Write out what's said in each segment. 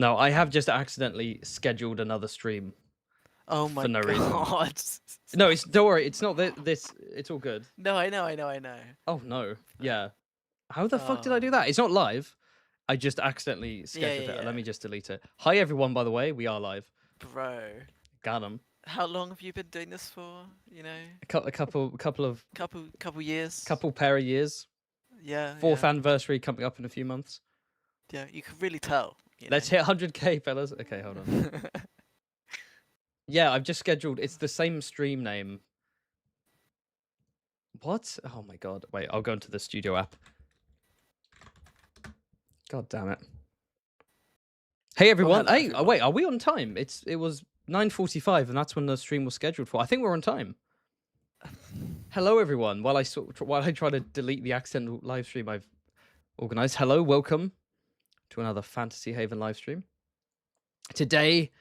No, I have just accidentally scheduled another stream Oh my for no reason. god. No, don't worry. It's not this. It's all good. No, I know. Oh no. Yeah. How the fuck did I Oh. do that? It's not live. I just accidentally Yeah, scheduled yeah, it. Let me yeah. just delete it. Hi everyone, by the way. We are live. Bro. Got 'em. How long have you been doing this for? You know? A Couple years? couple pair of years. Yeah, Fourth yeah. anniversary coming up in a few months. Yeah, you can really tell. Let's hit 100k, fellas. Okay, hold on. Yeah, I've just scheduled. It's the same stream name. What? Oh my god. Wait, I'll go into the studio app. God damn it. Hey everyone. hello, Hey, everyone. wait, are we on time? It was 9:45 and that's when the stream was scheduled for. I think we're on time. Hello everyone. While I try to delete the accidental live stream I've organized. Hello, welcome to another Fantasy Haven live stream. Today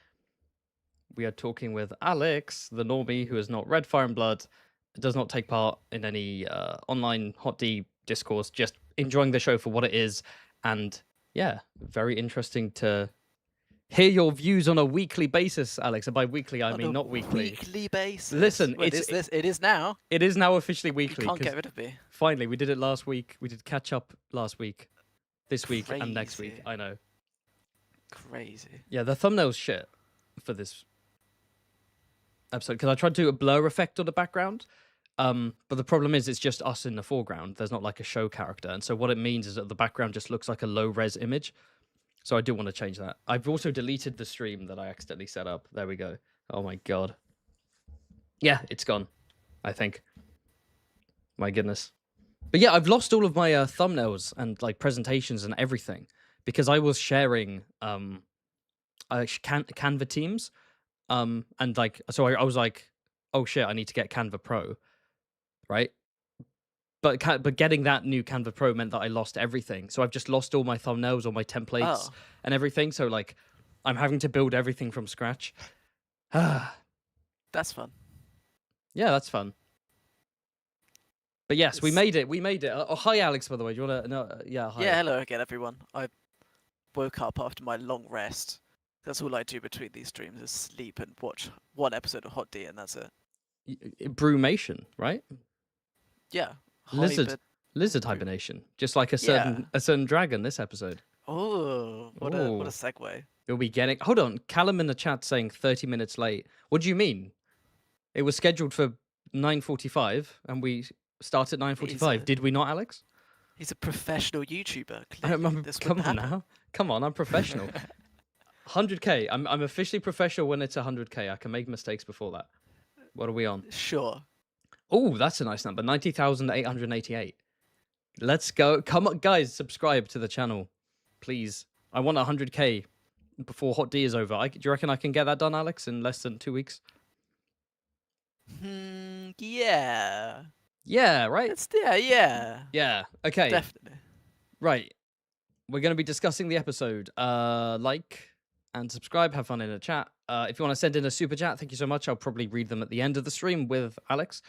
we are talking with Alex, the normie who has not read Fire and Blood, does not take part in any online Hot D discourse, just enjoying the show for what it is. And yeah, very interesting to hear your views on a weekly basis, Alex. And by weekly, I mean not weekly. Weekly basis. Listen, Wait, it is now. It is now officially weekly. You can't get rid of me. Finally, we did it last week. We did catch up last week, this week, and next week. Crazy. I know. Crazy. Yeah, the thumbnail's shit for this episode because I tried to do a blur effect on the background. But the problem is it's just us in the foreground. There's not like a show character. And so what it means is that the background just looks like a low res image. So I do want to change that. I've also deleted the stream that I accidentally set up. There we go. Oh my god. Yeah, it's gone, I think. My goodness. But yeah, I've lost all of my thumbnails and like presentations and everything because I was sharing Canva Teams. And like, so I was like, oh shit, I need to get Canva Pro. Right, but getting that new Canva Pro meant that I lost everything. So I've just lost all my thumbnails, all my templates, and everything. So like, I'm having to build everything from scratch. That's fun. Yeah, that's fun. But yes, we made it. We made it. Oh, hi, Alex. By the way, do you want to? No, yeah. Hi. Yeah, hello again, everyone. I woke up after my long rest. That's all I do between these streams is sleep and watch one episode of Hot D, and that's it. Brumation, right? Yeah. Lizard hibernation, just like a certain dragon this episode. Oh, what a segue. You'll be getting. Hold on, Callum in the chat saying 30 minutes late. What do you mean? It was scheduled for 9:45 and we start at 9:45. Did we not, Alex? He's a professional YouTuber. Come on now. Come on, I'm professional. 100k. I'm officially professional when it's 100k. I can make mistakes before that. What are we on? Sure. Oh, that's a nice number. 90,888. Let's go. Come on, guys, subscribe to the channel, please. I want 100k before Hot D is over. Do you reckon I can get that done, Alex, in less than 2 weeks? Yeah. Yeah, right? Yeah. Yeah, okay. Definitely. Right. We're going to be discussing the episode. Like and subscribe. Have fun in the chat. If you want to send in a super chat, thank you so much. I'll probably read them at the end of the stream with Alex.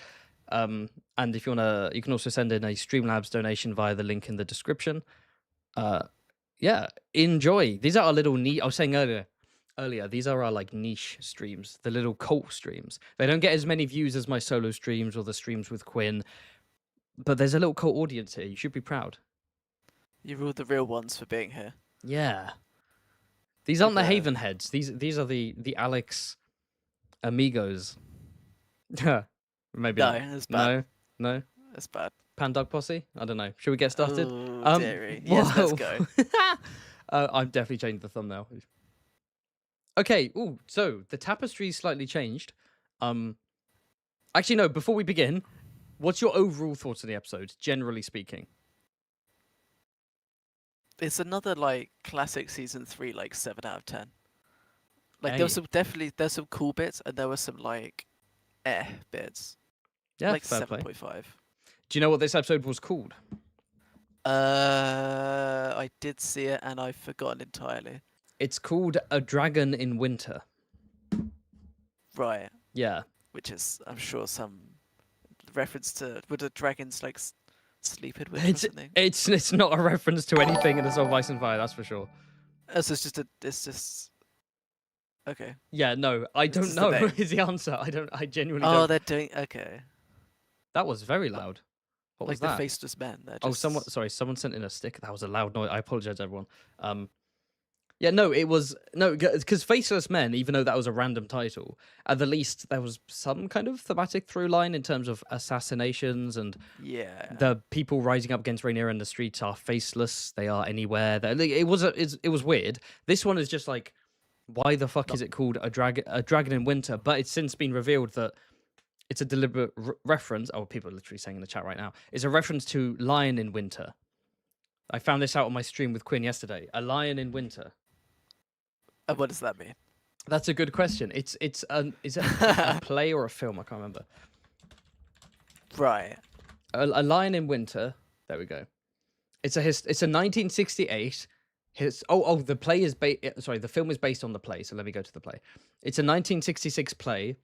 And if you want to, you can also send in a Streamlabs donation via the link in the description. Yeah, enjoy. These are our little I was saying earlier, these are our like niche streams, the little cult streams. They don't get as many views as my solo streams or the streams with Quinn, but there's a little cult audience here. You should be proud. You're all the real ones for being here. Yeah. These aren't the Haven heads. These are the Alex amigos. Maybe no, not. That's bad. No. That's bad. Pandog posse? I don't know. Should we get started? Oh, dearie. Yes, let's go. I'm definitely changing the thumbnail. Okay. Ooh, so the tapestry's slightly changed. Actually, no. Before we begin, what's your overall thoughts on the episode, generally speaking? It's another like classic season 3, like 7 out of 10. Like there was there's some cool bits and there were some like bits. Yeah, like 7.5. Do you Do know what this episode was called? I did see it and I've forgotten entirely. It's called A Dragon in Winter. Right. Yeah. Which is, I'm sure, some reference to would the dragons like sleep in winter or something? It's not a reference to anything in the Song of Ice and Fire, that's for sure. So it's just okay. Yeah, no, I It's don't just the know name. is the answer. I genuinely Oh, don't. they're doing okay. That was very Like, loud. What was like the that? faceless men. They're Oh, someone. just Sorry, someone sent in a stick. That was a loud noise. I apologize, everyone. Yeah, no, it was no, because Faceless Men, even though that was a random title, at the least there was some kind of thematic through line in terms of assassinations and yeah. the people rising up against Rhaenyra in the streets are faceless. They are anywhere. It was it was weird. This one is just like, why the fuck Not is it called a dragon in winter? But it's since been revealed that it's a deliberate reference. Oh, people are literally saying in the chat right now. It's a reference to Lion in Winter. I found this out on my stream with Quinn yesterday. A lion in winter. what does that mean? That's a good question. It's is it a play or a film? I can't remember. Right. A Lion in Winter. There we go. It's a 1968. The play is sorry, the film is based on the play. So let me go to the play. It's a 1966 play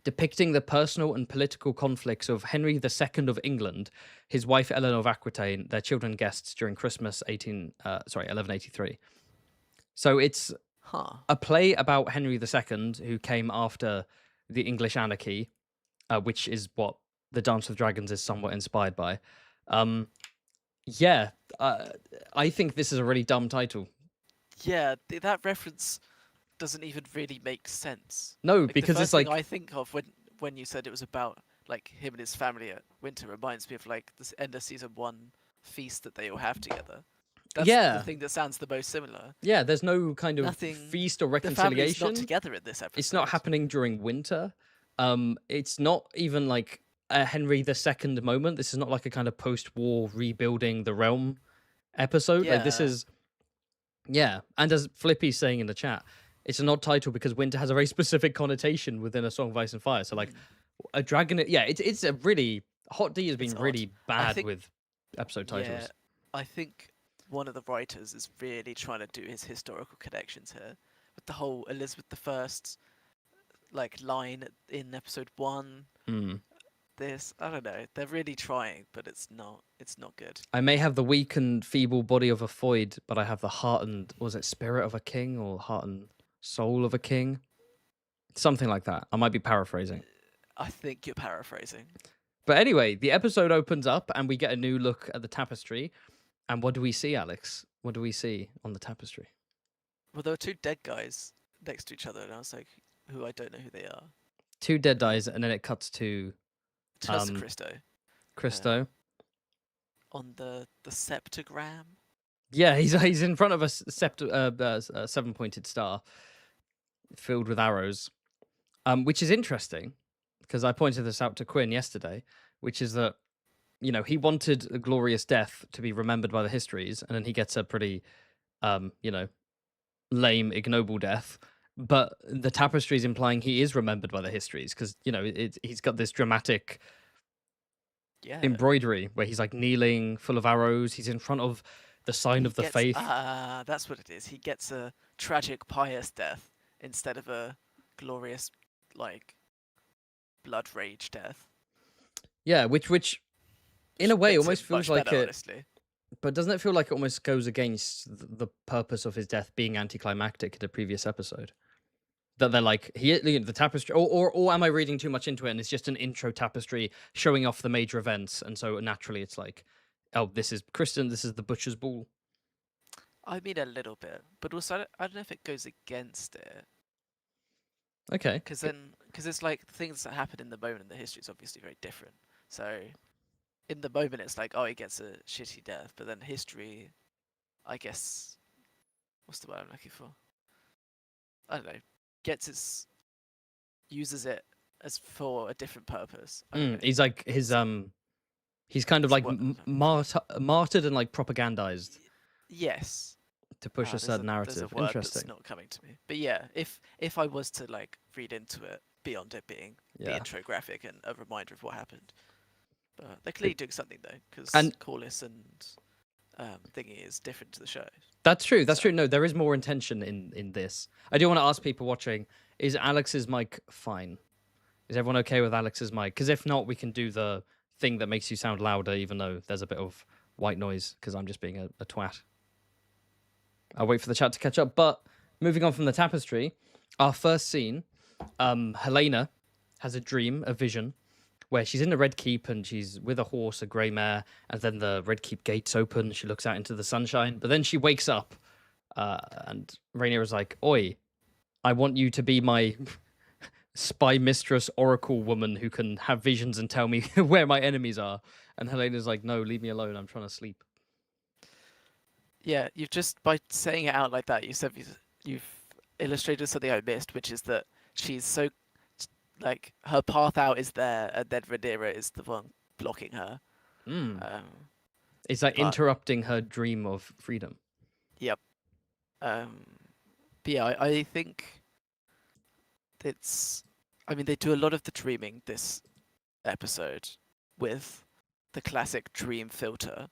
depicting the personal and political conflicts of Henry II of England, his wife Eleanor of Aquitaine, their children guests during Christmas 1183. So it's Huh. a play about Henry II, who came after the English anarchy, which is what the Dance with Dragons is somewhat inspired by. Yeah, I think this is a really dumb title. Yeah, that reference doesn't even really make sense. No, Like, because the it's first thing like, I think of when you said it was about like him and his family at winter reminds me of like this end of season 1 feast that they all have together. That's the yeah, thing that sounds the most similar. yeah. There's no kind of Nothing. feast or The family's not reconciliation. together in this episode. It's not happening during winter. It's not even like a Henry II moment. This is not like a kind of post-war rebuilding the realm episode. Like this Yeah. is, yeah. And as Flippy's saying in the chat, it's an odd title because winter has a very specific connotation within A Song of Ice and Fire. So like a dragon. Yeah, it's a really Hot D has been It's odd. really bad think- with episode titles. Yeah, I think one of the writers is really trying to do his historical connections here with the whole Elizabeth I like line in episode 1. Mm. This, I don't know. They're really trying, but it's not good. I may have the weak and feeble body of a foid, but I have the heart and was it spirit of a king or heart and soul of a king? Something like that. I might be paraphrasing. I think you're paraphrasing. But anyway, the episode opens up and we get a new look at the tapestry. And what do we see, Alex? What do we see on the tapestry? Well, there were two dead guys next to each other, and I was like, who I don't know who they are. Two dead guys, and then it cuts to Just Christo. Christo. On the septagram. Yeah, he's in front of a seven-pointed star filled with arrows, which is interesting because I pointed this out to Quinn yesterday, which is that, you know, he wanted a glorious death to be remembered by the histories, and then he gets a pretty, you know, lame, ignoble death. But the tapestry is implying he is remembered by the histories because, you know, he's got this dramatic embroidery where he's like kneeling, full of arrows. He's in front of the sign of the faith. That's what it is. He gets a tragic, pious death instead of a glorious, like, blood rage death. Yeah, which in a way almost feels like better, honestly. But doesn't it feel like it almost goes against the purpose of his death being anticlimactic in the previous episode? That they're like, the tapestry, or am I reading too much into it? And it's just an intro tapestry showing off the major events, and so naturally it's like, oh, this is Kristen, this is the butcher's ball. I mean, a little bit, but also I don't know if it goes against it. Okay. Because it's like things that happen in the moment in the history is obviously very different. So in the moment it's like, oh, he gets a shitty death, but then history, I guess, what's the word I'm looking for? I don't know. Uses it as for a different purpose. He's like he's kind of like martyred and like propagandized. Yes. To push a certain narrative. There's a word Interesting. that's not coming to me. But yeah, if I was to like read into it beyond it being the intro graphic and a reminder of what happened, but they're clearly doing something though, because Corliss and thingy is different to the show. That's true. That's true. No, there is more intention in this. I do want to ask people watching: is Alex's mic fine? Is everyone okay with Alex's mic? Because if not, we can do the thing that makes you sound louder, even though there's a bit of white noise. Because I'm just being a twat. I'll wait for the chat to catch up. But moving on from the tapestry, our first scene, Helena has a dream, a vision, where she's in the Red Keep and she's with a horse, a grey mare, and then the Red Keep gates open. She looks out into the sunshine, but then she wakes up, and Rhaenyra's like, "Oi, I want you to be my spy mistress, oracle woman who can have visions and tell me where my enemies are." And Helena's like, "No, leave me alone. I'm trying to sleep." Yeah, you've just by saying it out like that, you've illustrated something I missed, which is that she's so like her path out is there, and then Rhaenyra is the one blocking her. Mm. Um, It's like but interrupting her dream of freedom. yep. But yeah, I think it's. I mean, they do a lot of the dreaming this episode with the classic dream filter,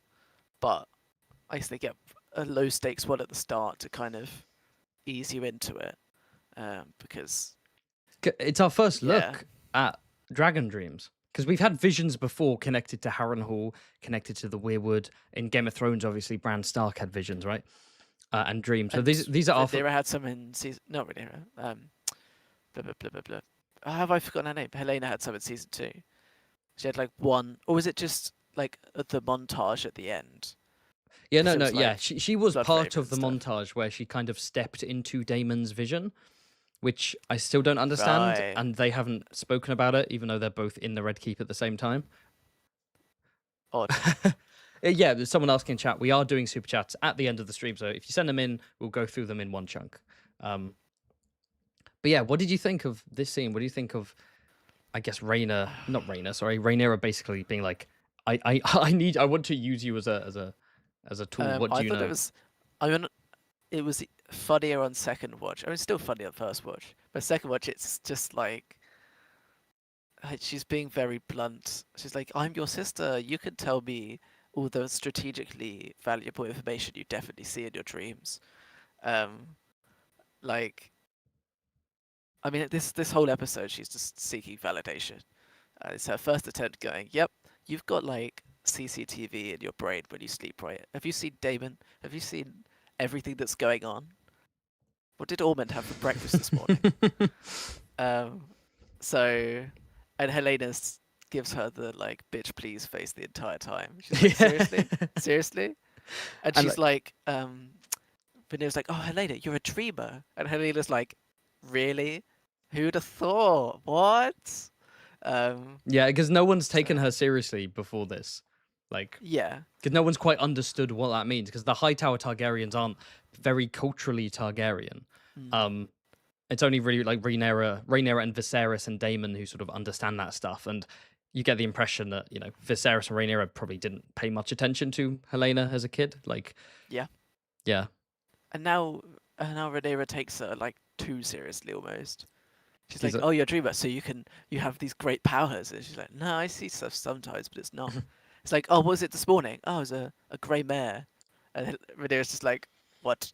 but I guess they get a low stakes one at the start to kind of ease you into it, because It's our first yeah, look at dragon dreams because we've had visions before connected to Harrenhal, connected to the Weirwood. In Game of Thrones, obviously, Bran Stark had visions, right? And dreams. So and these are our Rhaenyra had some in season. Not Rhaenyra. Blah blah blah blah blah. Have I forgotten her name? Helena had some in season 2. She had like one, or was it just like the montage at the end? yeah, 'Cause no, it no, was yeah. like She was Blood part Raven of the stuff. montage where she kind of stepped into Daemon's vision, which I still don't understand, Right. and they haven't spoken about it, even though they're both in the Red Keep at the same time. Odd. Yeah, there's someone asking in chat. We are doing super chats at the end of the stream, so if you send them in, we'll go through them in one chunk. But yeah, what did you think of this scene? What do you think of, I guess, Rhaenyra basically being like, I want to use you as a tool. What do I you thought know? I mean, it was funnier on second watch. I mean, it's still funny on first watch, but second watch, it's just like she's being very blunt. She's like, "I'm your sister. You can tell me all the strategically valuable information you definitely see in your dreams." Um, like, I mean, this whole episode, she's just seeking validation. It's her first attempt going, "Yep, you've got like CCTV in your brain when you sleep, right? Have you seen Damon? Have you seen everything that's going on? What did Ormond have for breakfast this morning?" Um, so, and Helena gives her the like bitch please face the entire time. She's like, Yeah. seriously, seriously, and And she's like, Veneer's like, oh Helena, you're a dreamer, and Helena's like, really? Who'd have thought? What? yeah, because no one's So taken her seriously before this. Like, yeah, because no one's quite understood what that means. Because the Hightower Targaryens aren't very culturally Targaryen. mm, Um, it's only really like Rhaenyra and Viserys and Daemon who sort of understand that stuff. And you get the impression that Viserys and Rhaenyra probably didn't pay much attention to Helena as a kid. Like, yeah, yeah, and now Rhaenyra takes her like too seriously almost. She's she's like, a, "Oh, you're a dreamer, so you have these great powers." And she's like, "No, I see stuff sometimes, but it's not." It's like, "Oh, what was it this morning? Oh, it was a grey mare." And Rhaenyra's just like, "What?"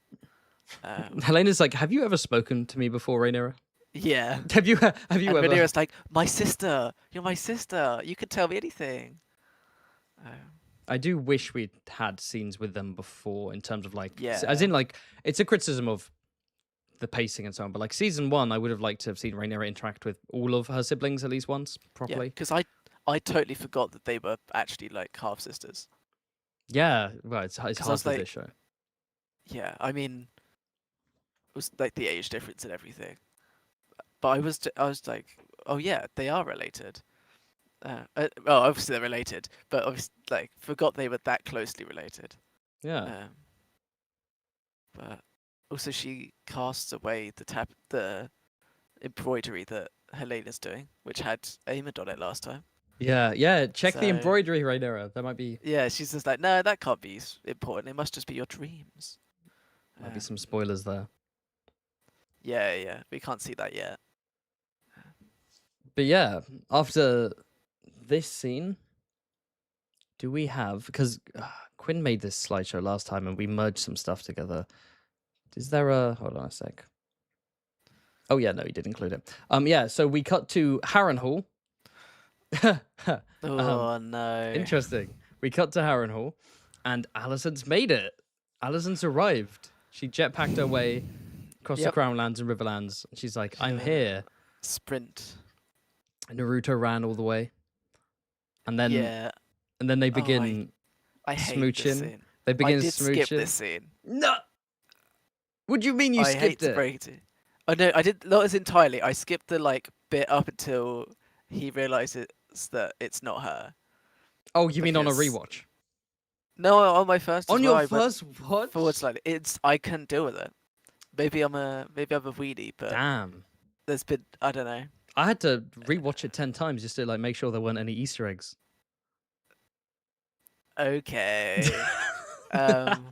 Um, Helena's like, have you ever spoken to me before, Rhaenyra? yeah. Have you And ever? Rhaenyra's like, "My sister, you're my sister. You can tell me anything." Um, I do wish we'd had scenes with them before in terms of like, as yeah, in like, it's a criticism of the pacing and so on. But like season one, I would have liked to have seen Rhaenyra interact with all of her siblings at least once yeah. properly. Because I totally forgot that they were actually like half sisters. Yeah, well, it's Because I hard was for this like, show. yeah, I mean, it was like the age difference and everything. But I was like, oh yeah, they are related. Well, obviously they're related, but obviously, like, forgot they were that closely related. Yeah, Um, but also she casts away the embroidery that Helena's doing, which had Aemond on it last time. yeah. Check the So embroidery, Rhaenyra. There yeah, she's just like, no, that can't be important. It must just be your dreams. might be Um, some spoilers there. yeah, yeah, we can't see that yet. But yeah, after this scene, do we have because Quinn made this slideshow last time and we merged some stuff together. Is there a hold on a sec? Oh yeah, no, he did include it. Yeah, so we cut to Harrenhal. Oh no. Interesting. We cut to Harrenhal, and Alicent's made it. Alicent's arrived. She jetpacked her way across the Yep. Crownlands and Riverlands. She's like, I'm here. Sprint. Naruto ran all the way. And then Yeah. they Oh, begin I hate this smooching. scene. They I begin did skip smooching. this scene. No. What do you mean you I hate skipped to it? break it to you. Oh no, I did not as entirely. I skipped the like bit up until he realizes that it's not her. Oh, you mean on a Because- rewatch? No, on my first. On as your well, I went first watch? forward slightly. I couldn't deal with it. Maybe I'm a weenie, but Damn. there's been I don't know. I had to rewatch it 10 times just to like make sure there weren't any Easter eggs. Okay. um,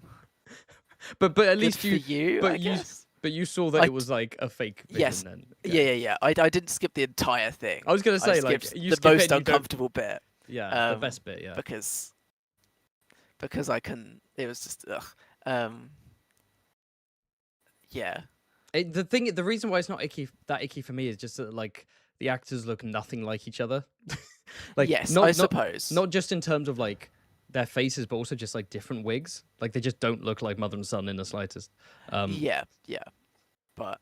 but at good least for you you. but I you- guess. But you saw that I it was like a fake vision Yes. then. Yeah. I didn't skip the entire thing. I was gonna say like skipped you the skip it most and you don't- uncomfortable bit. Yeah, the best bit. Yeah. because I couldn't. It was just ugh. Yeah. The reason why it's not that icky for me is just that like the actors look nothing like each other. Like yes, I suppose. not just in terms of like their faces, but also just like different wigs. Like they just don't look like mother and son in the slightest. Yeah. But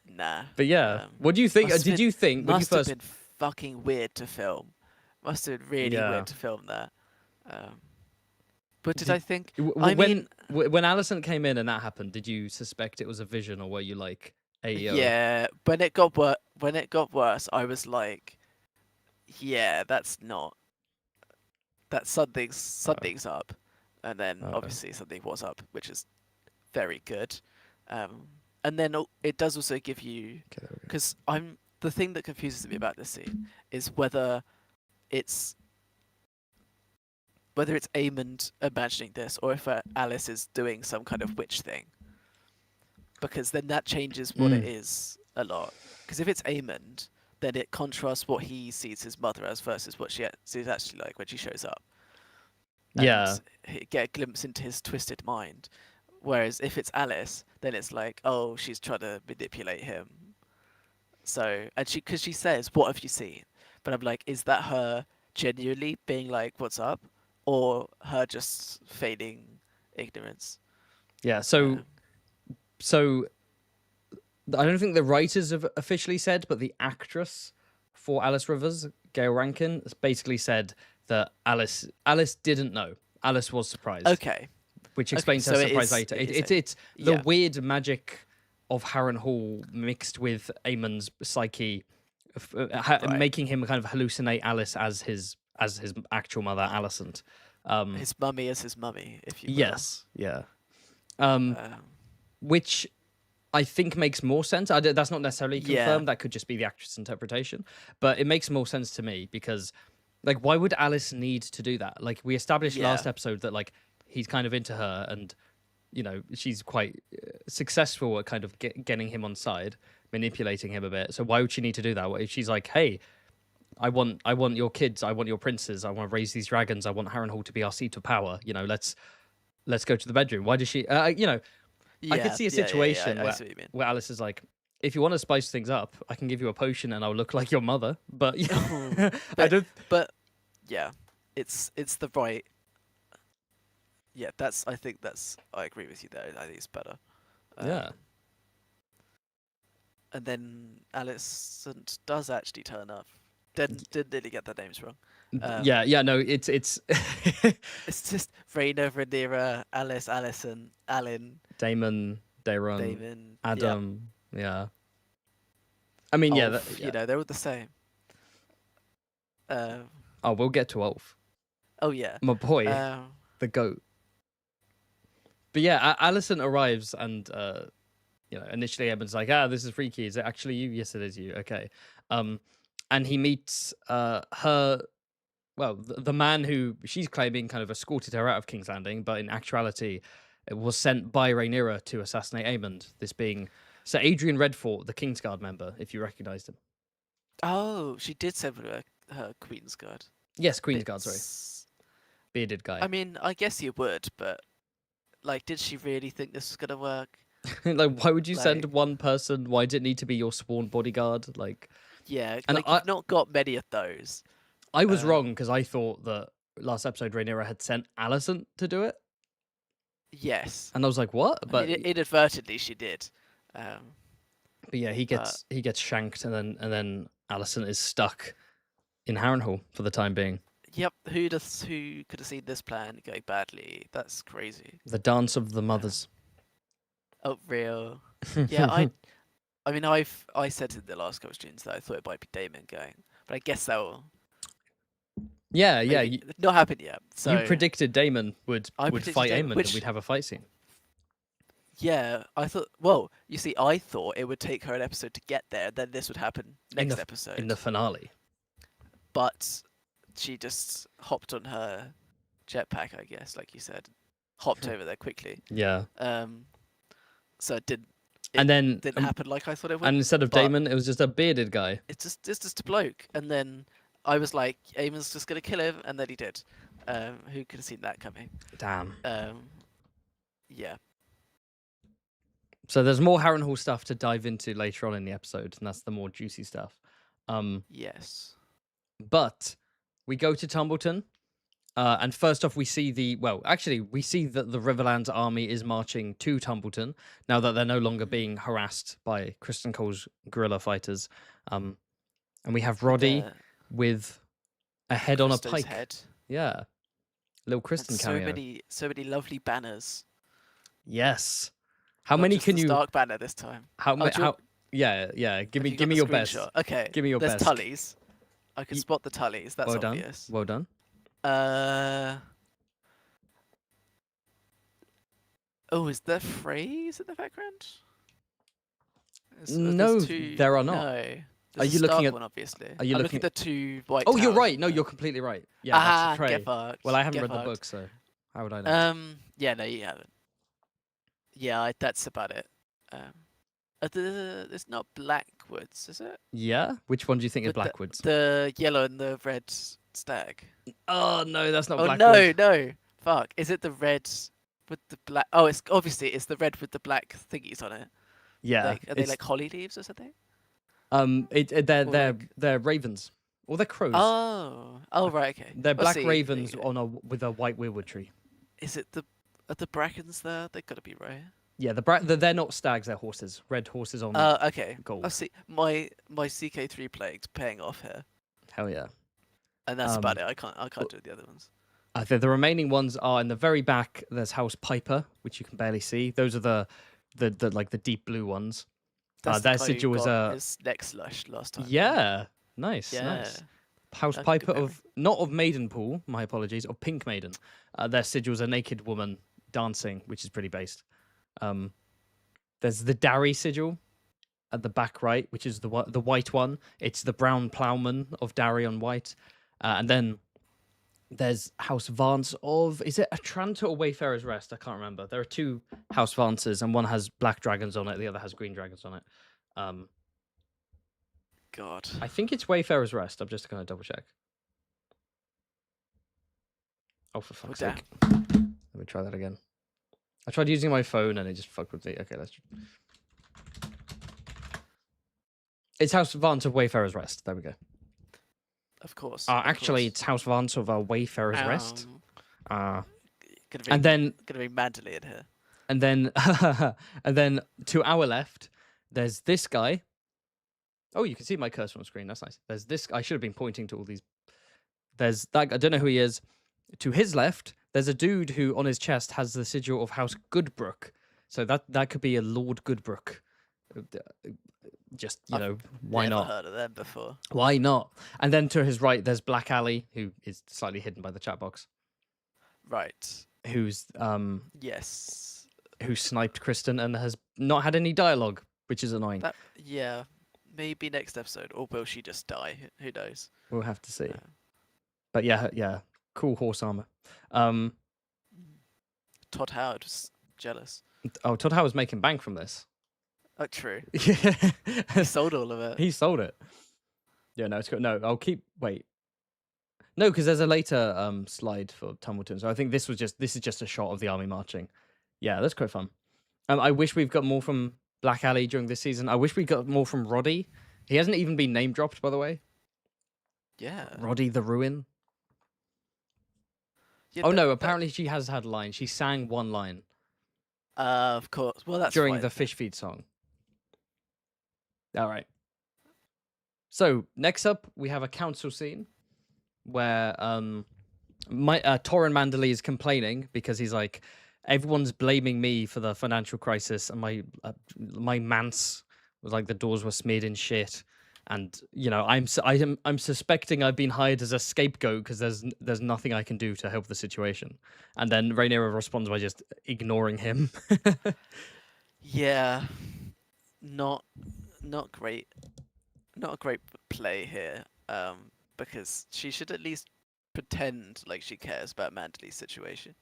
nah. But yeah, Um, what do you think? must have Did been- you think when you Must have first? been fucking weird to film. Must have been really Yeah. weird to film that. But did Did- I think? I mean, when Alison came in and that happened, did you suspect it was a vision, or were you like, "Ayo"? yeah. When it got worse, I was like, yeah, that's not. That something's up, and then Oh. obviously something was up, which is very good. And then it does also give you, Okay, there we go. because the thing that confuses me about this scene is whether it's Aemond imagining this, or if Alice is doing some kind of witch thing. Because then that changes what it is a lot. Because if it's Aemond, then it contrasts what he sees his mother as versus what she's actually like when she shows up. Yeah. Get a glimpse into his twisted mind. Whereas if it's Alice, then it's like, oh, she's trying to manipulate him. So, and because she says, "What have you seen?" But I'm like, is that her genuinely being like, "What's up," or her just feigning ignorance? Yeah. So Um, I don't think the writers have officially said, but the actress for Alice Rivers, Gail Rankin, has basically said that Alice didn't know. Alice was surprised. okay. Which explains so her it surprise is- later. it is It's the yeah. weird magic of Harrenhal mixed with Aemon's psyche, making him kind of hallucinate Alice as his actual mother, Alicent. His mummy is his mummy, if you will. Yes, yeah. Um, Which I think makes more sense. That's not necessarily Yeah. confirmed. That could just be the actress' interpretation. But it makes more sense to me because, like, why would Alice need to do that? Like, we established last Yeah. episode that, like, he's kind of into her and, you know, she's quite successful at kind of getting him on side, manipulating him a bit. So why would she need to do that? If she's like, hey, I want your kids, I want your princes, I want to raise these dragons, I want Harrenhal to be our seat of power, you know, let's go to the bedroom. Why does she, you know, I could see a situation I see what you mean. where Alice is like, if you want to spice things up, I can give you a potion and I'll look like your mother. But I don't. But yeah, it's the right. Yeah, I think I agree with you there. I think it's better. Yeah. And then Alicent does actually turn up. Did nearly get their names wrong. Yeah. No, it's It's just Raina, Rhaenyra, Alice, Alicent, Alan, Damon, Daron, Damon, Adam. Yeah. I mean, yeah. Ulf, you know, they're all the same. Oh, we'll get to Ulf, Oh yeah. my boy, Um, the goat. But yeah, Alicent arrives and you know, initially Edmund's like, this is freaky. Is it actually you? Yes, it is you. Okay. And he meets her. Well, the man who she's claiming kind of escorted her out of King's Landing, but in actuality, it was sent by Rhaenyra to assassinate Aemond. This being Sir Adrian Redfort, the Kingsguard member, if you recognised him. oh, she did send her Queen's Guard. Yes, Queensguard. Sorry, It's- bearded guy. I mean, I guess you would, but like, did she really think this was gonna work? Like, why would you send like- one person? Why did it need to be your sworn bodyguard? Like, Yeah, And like you've not got many of those. I was wrong because I thought that last episode Rhaenyra had sent Alicent to do it. Yes. And I was like, what? I mean, inadvertently she did. But yeah, he but gets shanked, and then Allison is stuck in Harrenhal for the time being. yep, who could have seen this plan going badly? That's crazy. The dance of the mothers. Oh, real. Yeah, I mean, I said in the last couple of streams that I thought it might be Damon going, but I guess that will yeah. maybe not happen yet. So You predicted Damon would predicted fight Damon, Aemon, which and we'd have a fight scene. yeah, I thought. Well, you see, I thought it would take her an episode to get there, then this would happen next episode. In the finale. But she just hopped on her jetpack, I guess, like you said, hopped over there quickly. Yeah. So it didn't happen like I thought it would. And instead of Damon, it was just a bearded guy. It's just a bloke, and then I was like, Aemon's just gonna kill him, and then he did. Who could have seen that coming? Damn. Yeah. So there's more Harrenhal stuff to dive into later on in the episode, and that's the more juicy stuff. Yes. But we go to Tumbleton, and first off, we see we see that the Riverlands army is marching to Tumbleton now that they're no longer being harassed by Kristen Cole's guerrilla fighters. And we have Roddy with a head on a pike. Head. Yeah, little Kristen cameo. So many lovely banners. Yes. How Not many just can the you? Stark banner this time. Yeah. Give me your best. Screenshot? Okay. Give me your There's best. Tullys. I can spot the Tullys. That's well obvious. Well done. Oh, is there Freys in the background? No, there are not. No. Are you looking at one, obviously? Are you I'm looking at the two white Oh, you're towers, right. No, you're completely right. Yeah, that's a tray. Get fucked. Well, I haven't Get read fucked. the book, so how would I know? Yeah, no, you haven't. Yeah, that's about it. It's not Blackwoods, is it? Yeah? Which one do you think is Blackwoods? The yellow and the red stag. Oh, no, that's not Blackwoods. Oh, no. Fuck. Is it the red with the black? Oh, it's the red with the black thingies on it. Yeah. Are they like holly leaves or something? They're ravens. Or they're crows. Oh, right, okay. They're black ravens with a white weirwood tree. Is it are the brackens there? They've got to be right. Yeah, they're not stags, they're horses. Red horses on okay. gold. I see. My CK3 plague's paying off here. Hell yeah. And that's about it. I can't do the other ones. The remaining ones are in the very back. There's House Piper, which you can barely see. Those are the like the deep blue ones. Their sigil was his neck slush last time. Yeah, nice. House That's Piper not of Maidenpool, my apologies, of Pink Maiden. Their sigil is a naked woman dancing, which is pretty based. There's the Darry sigil at the back right, which is the white one. It's the brown ploughman of Darry on white, and then there's House Vance of, is it Atranta or Wayfarer's Rest? I can't remember. There are two House Vances, and one has black dragons on it, the other has green dragons on it. God. I think it's Wayfarer's Rest. I'm just going to double check. Oh, for fuck's sake. Let me try that again. I tried using my phone and it just fucked with me. Okay, let's... It's House Vance of Wayfarer's Rest. There we go. Of course. Actually, it's House Vance of Wayfarer's Rest. Gonna be Mandalay in here. And then to our left, there's this guy. Oh, you can see my cursor on screen. That's nice. There's this. I should have been pointing to all these. There's that. I don't know who he is. To his left, there's a dude who on his chest has the sigil of House Goodbrook. So that could be a Lord Goodbrook. Just, why not? Never heard of them before. Why not? And then to his right, there's Black Alley, who is slightly hidden by the chat box. Right. Who's yes. Who sniped Kristen and has not had any dialogue, which is annoying. Yeah. Maybe next episode, or will she just die? Who knows? We'll have to see. But yeah, cool horse armor. Todd Howard was jealous. Oh, Todd Howard's making bank from this. Oh, true. Yeah, he sold all of it. He sold it. Yeah, no, it's good. No, wait. No, because there's a later slide for Tumbleton. So I think this is just a shot of the army marching. Yeah, that's quite fun. I wish we've got more from Black Alley during this season. I wish we got more from Roddy. He hasn't even been name dropped, by the way. Yeah. Roddy the Ruin. Yeah, no, apparently she has had a line. She sang one line. Of course. Well, that's during fine the then. fish feed song. All right. So next up, we have a council scene where Torin Mandalay is complaining because he's like, everyone's blaming me for the financial crisis, and my manse was like the doors were smeared in shit, and I'm suspecting I've been hired as a scapegoat because there's nothing I can do to help the situation, and then Rhaenyra responds by just ignoring him. Yeah, not not great. Not a great play here. Because she should at least pretend like she cares about Manderley's situation.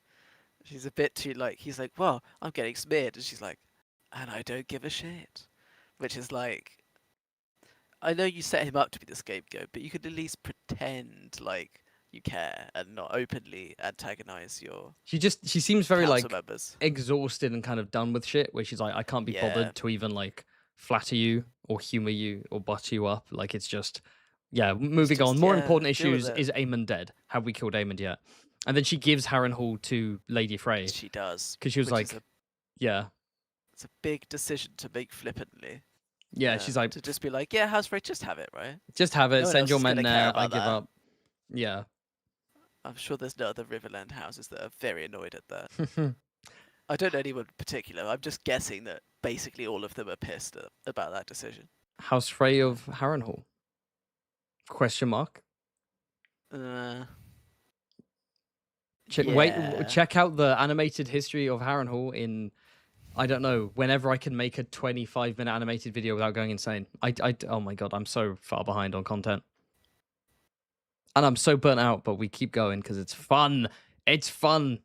She's a bit too like he's like, well, I'm getting smeared, and she's like, and I don't give a shit, which is like, I know you set him up to be the scapegoat, but you could at least pretend like you care and not openly antagonize your She seems very council like members. exhausted and kind of done with shit, where she's like, I can't be Yeah, bothered to even like flatter you or humor you or butter you up. Like it's just, yeah, it's moving on. just More important deal with issues: it. is Aemon dead? Have we killed Aemon yet? And then she gives Harrenhal to Lady Frey She does, because she was which is like, yeah, it's a big decision to make flippantly. yeah. She's like, To just be like, yeah, House Frey, just have it, right? just have it. No one Send else your is men gonna care there. I about give that. up. Yeah. I'm sure there's no other Riverland houses that are very annoyed at that. I don't know anyone in particular. I'm just guessing that basically all of them are pissed about that decision. House Frey of Harrenhal? Question mark. Uh, Wait, yeah. check out the animated history of Harrenhal in, I don't know, whenever I can make a 25-minute animated video without going insane. Oh my god, I'm so far behind on content. And I'm so burnt out, but we keep going because it's fun. It's fun.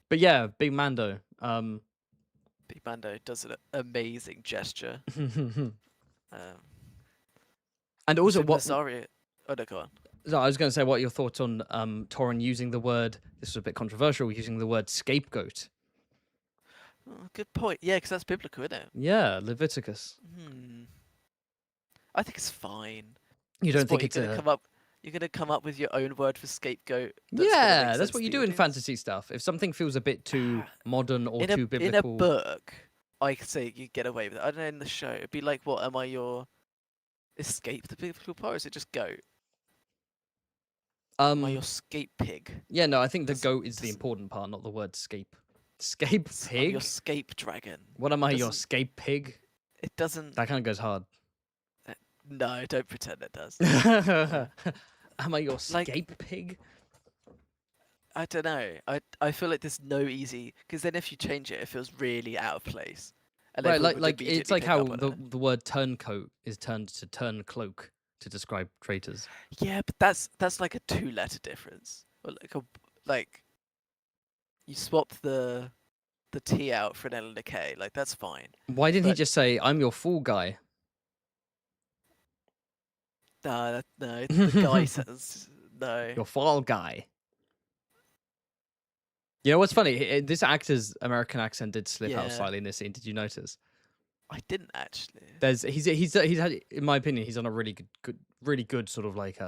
But yeah, Big Mando. Big Mando does an amazing gesture. And Also, also, what? Mysaria. Oh no, go on. So I was going to say, what are your thoughts on Torrin using the word? This was a bit controversial. Using the word scapegoat. Oh, good point. Yeah, because that's biblical, isn't it? Yeah, Leviticus. I think it's fine. You don't think You're it's gonna a? come up? You're gonna come up with your own word for scapegoat. Yeah, that's what you do in fantasy stuff. If something feels a bit too modern or too in a biblical, book, I could say you get away with it. I don't know in the show. It'd be like, what am I your escape the biblical part? Or is it just goat? Am I your scape pig? yeah, no, I think the Does- goat is the does- important part, not the word scape. Scape I'm your pig? scape dragon. What am I, your Doesn't- scape pig? It doesn't. That kind of goes hard. No, don't pretend it does. Am I your Like- scape pig? I don't know. I feel like there's no easy because then if you change it, it feels really out of place. And Right, everyone would like it's immediately like pick how up on it. the word turncoat is turned to turncloak to describe traitors. Yeah, but that's like a 2-letter difference. Or like you swap the T out for an L and a K. Like that's fine. Why didn't he But- just say, I'm your fool guy? No, the guy says no. Your fall guy. You know what's funny? This actor's American accent did slip out Yeah. slightly in this scene. Did you notice? I didn't actually. He's had, in my opinion, he's on a really good sort of like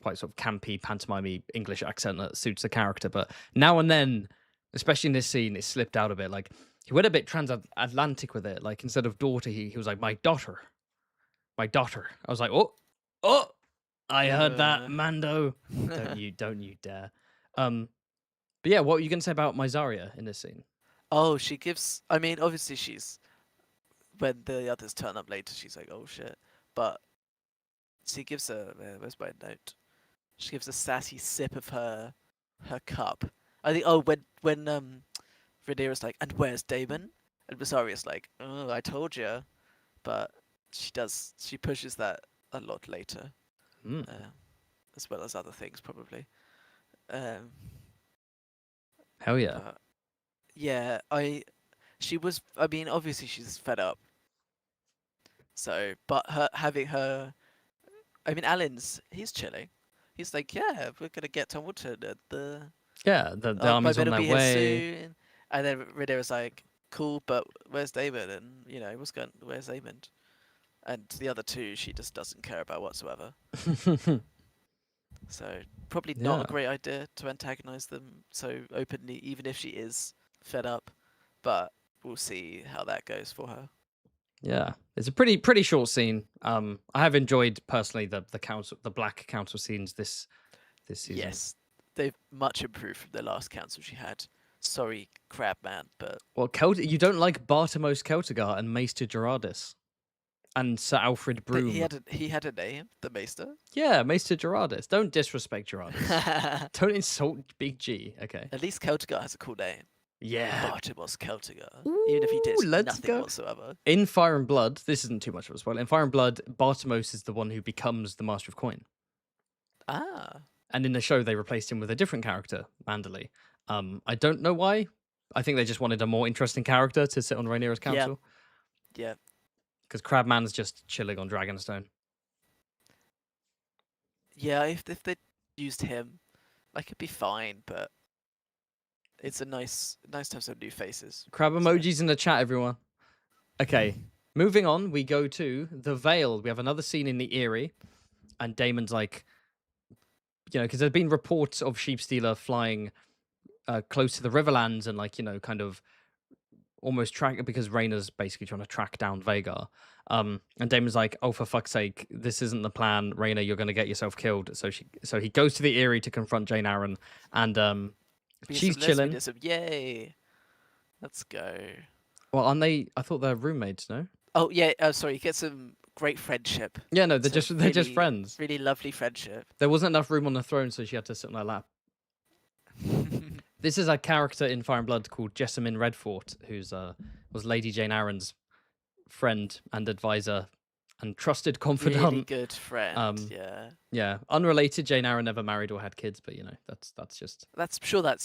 quite sort of campy pantomime English accent that suits the character. But now and then, especially in this scene, it slipped out a bit. Like he went a bit transatlantic with it. Like instead of daughter, he was like my daughter. I was like, oh, I heard that, Mando. Don't you dare. But yeah, what were you going to say about Mysaria in this scene? Oh, she gives. I mean, obviously she's. When the others turn up later, she's like, "Oh shit!" But she gives a. Where's my note? She gives a sassy sip of her cup. I think. Oh, when Rhaenyra's like, "And where's Daemon?" And Visaria's like, "Oh, I told you," but she does. She pushes that a lot later, as well as other things probably. Hell yeah. Yeah, she was. I mean, obviously she's fed up. So, but having her. I mean, he's chilling. He's like, yeah, we're gonna get Tom Woodton at the. Yeah, the my army's men on will their be way. here soon. And then Rhaenyra's like, cool, but where's Daemon? And where's Aemond? And the other two, she just doesn't care about whatsoever. So probably not Yeah. a great idea to antagonize them so openly, even if she is fed up. but we'll see how that goes for her. Yeah, it's a pretty short scene. I have enjoyed personally the black council scenes this season. Yes, they've much improved from the last council she had. Sorry, Crabman, but Well, you don't like Bartimos Celtigar and Maester Gerardus and Sir Alfred but Broom. he had a name, the Maester. Yeah, Maester Gerardus. Don't disrespect Gerardus. Don't insult Big G. Okay. At least Celtigar has a cool name. Yeah. Bartimos Celtigar. Even if he did let's nothing go. whatsoever. In Fire and Blood, this isn't too much of a spoiler. In Fire and Blood, Bartimos is the one who becomes the Master of Coin. Ah. And in the show, they replaced him with a different character, Manderley. I don't know why. I think they just wanted a more interesting character to sit on Rhaenyra's council. Yeah. Because Crabman's just chilling on Dragonstone. Yeah, if they used him, like it'd be fine, but it's a nice to have some new faces. Crab emojis in the chat, everyone. Okay, moving on, we go to the Vale. We have another scene in the Eyrie, and Daemon's like, because there's been reports of Sheepstealer flying close to the Riverlands and kind of almost track, because Rhaenyra's basically trying to track down Vhagar. And Daemon's like, oh, for fuck's sake, this isn't the plan, Rhaenyra, you're going to get yourself killed. So he goes to the Eyrie to confront Jane Arryn, and she's chilling. Yay! Let's go. Well, aren't they? I thought they're roommates, no? Oh yeah. Sorry, you get some great friendship. Yeah, no, they're just friends. Really lovely friendship. There wasn't enough room on the throne, so she had to sit on her lap. This is a character in Fire and Blood called Jessamine Redfort, who's was Lady Jane Arryn's friend and advisor and trusted confidant. Really good friend. Yeah. Unrelated. Jane Arryn never married or had kids, but that's just. That's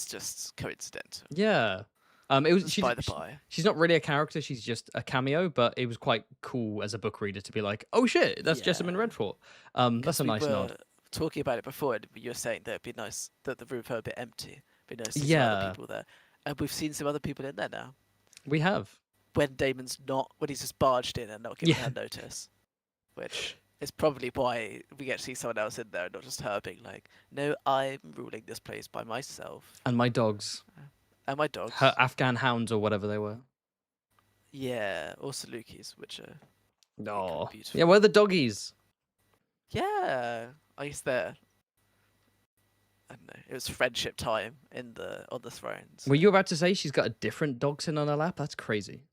just coincidental. Yeah. It was by the by. She's not really a character. She's just a cameo, but it was quite cool as a book reader to be like, oh shit, that's Jessamine Redfort. That's a nice nod. Talking about it before, and you were saying that it'd be nice that the room felt a bit empty. It'd be nice to see other people there, and we've seen some other people in there now. We have. When Daemon's when he's just barged in and not giving her notice, which is probably why we get to see someone else in there, not just her being like, "No, I'm ruling this place by myself." And my dogs. And my dogs. Her Afghan hounds or whatever they were. Yeah, or Salukis, which are no. Beautiful. Yeah, where are the doggies? Yeah, I guess there. I don't know. It was friendship time on the thrones. Were you about to say she's got a different dogson on her lap? That's crazy.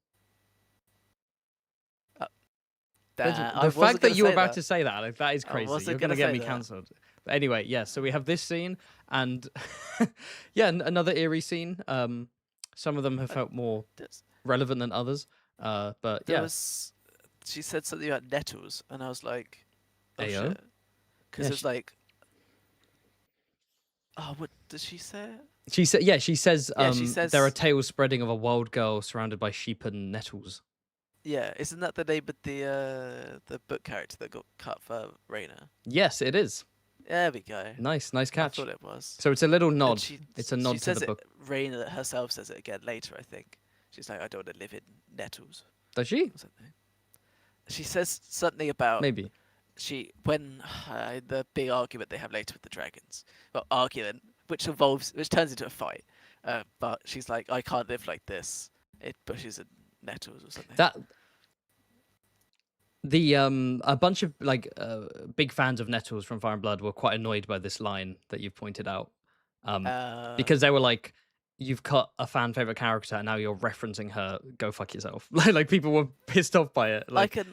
The fact that you were about to say that, that is crazy. You're going to get me cancelled. But anyway, yeah, so we have this scene and another Eyrie scene. Some of them have felt more relevant than others. But she said something about nettles, and I was like, oh Ayo? shit. Because it's like, oh, what does she say? She says there are tales spreading of a wild girl surrounded by sheep and nettles. Yeah, isn't that the name of the book character that got cut for Rhaenyra? Yes, it is. There we go. Nice catch. I thought it was. So it's a little nod. It's a nod to the book. Rhaenyra herself says it again later, I think. She's like, I don't want to live in nettles. Does she? Or something. She says something about maybe when the big argument they have later with the dragons. Well, argument which turns into a fight. But she's like, I can't live like this. It bushes and nettles or something. A bunch of big fans of Nettles from Fire and Blood were quite annoyed by this line that you've pointed out, because they were like, "You've cut a fan favorite character, and now you're referencing her. Go fuck yourself." Like people were pissed off by it. Like, I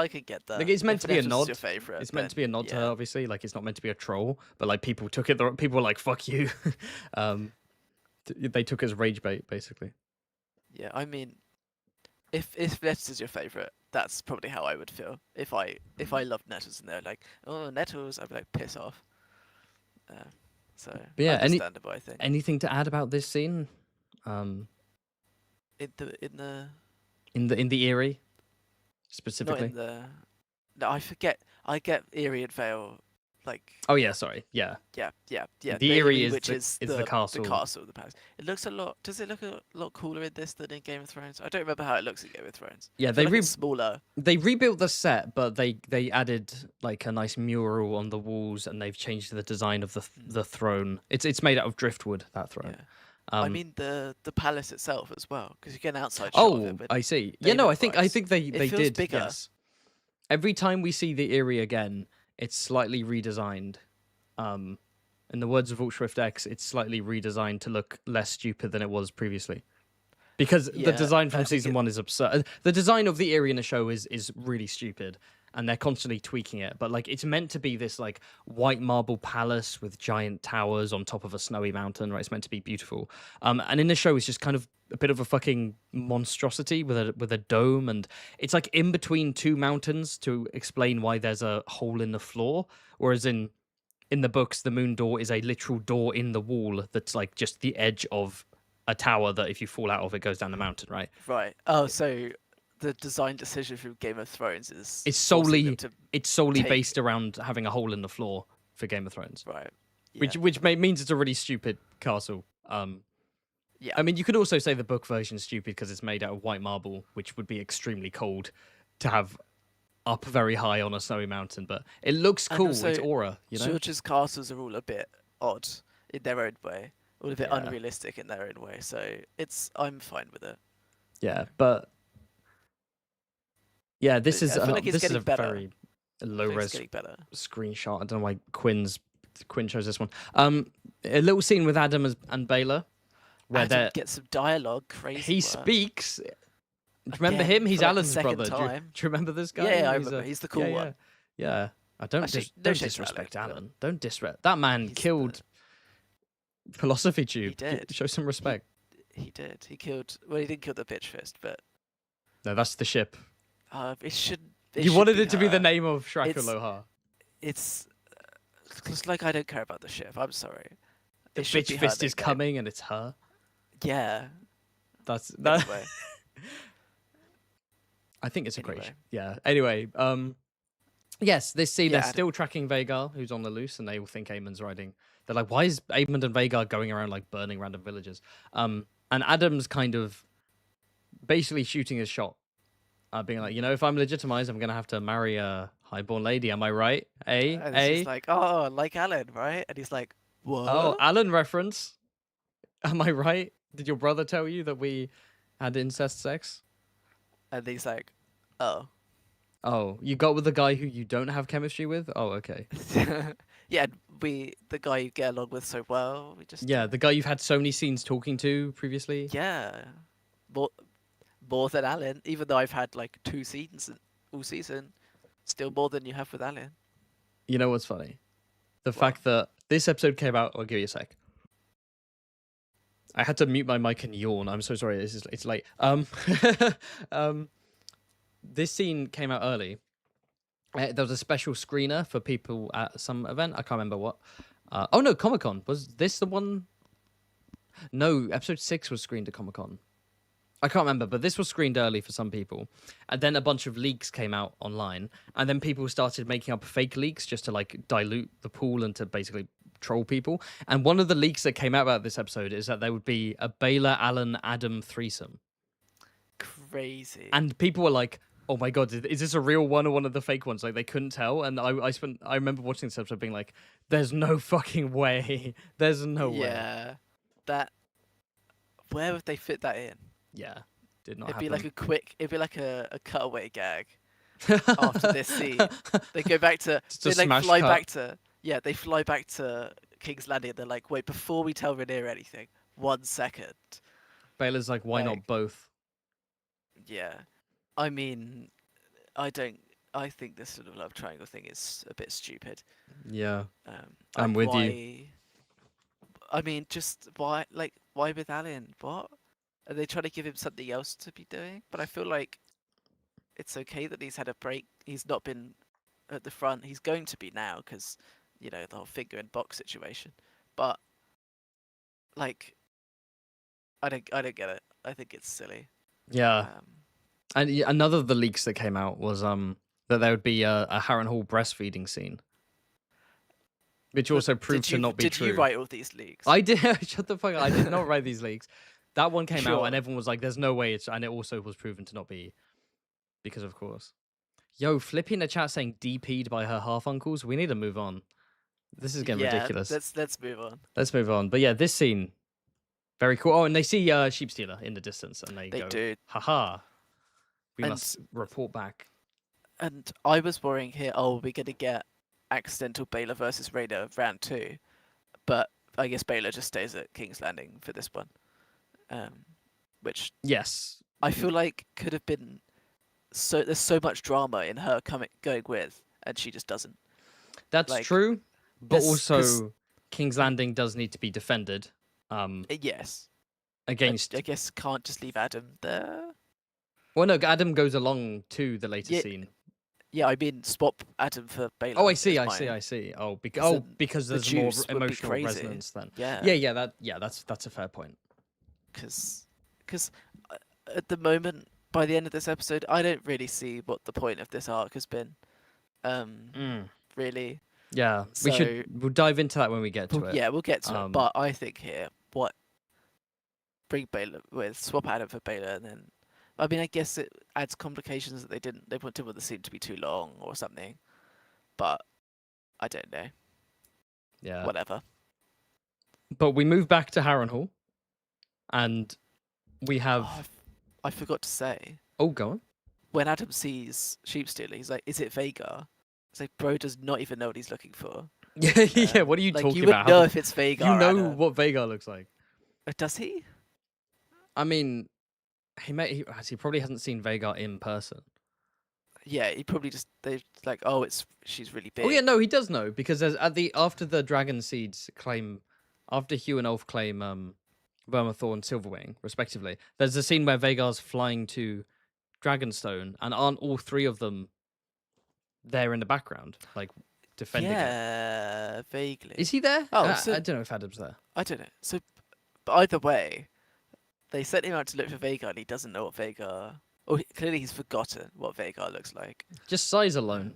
can get that. Like it's meant to be a nod. Your favorite, it's meant to be a nod to her, obviously. Like it's not meant to be a troll, but like people took it. People were like, "Fuck you." They took it as rage bait, basically. Yeah, I mean, if Nettles is your favorite, that's probably how I would feel. If I loved Nettles and they're like, oh, Nettles, I'd be like, piss off. So understandable, I think. Anything to add about this scene? In the Eyrie, specifically. No, I forget. I get Eyrie and Vale. Like, oh yeah, sorry, yeah. The Eyrie is the castle. The castle of the palace. It looks a lot. Does it look a lot cooler in this than in Game of Thrones? I don't remember how it looks in Game of Thrones. Yeah, it's smaller. They rebuilt the set, but they added like a nice mural on the walls, and they've changed the design of the throne. It's made out of driftwood, that throne. I mean the palace itself as well, because you get an outside shot of it. Oh, But I see. Yeah, no, I think it they feels did. bigger. Yes. Every time we see the Eyrie again, it's slightly redesigned. Um, in the words of Ultrawift X, it's slightly redesigned to look less stupid than it was previously. Because the Yeah, design from I think season one is absurd. The design of the Eyrie in the show is really stupid, and they're constantly tweaking it. But like, it's meant to be this like white marble palace with giant towers on top of a snowy mountain, right? It's meant to be beautiful. And in the show, it's just kind of a bit of a fucking monstrosity with a dome, and it's like in between two mountains to explain why there's a hole in the floor, whereas in the books, the moon door is a literal door in the wall that's like just the edge of a tower that if you fall out of it goes down the mountain, right? right. Oh, so the design decision from Game of Thrones is It's forcing them solely take based around having a hole in the floor for Game of Thrones, right. Yeah, which means it's a really stupid castle. yeah. I mean, you could also say the book version is stupid because it's made out of white marble, which would be extremely cold to have up very high on a snowy mountain. But it looks And cool. also, It's aura, you know. George's castles are all a bit odd in their own way, all a bit Yeah. unrealistic in their own way. So I'm fine with it. Yeah, but yeah, this But is I feel like it's this is getting a better. very low I think res it's getting better. screenshot. I don't know why Quinn chose this one. A little scene with Adam and Baylor where Adam gets some dialogue. Crazy. he work. speaks. Do you remember Again, him? He's for like the Alan's second brother. Do you time. remember this guy? Yeah, I He's remember. He's the cool one. Yeah. I don't Actually, no don't shade to disrespect Alan, but Alan. Don't disrespect that man. he's Killed Philosophy Tube. did. Show some respect. He did. He killed. Well, he didn't kill the bitch fist, but No, that's the ship. it should. You wanted it to be the name of Shrek It's- Aloha. It's like I don't care about the ship. I'm sorry. The It should bitch be her fist is nickname. coming, and it's her. Yeah. That's that. Anyway, I think it's a great. Anyway. Yeah. Anyway, yes, this scene Yeah, they're still tracking Vagar, who's on the loose, and they all think Aemon's riding. They're like, why is Aemond and Vagar going around like burning random villages? And Adam's kind of basically shooting his shot, being like, if I'm legitimized, I'm gonna have to marry a highborn lady. Am I right? and she's like, "Oh, like Alan, right?" And he's like, "What?" Oh, Alan reference. Am I right? Did your brother tell you that we had incest sex? And he's like, "Oh." Oh, you got with the guy who you don't have chemistry with? Oh, okay. Yeah, the guy you get along with so well, we just Yeah, the guy you've had so many scenes talking to previously. yeah, more than Alan. Even though I've had like 2 seasons all season, still more than you have with Alan. You know what's funny? The fact that this episode came out. I'll give you a sec. I had to mute my mic and yawn. I'm so sorry. It's late. This scene came out early. There was a special screener for people at some event. I can't remember what. Oh no, Comic-Con. Was this the one? No, episode 6 was screened at Comic-Con. I can't remember, but this was screened early for some people. And then a bunch of leaks came out online. And then people started making up fake leaks just to like dilute the pool and to basically troll people. And one of the leaks that came out about this episode is that there would be a Baylor, Alan, Adam threesome. Crazy. And people were like, oh my god, is this a real one or one of the fake ones? Like they couldn't tell. And I remember watching this episode being like, there's no fucking way. There's no way. Yeah, that. Where would they fit that in? Yeah, did not It'd happen. be like a cutaway gag after this scene. They go back to Just a they like smash fly cut. back to they fly back to King's Landing. And they're like, wait, before we tell Rhaenyra anything, 1 second. Baylor's like, why not Like- both? Yeah, I mean, I think this sort of love triangle thing is a bit stupid. Yeah. like, I'm with you. why- I mean, just why with Alan? What? Are they trying to give him something else to be doing? But I feel like it's okay that he's had a break. He's not been at the front. He's going to be now because, the whole finger and box situation. But like, I don't get it. I think it's silly. Yeah. And another of the leaks that came out was that there would be a Harrenhal breastfeeding scene, which but also proved to not be true. Did you write all these leaks? I did. Shut the fuck up. I did not write these leaks. That one came out Sure. and everyone was like, "There's no way." And it also was proven to not be, because of course. Yo, Flippy in the chat saying DP'd by her half uncles. We need to move on. This is getting ridiculous. Let's move on. Let's move on. But yeah, this scene. Very cool. Oh, and they see Sheep Stealer in the distance, and they They go, do. haha, we And must report back. and I was worrying here, oh, we're gonna get accidental Baylor versus Raider round 2, but I guess Baylor just stays at King's Landing for this one, which Yes, I feel like could have been. So there's so much drama in her going with, and she just doesn't. that's Like, true. But This, 'cause, also, King's Landing does need to be defended yes, against. I guess can't just leave Adam there. Well, no, Adam goes along to the later Yeah, scene. yeah. I mean, swap Adam for Baylor. Oh, I see, is I mine. see, I see. Oh, 'Cause then because the there's more juice would be emotional crazy. resonance then. Yeah. That's a fair point. Because at the moment, by the end of this episode, I don't really see what the point of this arc has been. Really. Yeah, So we'll dive into that when we get to it. yeah, we'll get to it. But I think here, bring Baylor with swap Adam for Baylor, and then I mean, I guess it adds complications that they didn't want the scene to be too long or something. But I don't know. Yeah. Whatever. But we move back to Harrenhal, and we have. Oh, I forgot to say. Oh, go on. When Adam sees Sheep Stealer, he's like, "Is it Vhagar?" It's like, bro does not even know what he's looking for. Yeah. What are you like, talking you would about? know if it's Vhagar. You know Adam. what Vhagar looks like. Does he? I mean, he probably hasn't seen Vhagar in person. Yeah, he probably they're like, oh, she's really big. Oh yeah, no, he does know because there's after the Dragon Seeds claim, after Hugh and Ulf claim Vermithor and Silverwing respectively. There's a scene where Vhagar's flying to Dragonstone, and aren't all three of them there in the background, like defending it? Yeah, vaguely. Is he there? Oh, I don't know if Adam's there. I don't know. So, but either way, they sent him out to look for Vhagar, and he doesn't know what Vhagar. Or clearly, he's forgotten what Vhagar looks like. Just size alone,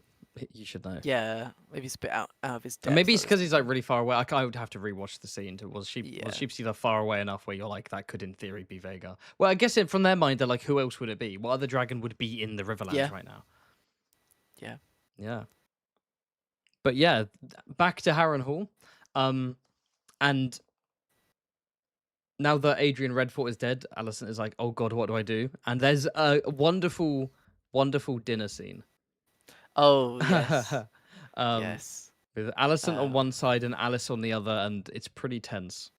you should know. Yeah, maybe he's a bit out of his depth. And maybe it's because he's like really far away. I would have to rewatch the scene. Was Yeah. Sheepstealer far away enough where you're like, that could in theory be Vhagar? Well, I guess from their mind, they're like, who else would it be? What other dragon would be in the Riverlands Yeah. right now? Yeah. Yeah. But yeah, back to Harrenhal. And now that Adrian Redfort is dead, Alicent is like, oh god, what do I do? And there's a wonderful, wonderful dinner scene. Oh, yes. Yes. With Alicent on one side and Alice on the other, and it's pretty tense.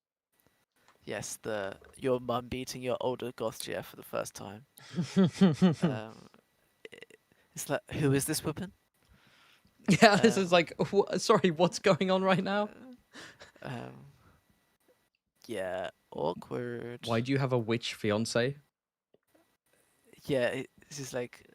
Yes, your mum beating your older goth GF for the first time. It's like, who is this woman? Yeah, this is like, sorry, what's going on right now? Yeah, awkward. Why do you have a witch fiance? Yeah, this is like,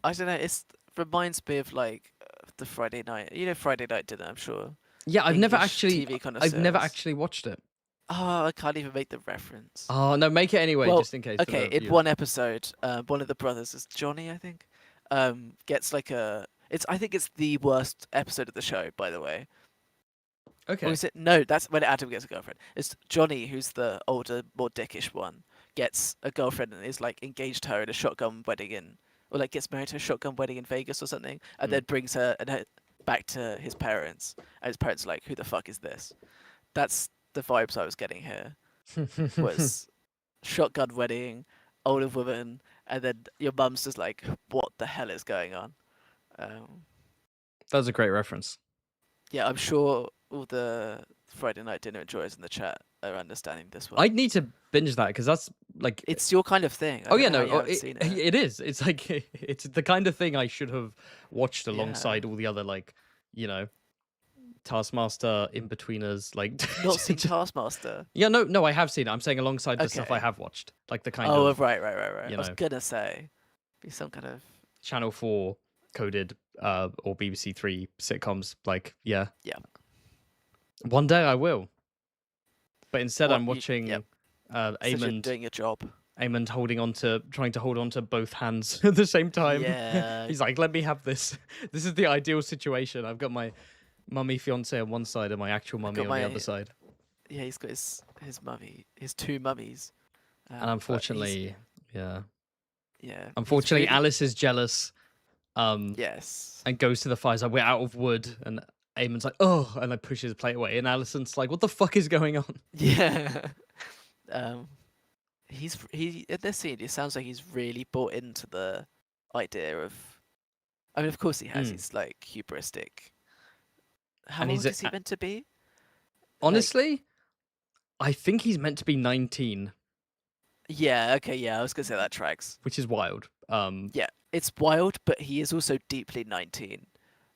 I don't know. It reminds me of like the Friday night. You know, Friday night dinner. I'm sure. Yeah, I've never TV actually watched it. Oh, I can't even make the reference. Oh no, make it anyway, Well, just in case. Okay, in one episode, one of the brothers is Johnny, I think, gets like I think it's the worst episode of the show, by the way. Okay. Or is it? No, that's when Adam gets a girlfriend. It's Johnny, who's the older, more dickish one, gets a girlfriend and is like engaged to her in a shotgun wedding or like gets married to a shotgun wedding in Vegas or something, and then brings her back to his parents. And his parents are like, who the fuck is this? That's the vibes I was getting here. Was shotgun wedding, older woman, and then your mum's just like, what the hell is going on? That was a great reference. Yeah, I'm sure all the Friday night dinner enjoyers in the chat are understanding this one. I'd need to binge that because that's like it's your kind of thing. Oh yeah, no, it is. It's like it's the kind of thing I should have watched alongside all the other like, you know, Taskmaster, In-Betweeners, like not seen Taskmaster. Yeah, no, I have seen it. I'm saying alongside the stuff I have watched, like the kind of. Oh right. I was gonna say, be some kind of Channel 4 coded or BBC 3 sitcoms. Like yeah. One day I will, but instead I'm watching Aemond doing a job. Aemond trying to hold on to both hands at the same time. Yeah. He's like, let me have this. This is the ideal situation. I've got my mummy fiance on one side and my actual mummy on the other side. Yeah, he's got his mummy, his two mummies. And unfortunately, Yeah. Unfortunately, Alice is jealous. Yes. And goes to the fires like, we're out of wood, and Eamon's like, oh, and like pushes the plate away, and Alicent's like, what the fuck is going on? Yeah. um, he in this scene. It sounds like he's really bought into the idea of. I mean, of course he has. Mm. He's like hubristic. How And old is he meant to be? Like, honestly, I think he's meant to be 19, yeah. Okay. Yeah. I was gonna say that tracks. which is wild. Yeah. It's wild, but he is also deeply 19.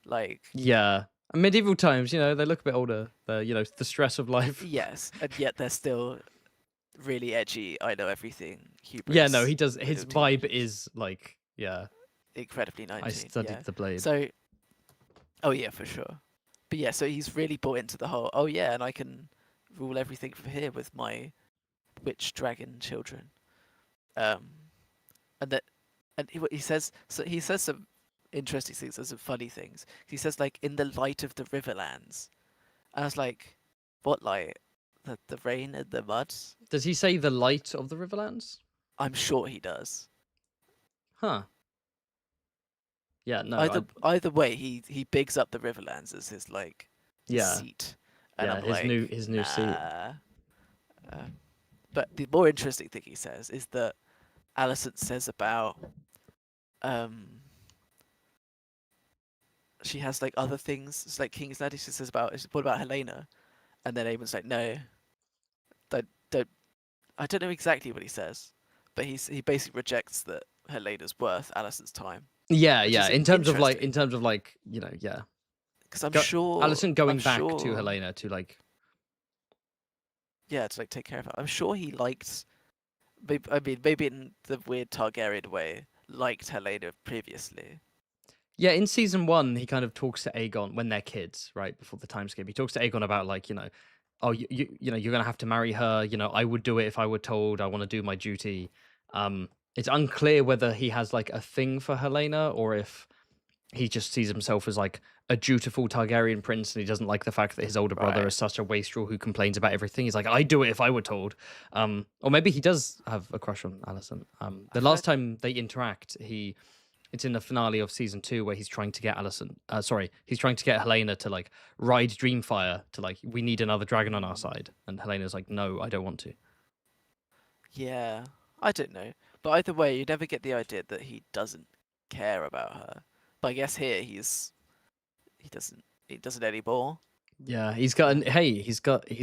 Like, Yeah. Medieval times, they look a bit older. The stress of life. yes, and yet they're still really edgy. I know everything. Yeah, no, Hubris. he does. His little vibe teenagers. is like, yeah, Incredibly 19. I studied Yeah. the blade. So, oh yeah, for sure. But yeah, so he's really bought into the whole. Oh yeah, and I can rule everything from here with my witch dragon children. Um, and that, and he says. So he says some interesting things. There's some funny things. He says like in the light of the Riverlands. I was like, what light? The rain and the mud? Does he say the light of the Riverlands? I'm sure he does. Huh. Yeah, no. Either way, he bigs up the Riverlands as his like Yeah. seat, and Yeah, I'm his like, new seat. nah. But the more interesting thing he says is that Alicent says about she has like other things. It's like King's Landing. She says about what about Helena, and then Aemon's like, no, don't. I don't know exactly what he says, but he basically rejects that Helena's worth Alicent's time. Yeah, which yeah. is In terms of interesting. yeah. Because I'm sure Alicent going I'm back sure, to Helena to like. yeah, to like take care of her. I'm sure he liked. Maybe in the weird Targaryen way, liked Helena previously. Yeah, in season 1, he kind of talks to Aegon when they're kids, right before the time skip. He talks to Aegon about like, oh, you're gonna have to marry her. I would do it if I were told. I want to do my duty. It's unclear whether he has like a thing for Helena or if he just sees himself as like a dutiful Targaryen prince, and he doesn't like the fact that his older brother Right. is such a wastrel who complains about everything. He's like, I'd do it if I were told. Or maybe he does have a crush on Alicent. The last time they interact, it's in the finale of season 2 where he's trying to get he's trying to get Helena to like ride Dreamfire to like, we need another dragon on our side, and Helena's like, no, I don't want to. Yeah, I don't know, but either way, you never get the idea that he doesn't care about her. But I guess here he doesn't anymore. Yeah, he's got he's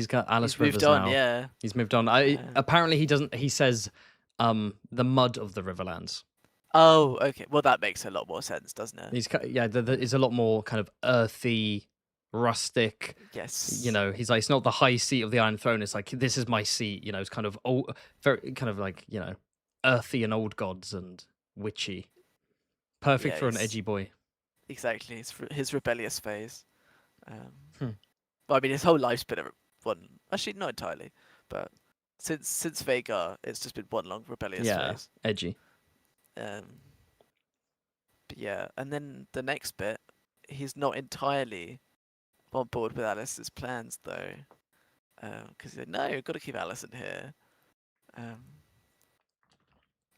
got Alice He's Rivers moved on. now. Yeah. He's moved on. Apparently he doesn't. He says, the mud of the Riverlands. Oh, okay. Well, that makes a lot more sense, doesn't it? It's a lot more kind of earthy, rustic. Yes. He's like, it's not the high seat of the Iron Throne. It's like, this is my seat. It's kind of old, very kind of like earthy and old gods and witchy. Perfect for an edgy boy. Exactly. It's his rebellious phase. Hmm. Well, I mean, his whole life's been one. Actually, not entirely, but since Vhagar, it's just been one long rebellious phase. Edgy. But yeah, and then the next bit, he's not entirely on board with Alice's plans though, because he said, "No, you've got to keep Alicent here."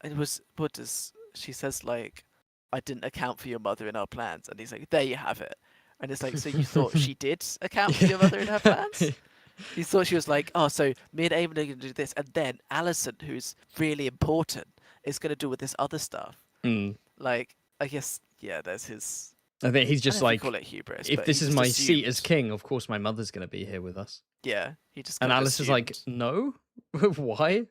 And she says like, "I didn't account for your mother in our plans," and he's like, "There you have it." And it's like, so you thought she did account for your mother in her plans? You thought she was like, oh, so me and Eamon are going to do this, and then Alicent, who's really important, is going to do with this other stuff. Like, I guess, yeah, there's his. I think he's just like, call it hubris, if this is my seat as king, of course my mother's going to be here with us. Yeah, he just. And Alice is like, no, why?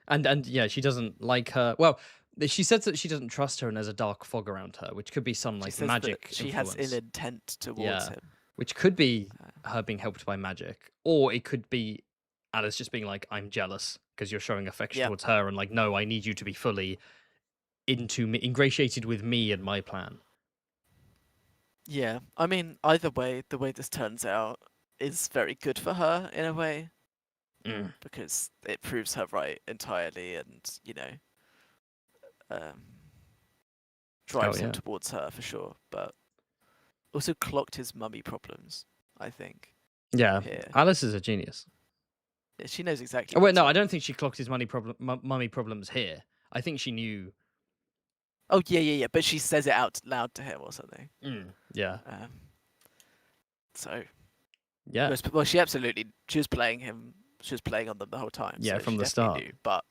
And yeah, she doesn't like her. Well, she says that she doesn't trust her, and there's a dark fog around her, which could be some like magic. She has ill intent towards him, which could be her being helped by magic, or it could be Alice just being like, "I'm jealous because you're showing affection towards her," and like, "No, I need you to be fully ingratiated with me and my plan." Yeah, I mean, either way, the way this turns out is very good for her in a way, because it proves her right entirely, and drives him towards her for sure, but also clocked his mummy problems, I think. Yeah, Alice is a genius. Yeah, she knows exactly. Oh wait, no, I don't think she clocked his mummy problems here. I think she knew. Oh yeah, but she says it out loud to him or something. Yeah. So Yeah, well, she was playing him. She was playing on them the whole time. yeah, So from she the definitely start. knew. But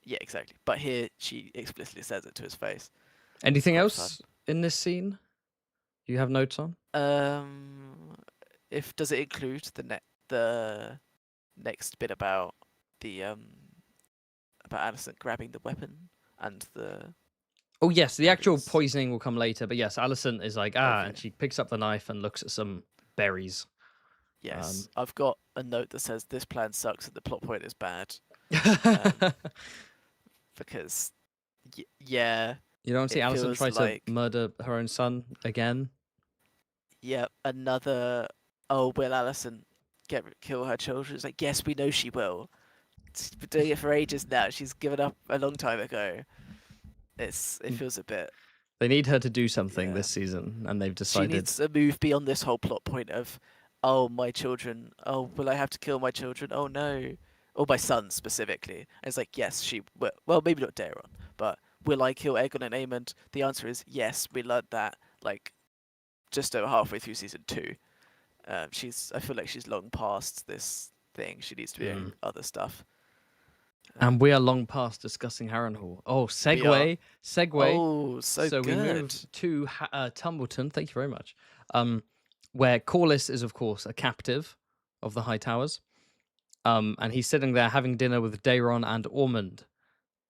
yeah, exactly. But here she explicitly says it to his face. It's Anything quite fun. else in this scene you have notes on? If does it include the next bit about the about Alicent grabbing the weapon and the Oh yes, the actual bodies? poisoning will come later, but yes, Alicent is like Okay. and she picks up the knife and looks at some berries. Yes, I've got a note that says this plan sucks and the plot point is bad. Because yeah, You don't see it Alicent feels try to like murder her own son again. another. Oh, will Alicent kill her children? It's like yes, we know she will. She's been doing it for ages now. She's given up a long time ago. It feels a bit. They need her to do something Yeah, this season, and they've she decided. needs to move beyond this whole plot point of, oh my children. Oh, will I have to kill my children? Oh no. Or my son specifically. And it's like yes, she will. Well, maybe not Daeron, but will I kill Aegon and Aemond? The answer is yes. We learned that like just over halfway through season 2. I feel like she's long past this thing. She needs to be doing other stuff. And we are long past discussing Harrenhal. Oh, We are. segue. Oh, so we good. move to Tumbleton. Thank you very much. Where Corlys is, of course, a captive of the High Towers. And he's sitting there having dinner with Daeron and Ormond.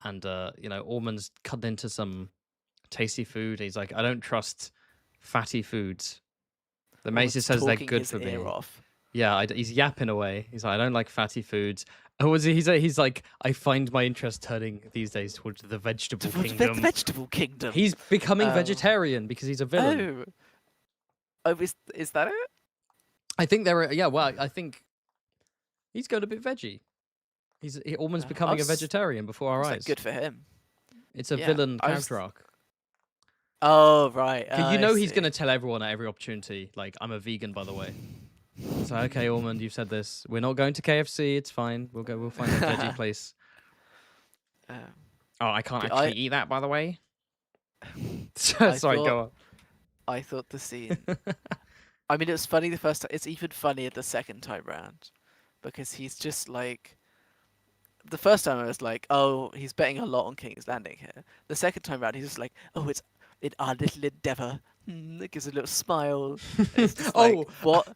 And Ormond's cut into some tasty food. He's like, I don't trust fatty foods. The Maester says they're good for me. Off. Yeah, he's yapping away. He's like, I don't like fatty foods. Oh, he's like, I find my interest turning these days towards the vegetable kingdom. Vegetable kingdom. He's becoming vegetarian because he's a villain. Oh, is that it? I think there are. Yeah, well, I think he's going a bit veggie. Ormond's becoming a vegetarian before our eyes. Good for him. It's a villain character arc. Oh right. He's going to tell everyone at every opportunity, like, I'm a vegan, by the way. It's like, okay, Ormond, you've said this. We're not going to KFC. It's fine. We'll find a veggie place. I can't actually eat that, by the way. Sorry, go on. I thought the scene. I mean, it was funny the first time. It's even funnier the second time round, because he's just like. The first time I was like, oh, he's betting a lot on King's Landing here. The second time round, he's just like, oh, it's in our little endeavour. It gives a little smile. It's just like, what?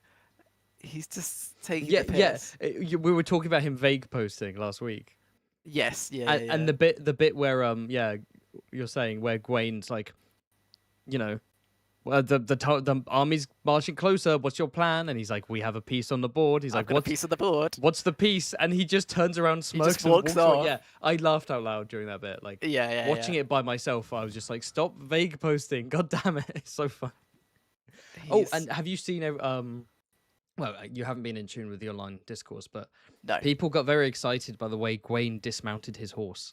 He's just taking the piss. Yeah. We were talking about him vague posting last week. Yes, and the bit where you're saying where Gwain's like, well, the army's marching closer. What's your plan? And he's like, we have a piece on the board. He's like, what piece on the board? What's the piece? And he just turns around, smirks, and walks off. Yeah, I laughed out loud during that bit. Like, watching it by myself, I was just like, stop vague posting. God damn it, it's so fun. Oh, and have you seen well, you haven't been in tune with the online discourse, but people got very excited by the way Gwain dismounted his horse.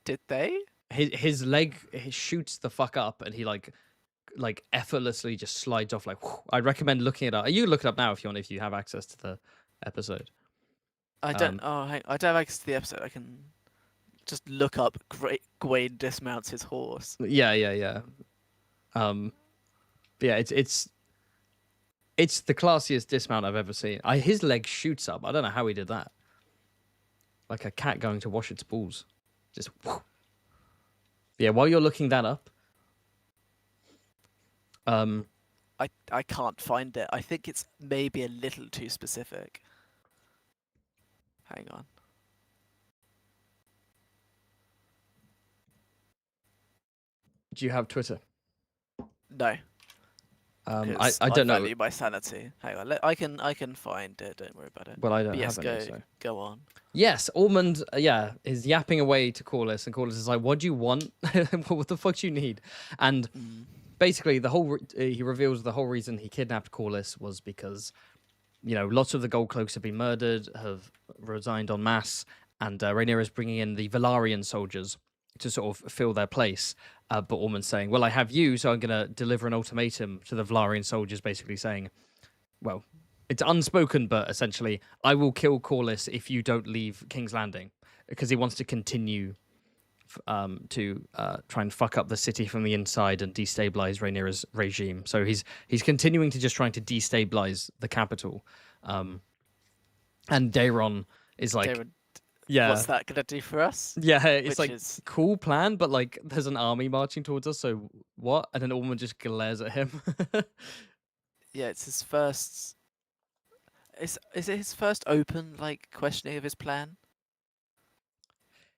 Did they? His leg shoots the fuck up, and he like effortlessly just slides off. Like, whew. I'd recommend looking it up. You can look it up now if you want, if you have access to the episode. I don't. I don't have access to the episode. I can just look up. Gwain dismounts his horse. Yeah. Yeah, it's the classiest dismount I've ever seen. His leg shoots up. I don't know how he did that. Like a cat going to wash its balls. Just whew. Yeah, while you're looking that up. I can't find it. I think it's maybe a little too specific. Hang on. Do you have Twitter? No. I don't know. I value my sanity. Hang on, I can find it. Don't worry about it. Well, I don't have any. So. Go on. Yes, Ormond. Is yapping away to Corlys, and Corlys is like, "What do you want? What the fuck do you need?" And basically, he reveals the whole reason he kidnapped Corlys was because, lots of the Gold Cloaks have been murdered, have resigned en masse, and Rhaenyra is bringing in the Velaryon soldiers to sort of fill their place. But Ormond's saying, well, I have you, so I'm going to deliver an ultimatum to the Velaryon soldiers, basically saying, well, it's unspoken, but essentially, I will kill Corlys if you don't leave King's Landing, because he wants to continue to try and fuck up the city from the inside and destabilize Rhaenyra's regime. So he's continuing to just trying to destabilize the capital. And Daeron is like, Darren, yeah, what's that gonna do for us? yeah, it's Which like is cool plan, but like there's an army marching towards us. So what? And then Ormond just glares at him. yeah, it's his first. Is it his first open like questioning of his plan?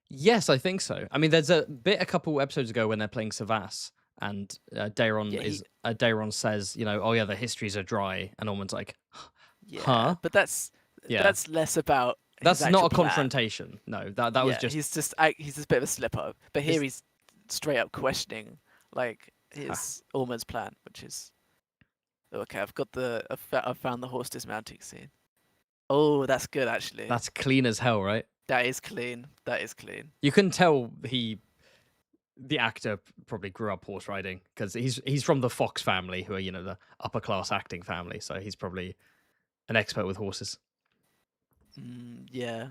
Yes, I think so. I mean, there's a bit a couple episodes ago when they're playing Savas, and Daeron Yeah, Daeron says, you know, oh yeah, the histories are dry, and Ormond's like, yeah, huh? but that's Yeah, that's less about his that's not actual a plan. confrontation. No, that was Yeah, just he's just a bit of a slip up. But here His- he's straight up questioning like his Ormond's plan, which is okay. I've found the horse dismounting scene. Oh, that's good actually. that's clean as hell, right? That is clean. That is clean. You can tell the actor probably grew up horse riding because he's from the Fox family, who are, you know, the upper class acting family. So he's probably an expert with horses. Yeah,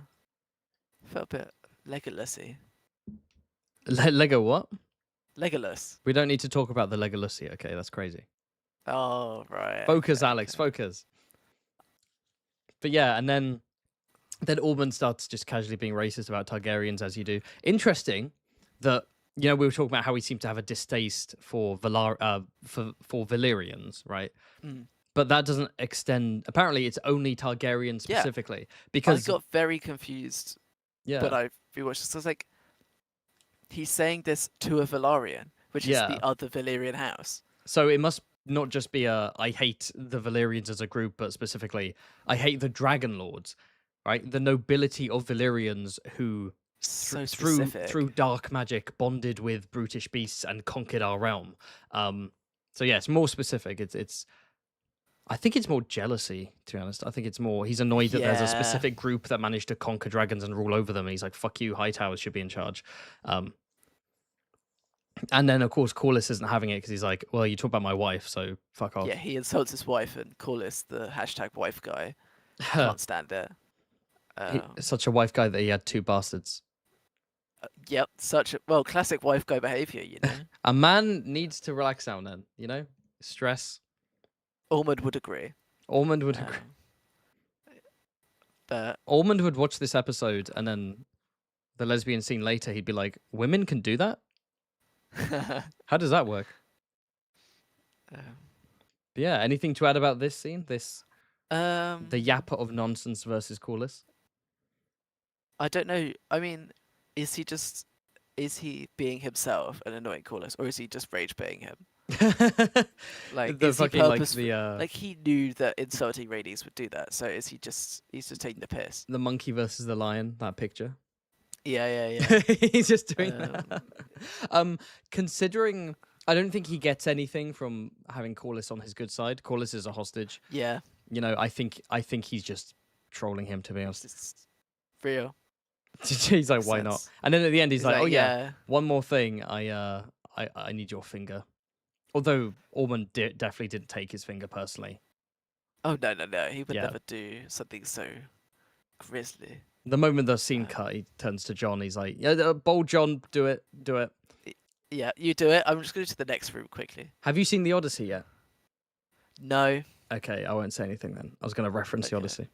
felt a bit Legolasy. Lego what? Legolas. We don't need to talk about the Legolasy. Okay, that's crazy. Oh right. Focus, okay, Alex. okay. Focus. But yeah, and then Ormond starts just casually being racist about Targaryens, as you do. Interesting that, you know, we were talking about how he seemed to have a distaste for for Valyrians, right? Mm. But that doesn't extend. Apparently, it's only Targaryen Yeah. specifically I because got very confused yeah, when I rewatched this. I was like, he's saying this to a Valarian, which is Yeah. the other Valyrian house. so it must not just be a I hate the Valyrians as a group, but specifically I hate the Dragon Lords, right? The nobility of Valyrians who So through specific. dark magic bonded with brutish beasts and conquered our realm. So yeah, it's more specific. It's I think it's more jealousy, to be honest. I think it's more he's annoyed that there's a Yeah. specific group that managed to conquer dragons and rule over them, and he's like, "Fuck you, Hightowers should be in charge." And then of course Corlys isn't having it because he's like, "Well, you talk about my wife, so fuck off." Yeah, he insults his wife and Corlys, the hashtag wife guy. Can't stand it. Such a wife guy that he had two bastards. Yep, classic wife guy behavior, you know. A man needs to relax now and then, you know, stress. Ormond would agree. Ormond would agree. But Ormond would watch this episode and then the lesbian scene later, he'd be like, "Women can do that? How does that work?" But yeah, anything to add about this scene? The yapper of nonsense versus Corlys? I don't know. I mean, is he being himself and annoying Corlys, or is he just rage baiting him? Like, the is he fucking like purposeful- the Like he knew that insulting Rhaenys would do that, so he's just taking the piss? the monkey versus the lion, that picture. Yeah, yeah. He's just doing that. Considering I don't think he gets anything from having Corlys on his good side. Corlys is a hostage. Yeah, You know, I think he's just trolling him, to be honest. it's real. He's like, Makes why not? sense. And then at the end, he's like, oh yeah, yeah. one more thing. I need your finger. Although Ormond definitely didn't take his finger personally. Oh no, he would Yeah. never do something so grisly. The moment the scene cut, he turns to John. He's like, yeah, bold John, do it. Yeah, you do it. I'm just going to the next room quickly. Have you seen The Odyssey yet? No. Okay, I won't say anything then. I was going to reference The Okay. Odyssey.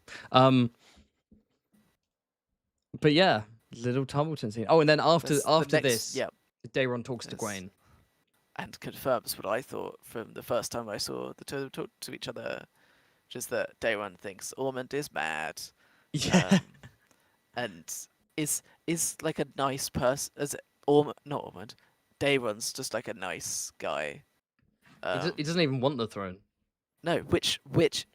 But yeah, little Tumbleton scene. Oh, and then after this, yeah, Daeron talks to Yes. Gwaine. and confirms what I thought from the first time I saw the two of them talk to each other, just that Daeron thinks Ormond is mad. Yeah. And is like a nice person. Not Ormond. Daeron's just like a nice guy. He doesn't even want the throne. No, which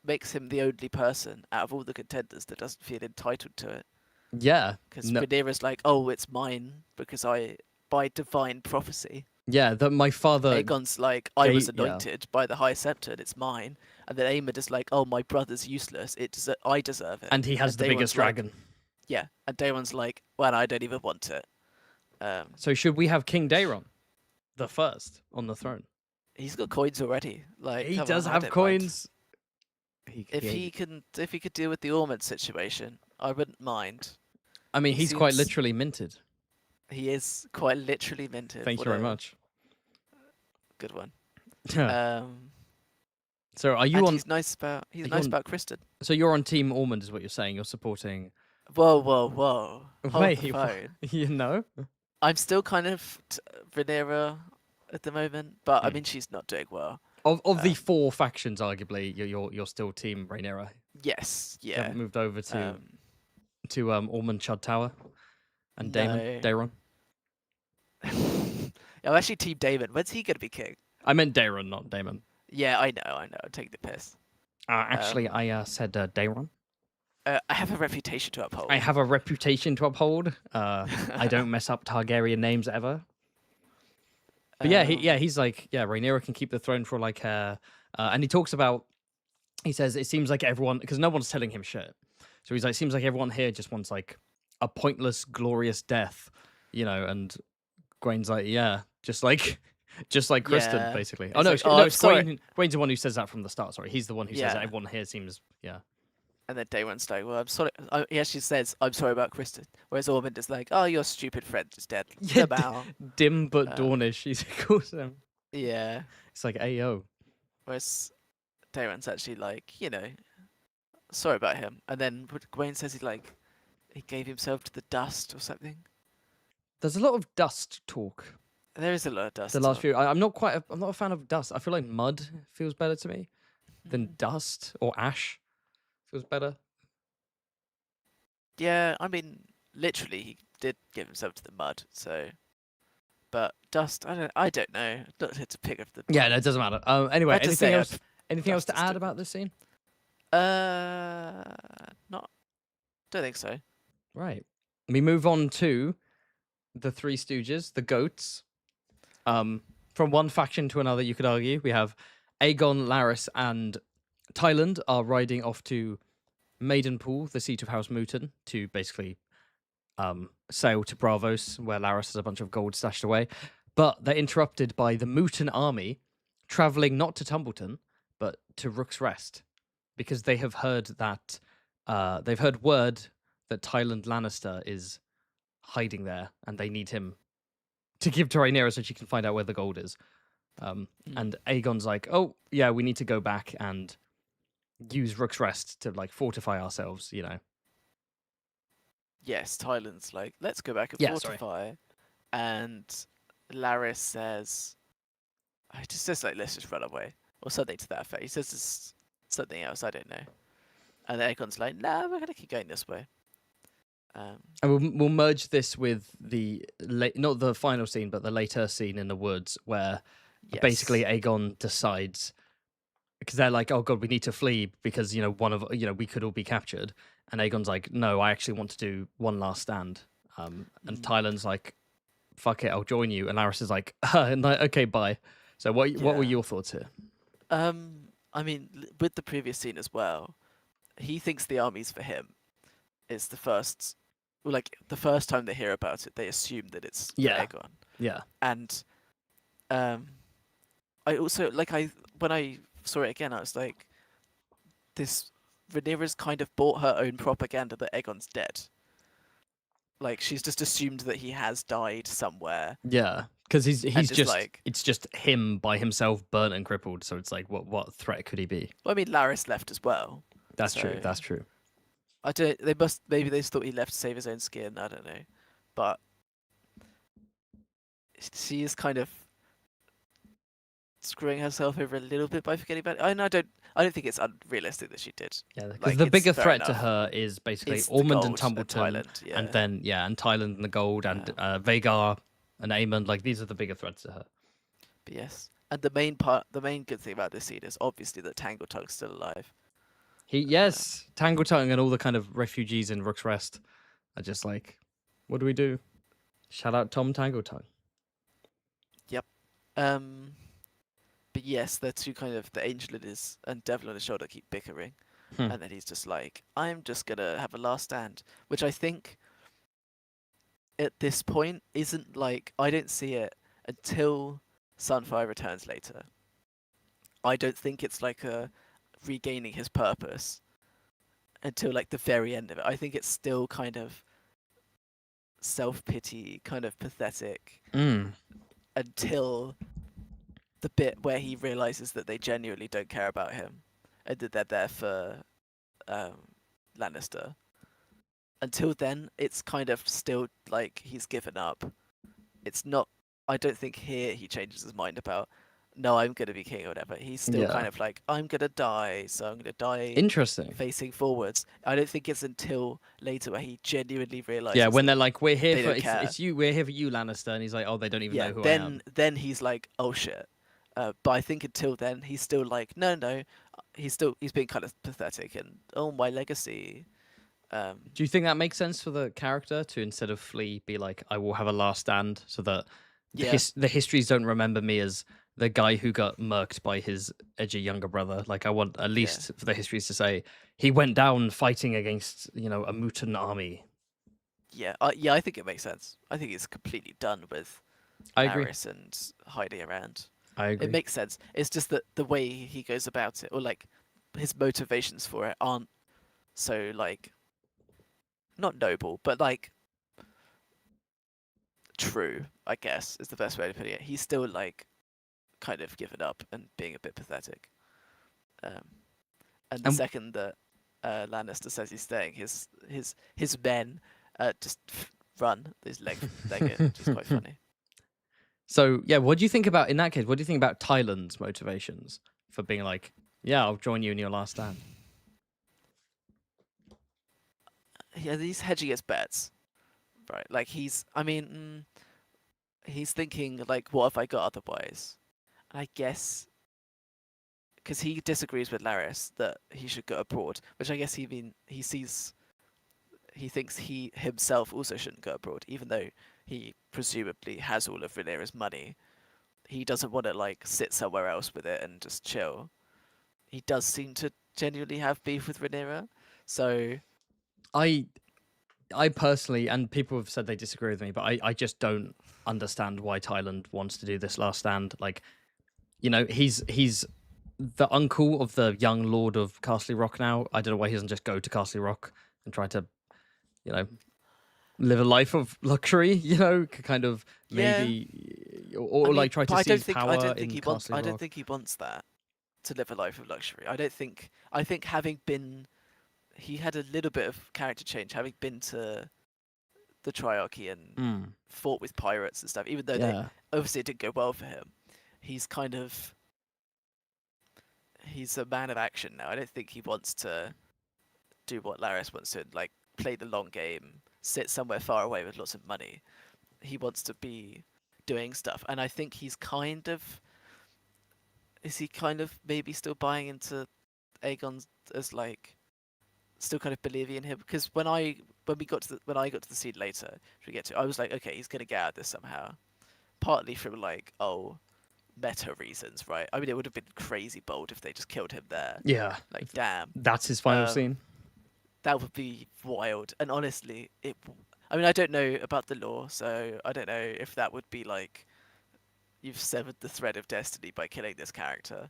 makes him the only person out of all the contenders that doesn't feel entitled to it. Yeah. Because No, Rhaenyra's like, oh, it's mine because by divine prophecy. yeah, that my father. Aegon's like, I was yeah. anointed by the High Septon, it's mine. And then Aemond is like, oh, my brother's useless. I deserve it. And he has the Daeron's biggest like- dragon. Yeah, and Daeron's like, well, I don't even want it. So should we have King Daeron, the first, on the throne? He's got coins already. Like He come does on, I have don't mind. coins. If he could deal with the Ormond situation, I wouldn't mind. I mean, he he's quite seems- literally minted. He is quite literally minted. Thank you What very a much. good one. So are you And on? he's nice Are you on? about Kristen. So you're on Team Ormond, is what you're saying? You're supporting? Whoa, whoa, whoa! Hold the Wait, phone. you know? I'm still kind of Rhaenyra at the moment, but I Hmm. mean she's not doing well. Of the Um, four factions, arguably, you're still Team Rhaenyra. yes, You yeah. haven't moved over to Um, Ormond Chud Tower and no. Daeron. I'm actually Team Daemon. When's he gonna be king? I meant Daeron, not Daemon. Yeah, I know. Take the piss. Actually, Um, I said Daeron. I have a reputation to I uphold. have a reputation to uphold. I don't mess up Targaryen names ever. But yeah, he's like, yeah, Rhaenyra can keep the throne for like and he talks about, he says it seems like everyone, because no one's telling him shit. So he's like, seems like everyone here just wants like a pointless, glorious death, and Gwen's like, yeah, just like Kristen, yeah. basically. Oh It's no, like, oh, no, I'm it's sorry. Gwen. Gwen's the one who says that from the start. Sorry, he's the one who says that. Yeah. Everyone here seems, yeah. And then Daemon's like, well, I'm sorry. He actually says, I'm sorry about Kristen. Whereas Ormond is like, oh, your stupid friend is dead. Yeah, Somehow. dim but Um, dawnish. He calls him. yeah. It's like, ayo. Whereas Daemon's actually like, sorry about him. And then Gwen says he gave himself to the dust or something. There's a lot of dust talk. There is a lot of dust The last talk. few, I'm not quite. I'm not a fan of dust. I feel like mud feels better to me than dust, or ash feels better. Yeah, I mean, literally, he did give himself to the mud. So, but dust, I don't know. Not here to pick up the. Yeah, no, it doesn't matter. Anyway, I just say anything else dust to is add about different. this scene? Not. Don't think so. Right. We move on to the Three Stooges, the goats. From one faction to another, you could argue. We have Aegon, Larys, and Tyland are riding off to Maidenpool, the seat of House Mooten, to basically sail to Bravos, where Larys has a bunch of gold stashed away. But they're interrupted by the Mooten army traveling not to Tumbleton, but to Rook's Rest, because they have heard that they've heard word that Tyland Lannister is hiding there, and they need him to give to Rhaenyra so she can find out where the gold is. And Aegon's like, oh yeah, we need to go back and use Rook's Rest to like fortify ourselves, Yes, Tyland's like, let's go back and Yeah, sorry. fortify. And Larys says, he just says like, let's just run away, or something to that effect. He says something else, I don't know. And then Aegon's like, nah, we're gonna keep going this way. And we'll merge this with the not the final scene, but the later scene in the woods where basically Aegon decides, because they're like, oh god, we need to flee because we could all be captured, and Aegon's like, no, I actually want to do one last stand. And Tyland's like, fuck it, I'll join you, and Larys is like, okay, bye. So what were your thoughts here? I mean, with the previous scene as well, he thinks the army's for him. It's the first time they hear about it, they assume that it's for Aegon. Yeah. And I also when I saw it again, I was like, this Rhaenyra's kind of bought her own propaganda that Aegon's dead. Like she's just assumed that he has died somewhere. Yeah, because he's just like, it's just him by himself, burnt and crippled. So it's like, what threat could he be? Well, I mean, Larys left as well. That's true. That's true. I don't. Maybe they thought he left to save his own skin. I don't know, but she is kind of screwing herself over a little bit by forgetting about it. I don't think it's unrealistic that she did. Yeah, because the bigger threat to her is basically Ormond and Tumbleton, and then and Tyland and the gold, and Vhagar and Aemond. Like these are the bigger threats to her. But yes, and the main good thing about this scene is obviously that Tangletongue's still alive. Tangletongue and all the kind of refugees in Rook's Rest are just like, what do we do? Shout out Tom Tangletongue. Yep. But yes, they're two kind of the angel and devil on his shoulder keep bickering, and then he's just like, I'm just gonna have a last stand, which I think at this point isn't like, I don't see it until Sunfire returns later. I don't think it's like a regaining his purpose until like the very end of it. I think it's still kind of self-pity, kind of pathetic, Mm. until the bit where he realizes that they genuinely don't care about him and that they're there for um, Lannister. Until then, it's kind of still like he's given up. It's not. I don't think here he changes his mind about, no, I'm gonna be king or whatever. He's still Yeah. kind of like, I'm gonna die, so I'm gonna die Interesting. facing forwards. I don't think it's until later where he genuinely Yeah, realizes when that they're like, "We're here they for don't care. it's you. We're here for you, Lannister," and he's like, "Oh, they don't even Yeah, know who I am." then he's like, oh shit. But I think until then he's still like, no. He's being kind of pathetic and, oh, my legacy. Um, Do you think that makes sense for the character to, instead of flee, be like, "I will have a last stand," so that yeah, the histories don't remember me as the guy who got murked by his edgy younger brother? Like, I want at yeah, least for the histories to say he went down fighting against, a mutant army. yeah. Yeah, I think it makes sense. I think it's completely done with I agree. Laris and hiding around. I It agree. makes sense. It's just that the way he goes about it, or like his motivations for it, aren't so like not noble, but like true. I guess is the best way to put it. He's still like kind of given up and being a bit pathetic. Um, and the And second that Lannister says he's staying, his men just run. His leg it, which is quite funny. so, yeah, what do you think about, in that case? What do you think about Tyland's motivations for being like, "Yeah, I'll join you in your last stand"? Yeah, he's hedging his bets, right? Like I mean, he's thinking like, what have I got otherwise? And I guess because he disagrees with Laris that he should go abroad, which I guess he thinks he himself also shouldn't go abroad, even though he presumably has all of Rhaenyra's money. He doesn't want to like sit somewhere else with it and just chill. He does seem to genuinely have beef with Rhaenyra, so I I personally, and people have said they disagree with me, but I just don't understand why Thailand wants to do this last stand. Like, he's the uncle of the young lord of Castle Rock now. I don't know why he doesn't just go to Castle Rock and try to, you know, live a life of luxury, kind of yeah. maybe, I or mean, like try but to seize power in Castle I don't Rock. think he wants that to live a life of luxury. I don't think. I think having been, he had a little bit of character change, having been to the Triarchy and Mm, fought with pirates and stuff. Even though they yeah. obviously it didn't go well for him, he's kind of he's a man of action now. I don't think he wants to do what Laris wants to, like play the long game, sit somewhere far away with lots of money. He wants to be doing stuff, and I think he's kind of is he kind of maybe still buying into Aegon as like still kind of believing in him because when I got to the scene later, which we get to, I was like, okay, he's gonna get out of this somehow. Partly from like, oh, meta reasons, right? I mean, it would have been crazy bold if they just killed him there. Yeah. Like, damn, That's his final scene. that would be wild. And honestly, I mean, I don't know about the law, so I don't know if that would be like you've severed the thread of destiny by killing this character,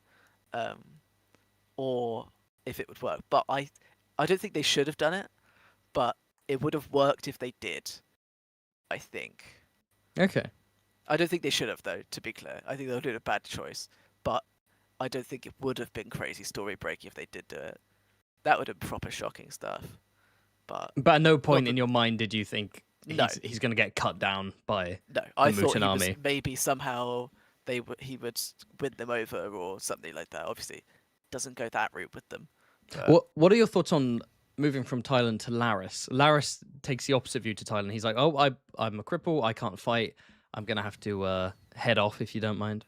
um, or if it would work. But I don't think they should have done it. But it would have worked if they did. I think. Okay. I don't think they should have, though. To be clear, I think they did a bad choice. But I don't think it would have been crazy story breaking if they did do it. That would have been proper shocking stuff. But But at no not point that. in your mind did you think No, he's going to get cut down by no. the I thought Mutant he was army. maybe somehow he would win them over or something like that. Obviously, doesn't go that route with them. But What are your thoughts on moving from Thailand to Laris? Laris takes the opposite view to Thailand. He's like, "Oh, I'm a cripple. I can't fight. I'm gonna have to head off if you don't mind."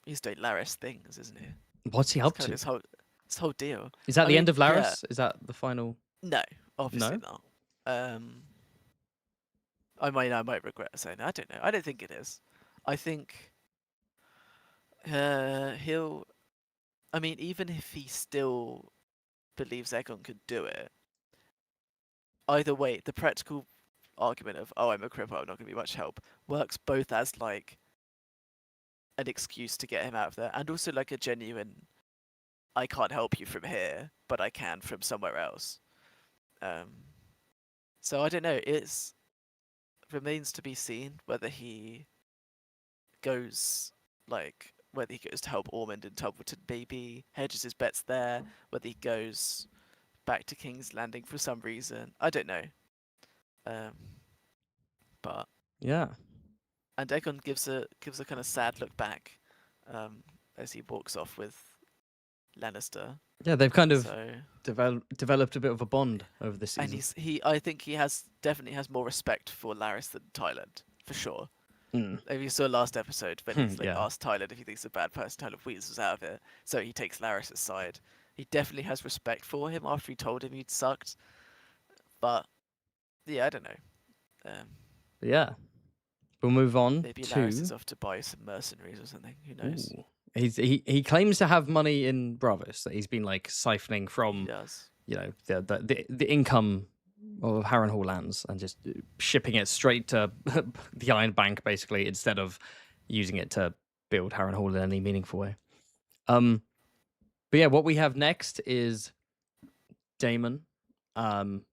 he's doing Laris things, isn't he? What's he It's up kind of to? his whole deal. Is that I the end mean, of yeah. Laris? Is that the final? No, obviously No. not. Um, I might regret saying that. I don't know. I don't think it is. I think he'll. I mean, even if he still believes Egon could do it, either way, the practical argument of "oh, I'm a cripple, I'm not going to be much help" works both as like an excuse to get him out of there, and also like a genuine "I can't help you from here, but I can from somewhere else." Um, so I don't know. It's remains to be seen whether he goes whether he goes to help Ormond and Tumbleton, maybe hedges his bets there, whether he goes back to King's Landing for some reason. I don't know. But Yeah. and Aegon gives a kind of sad look back as he walks off with Lannister. Yeah, they've kind of So developed a bit of a bond over the season. and I think he definitely has more respect for Larys than Tyland, for sure. If you saw last episode when he's Yeah. asked Tyland if he thinks he's a bad person, Tyland weasels out of it. So he takes Larys' side. He definitely has respect for him after he told him he'd sucked. But yeah, I don't know. Yeah. We'll move on Maybe to... Larys is off to buy some mercenaries or something. Who knows? Ooh. He claims to have money in Bravos that he's been siphoning He from does. the income of Harrenhal lands and just shipping it straight to the Iron Bank basically instead of using it to build Harrenhal in any meaningful way. But yeah, what we have next is Daemon. Daemon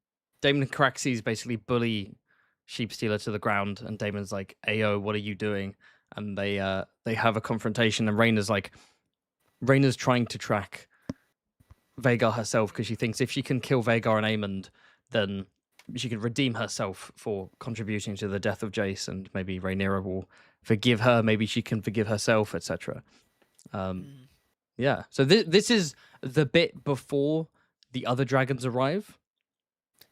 and Caraxes basically bully Sheepstealer to the ground, and Daemon's like, "Ayo, what are you doing?" And they have a confrontation, and Rhaenyra's trying to track Vhagar herself because she thinks if she can kill Vhagar and Aemond, then she can redeem herself for contributing to the death of Jace, and maybe Rhaenyra will forgive her. Maybe she can forgive herself, etc. Yeah. So this is the bit before the other dragons arrive.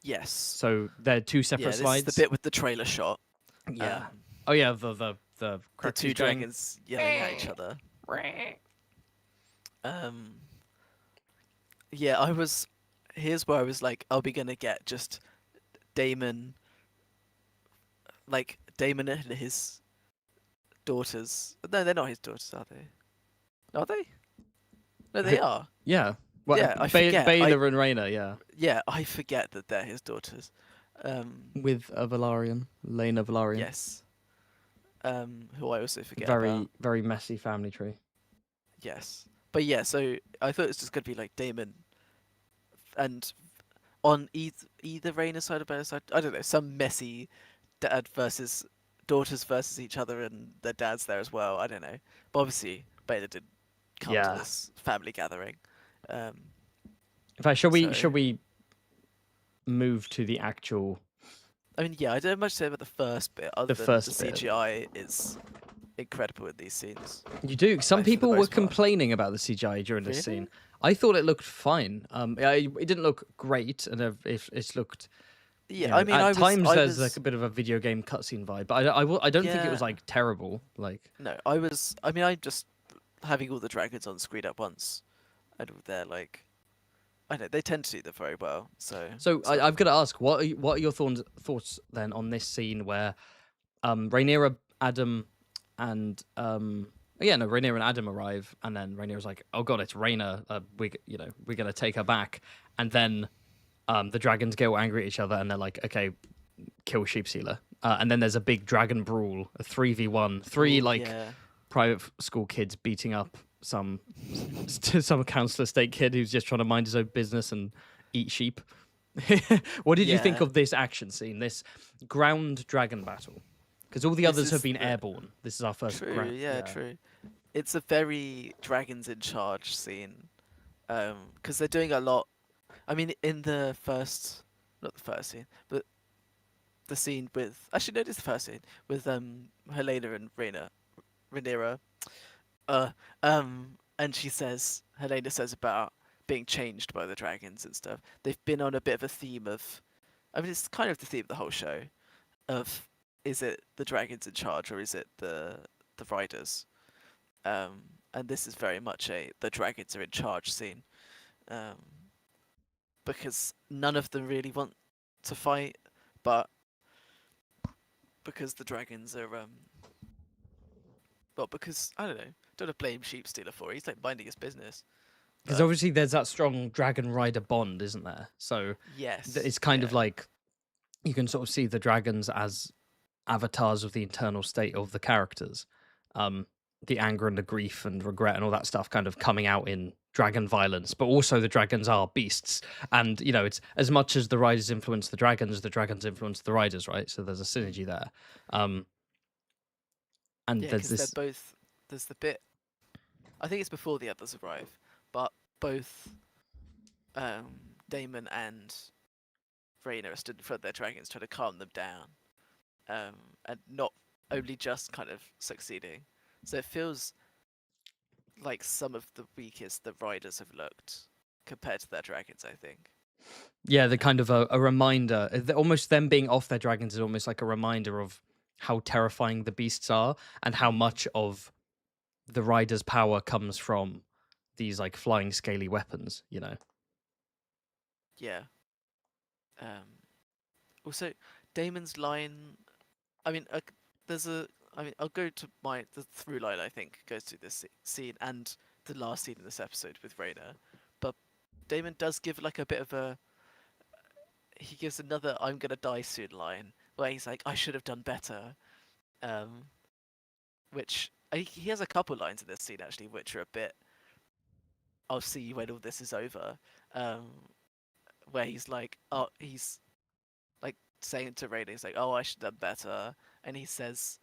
Yes. So they're two separate slides. This is the bit with the trailer shot. Yeah. Oh yeah, the two dragons yelling at each other. Yeah, here's where I was like, are we gonna get just Daemon and his daughters? No, they're not his daughters, are they? Are they? No, they are. Yeah. Well, yeah, I forget. Baylor and Rhaena, yeah. Yeah, I forget that they're his daughters. With a Velaryon, Lena Velaryon. Yes. Who I also forget about. Very messy family tree. Yes. But yeah, so I thought it was just going to be like Daemon and on either Rhaenyra's side or Baylor's side, I don't know, some messy daughters versus each other and their dads there as well. I don't know. But obviously, Baylor did come to this family gathering. In fact, shall we move to the actual... I mean, yeah, I don't have much to say about the first bit, other than the CGI is incredible in these scenes. You do. Some people were complaining about the CGI during this scene. I thought it looked fine. It didn't look great, and it looked... Yeah, I mean, at times there's like a bit of a video game cutscene vibe, but I don't think it was like terrible. No, I'm just having all the dragons on screen at once, and they're like, I know they tend to do that very well. So I've got to ask, what are your thoughts then on this scene where Rhaenyra, Adam, and Rhaenyra and Adam arrive, and then Rhaenyra's like, "Oh God, it's Rhaena. We're gonna take her back," and then the dragons get all angry at each other, and they're like, "Okay, kill Sheepstealer." And then there's a big dragon brawl, a 3v1, private school kids beating up some council estate kid who's just trying to mind his own business and eat sheep. What did you think of this action scene, this ground dragon battle? Because all the others have been airborne. This is our first. True. True. It's a very dragons in charge scene, because they're doing a lot. I mean, in the first, not the first scene, but the scene with actually no, it is the first scene with Helena and Rhaenyra. And Helena says about being changed by the dragons and stuff. They've been on a bit of a theme of, I mean, it's kind of the theme of the whole show, of is it the dragons in charge or is it the riders? And this is very much the dragons are in charge scene, because none of them really want to fight, but because the dragons are because I don't know. Don't want to blame Sheepstealer for it. He's like minding his business. Because obviously there's that strong dragon rider bond, isn't there? So yes, it's kind of like you can sort of see the dragons as avatars of the internal state of the characters. The anger and the grief and regret and all that stuff kind of coming out in dragon violence, but also the dragons are beasts, and it's as much as the riders influence the dragons influence the riders, right? So there's a Mm. synergy there. And Yeah, there's because they're this. both. There's the bit. I think it's before the others arrive, but both Damon and Rhaena are stood in front of their dragons, trying to calm them down, and not only just kind of succeeding. So it feels like some of the weakest the riders have looked compared to their dragons. I think. Yeah, the Um, kind of a reminder, almost them being off their dragons is almost like a reminder of how terrifying the beasts are and how mm, much of the rider's power comes from these like flying scaly weapons. yeah. Also, Damon's line. I mean, there's a. I mean, I'll go to the through line. I think goes through this scene and the last scene in this episode with Rhaena, but Damon does give like a bit of a. He gives another "I'm gonna die soon" line where he's like, "I should have done better," um, which he has a couple lines in this scene actually, which are a bit. I'll see you when all this is over. Um, where he's like, oh, he's like saying to Rhaena, he's like, "Oh, I should have done better," and he says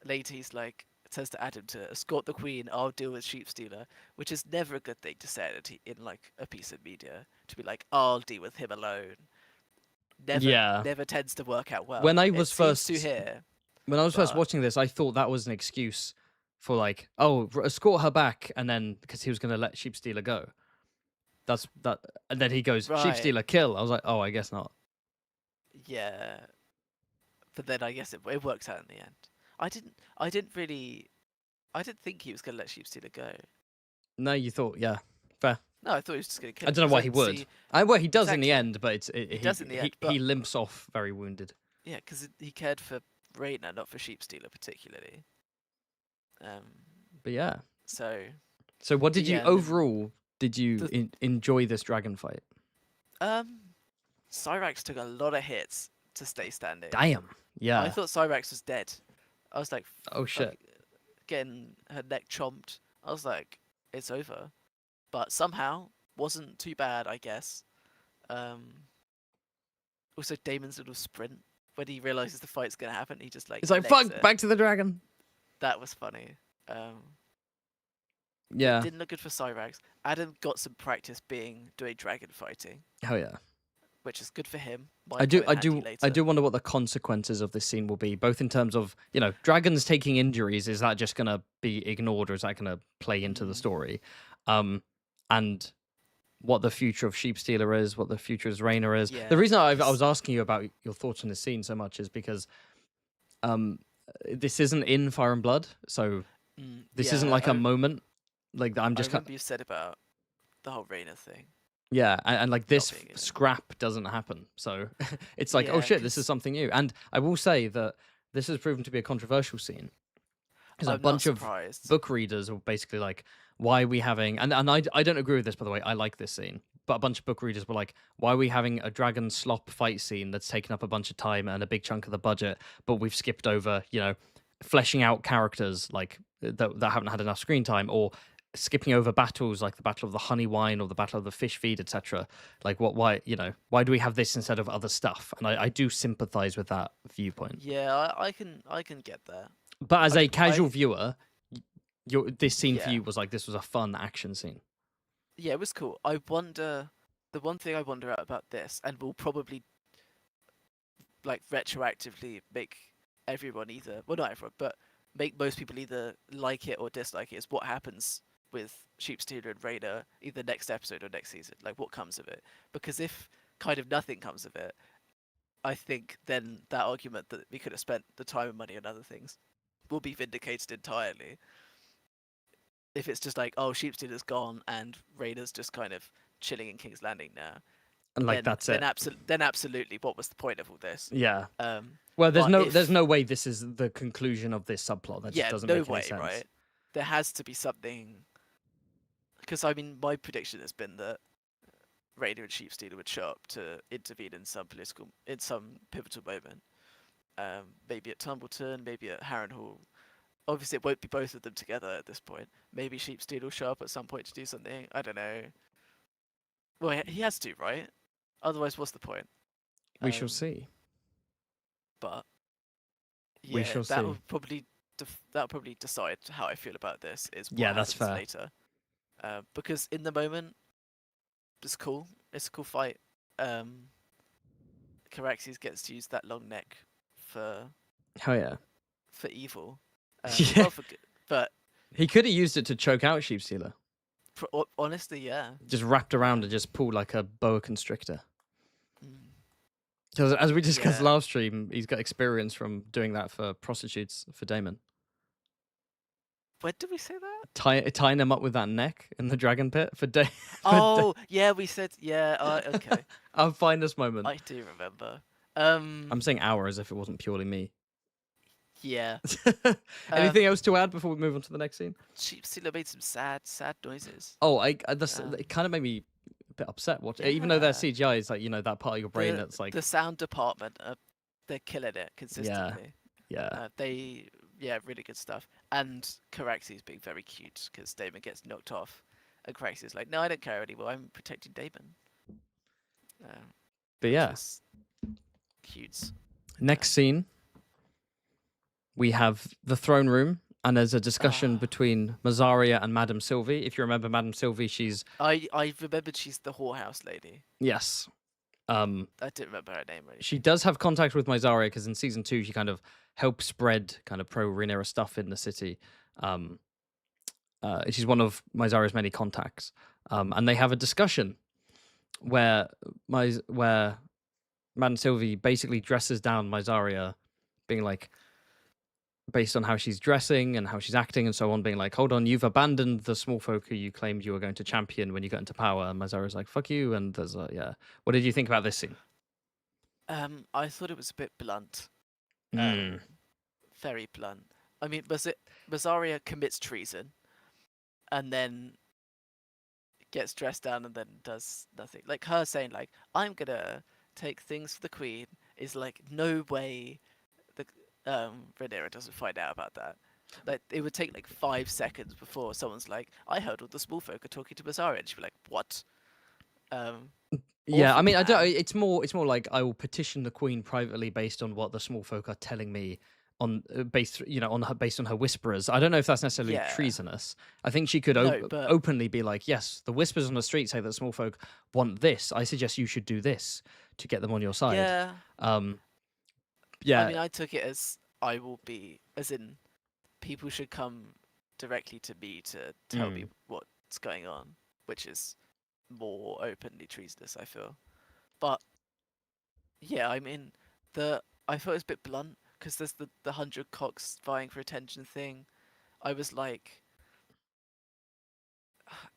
later he's like says to Adam to escort the queen. I'll deal with sheep stealer, which is never a good thing to say in like a piece of media. To be like, I'll deal with him alone. Never, Yeah. never tends to work out well. When I It was seems to first here, when I was first but watching this, I thought that was an excuse for like, oh, escort her back, and then because he was going to let Sheep Stealer go. That's that, and then he goes, Sheep right, Stealer, kill. I was like, oh, I guess not. yeah. But then I guess it works out in the end. I didn't think he was gonna let sheep stealer go. No, you thought, yeah, fair. No, I thought he was just gonna kill I him don't know because why I he didn't would. see Well, he does in the exactly. end, but He does in the end, he but limps off very wounded. yeah, because he cared for Rhaena, not for sheep stealer particularly. Um, But yeah. so So, what but did you yeah, and then overall? Did you the enjoy this dragon fight? um, Cyrax took a lot of hits to stay standing. Damn. I Yeah. thought Cyrax was dead. I was like, Oh shit. like getting her neck chomped. I was like, it's over. But somehow wasn't too bad, I guess. Um, also Damon's little sprint when he realizes the fight's gonna happen, he just like It's like legs fuck. it. Back to the dragon. That was funny. Um, it Yeah. didn't look good for Cyrax. Adam got some practice doing dragon fighting, Hell yeah. which is good for him. I Might do, come in I handy do, I later. do wonder what the consequences of this scene will be, both in terms of dragons taking injuries. Is that just gonna be ignored, or is that gonna play into the Mm, story? And what the future of Sheep Stealer is, what the future of Rhaena is. The yeah, reason I because was asking you about your thoughts on this scene so much is because um, this isn't in Fire and Blood, so this isn't yeah, like a moment. Like I'm I just kind. remember you said about the whole Rhaena thing Yeah, and like not this being in it. scrap doesn't happen, so it's like, oh Yeah, shit, this is because something new. And I will say that this has proven to be a controversial scene because a I'm not bunch of surprised. book readers are basically like, why are we having, and I don't agree with this, by the way. I like this scene, but a bunch of book readers were like, why are we having a dragon slop fight scene that's taken up a bunch of time and a big chunk of the budget, but we've skipped over fleshing out characters like that haven't had enough screen time, or skipping over battles like the Battle of the Honey Wine or the Battle of the Fish Feed, etc. Like, why do we have this instead of other stuff? And I do sympathize with that viewpoint. Yeah, I can get that. But as a casual I viewer, this scene for yeah you was like, this was a fun action scene. yeah, it was cool. I wonder the one thing I wonder about this, and will probably like retroactively make everyone either well not everyone, but make most people either like it or dislike it, is what happens with Sheepstealer and Raider either next episode or next season. Like what comes of it? Because if kind of nothing comes of it, I think then that argument that we could have spent the time and money on other things will be vindicated entirely. If it's just like, oh, Sheepstealer's gone and Raider's just kind of chilling in King's Landing now, And like, that's it. then absolutely, what was the point of all this? Yeah. Um, Well, but there's if no way this is the conclusion of this subplot. That just yeah, doesn't no make any way, sense. right? There has to be something. Because I mean, my prediction has been that Raider and Sheepstealer would show up to intervene in some pivotal moment. Maybe at Tumbleton, maybe at Harrenhal, obviously it won't be both of them together at this point. Maybe Sheepsteed will show up at some point to do something. I don't know. Well, he has to, right? Otherwise, what's the point? We shall Um, see. but We yeah, shall see. that'll probably decide how I feel about this. Is what Yeah, that's happens fair. later. Because in the moment, it's cool. It's a cool fight. Caraxes gets to use that long neck for Oh yeah. evil. Yeah. Well, for good, but He could have used it to choke out Sheepstealer. honestly, yeah. Just wrapped around and just pulled like a boa constrictor. Mm, Because as we discussed yeah. last stream, he's got experience from doing that for prostitutes for Damon. When did we say that? Tying them up with that neck in the dragon pit for Damon. Oh, yeah, we said yeah. Okay, Our finest moment. I do remember. I'm saying our as if it wasn't purely me. Yeah. Anything else to add before we move on to the next scene? Sheepstealer made some sad noises. Oh, it kind of made me a bit upset watching, even though their Yeah. CGI is like that part of your brain that's like The sound department, they're killing it yeah, consistently. yeah. Really good stuff. And Caraxes being very cute because Damon gets knocked off, and Caraxes is like, "No, I don't care anymore. I'm protecting Damon." But Which yeah, was cute. next scene we have the throne room, and there's a discussion between Mazaria and Madame Sylvie. If you remember Madame Sylvie, she's I remembered she's the whorehouse lady. yes. I didn't remember her name really. She does have contact with Mysaria because in season 2 she kind of helps spread kind of pro Rhaenyra stuff in the city. She's one of Mysaria's many contacts, and they have a discussion where Madame Sylvie basically dresses down Mysaria, being like, based on how she's dressing and how she's acting and so on, being like, hold on, you've abandoned the small folk who you claimed you were going to champion when you got into power. And Myzaria's like, fuck you. And there's yeah. What did you think about this scene? I thought it was a bit blunt. Mm. Very blunt. I mean, Mazaria commits treason and then gets dressed down and then does nothing. Like her saying, like, I'm gonna take things for the queen is like, no way the Rhaenyra doesn't find out about that. Like, it would take like 5 seconds before someone's like, I heard all the small folk are talking to Mazaria, and she'd be like, what? Yeah, I mean, I don't. It's more like I will petition the queen privately based on what the small folk are telling me on based on her whisperers. I don't know if that's necessarily treasonous. I think she could openly be like, yes, the whispers on the street say that small folk want this. I suggest you should do this to get them on your side. Yeah. Yeah. I mean, I took it as I will be, as in, people should come directly to me to tell me what's going on, which is more openly treasonous, I feel. But yeah, I mean, I thought it was a bit blunt because there's the 100 cocks vying for attention thing. I was like,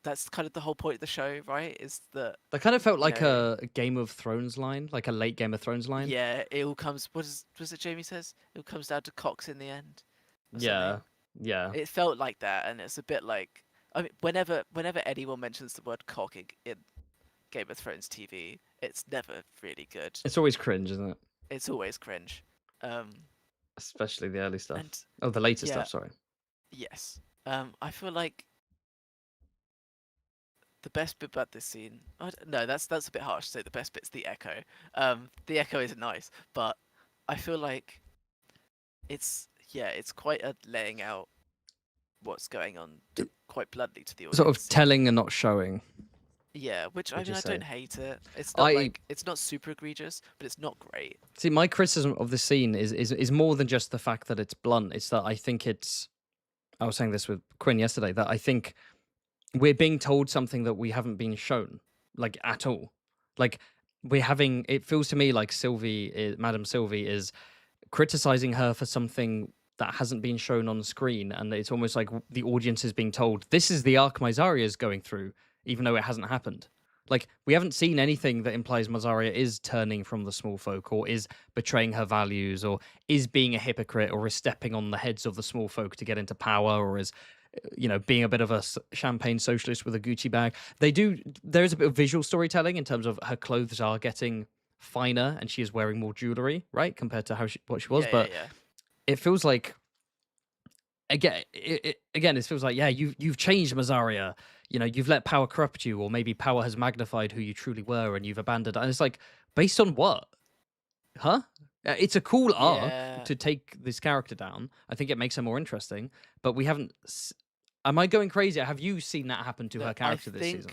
that's kind of the whole point of the show, right? Is that kind of felt like a Game of Thrones line, like a late Game of Thrones line. Yeah, it all comes. Was it Jamie says? It all comes down to cocks in the end. Yeah, yeah. It felt like that, and it's a bit like, I mean, whenever anyone mentions the word cock in Game of Thrones TV, it's never really good. It's always cringe, isn't it? It's always cringe. Especially the early stuff. The later stuff. Sorry. Yes. I feel like the best bit about this scene. No, that's a bit harsh to say. The best bit's the echo. The echo isn't nice, but I feel like it's quite a laying out what's going on quite bluntly to the audience. Sort of telling and not showing. Yeah, which I mean, I don't hate it. It's not it's not super egregious, but it's not great. See, my criticism of this scene is more than just the fact that it's blunt. It's that I think I was saying this with Quinn yesterday, that I think we're being told something that we haven't been shown, like, at all. Like, it feels to me like Madame Sylvie is criticizing her for something that hasn't been shown on screen, and it's almost like the audience is being told, this is the arc Mysaria is going through, even though it hasn't happened. Like, we haven't seen anything that implies Mysaria is turning from the small folk, or is betraying her values, or is being a hypocrite, or is stepping on the heads of the small folk to get into power, or is, being a bit of a champagne socialist with a Gucci bag. There is a bit of visual storytelling in terms of her clothes are getting finer and she is wearing more jewelry, right, compared to what she was. But it feels like again, it feels like, yeah, you've changed Mazaria. You've let power corrupt you, or maybe power has magnified who you truly were, and you've abandoned. And it's like, based on what? Huh? It's a cool arc Yeah. to take this character down. I think it makes her more interesting, but we haven't. Am I going crazy? Have you seen that happen to No, her character this season?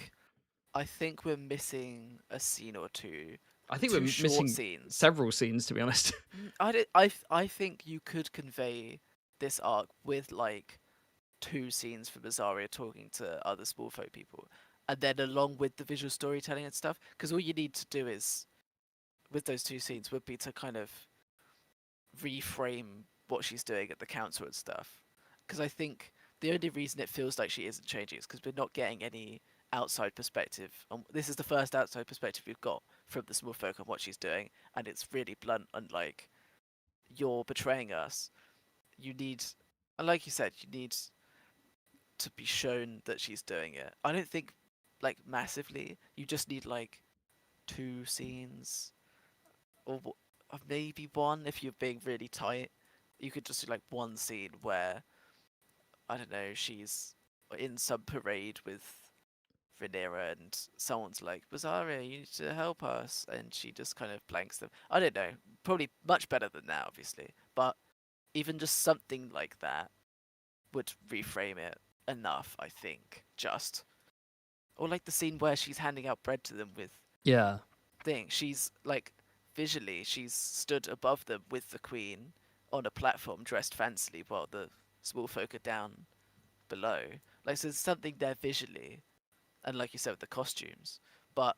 I think we're missing a scene or two, I think two we're short missing scenes. several scenes, to be honest. I think you could convey this arc with like two scenes from Azaria talking to other small folk people, and then along with the visual storytelling and stuff. Because all you need to do is with those two scenes would be to kind of reframe what she's doing at the council and stuff. Because I think the only reason it feels like she isn't changing is because we're not getting any outside perspective. This is the first outside perspective we've got from the small folk on what she's doing, and it's really blunt and like, you're betraying us. You need, and like you said, you need to be shown that she's doing it. I don't think like massively. You just need like two scenes or maybe one if you're being really tight. You could just do like one scene where I don't know, she's in some parade with Rhaenyra and someone's like, Bazaria, you need to help us, and she just kind of blanks them. I don't know, probably much better than that, obviously, but even just something like that would reframe it enough, I think. Just or like the scene where she's handing out bread to them with Yeah. thing. She's like visually, she's stood above them with the queen on a platform, dressed fancily, while the small folk are down below. Like, so there's something there visually, and like you said with the costumes. But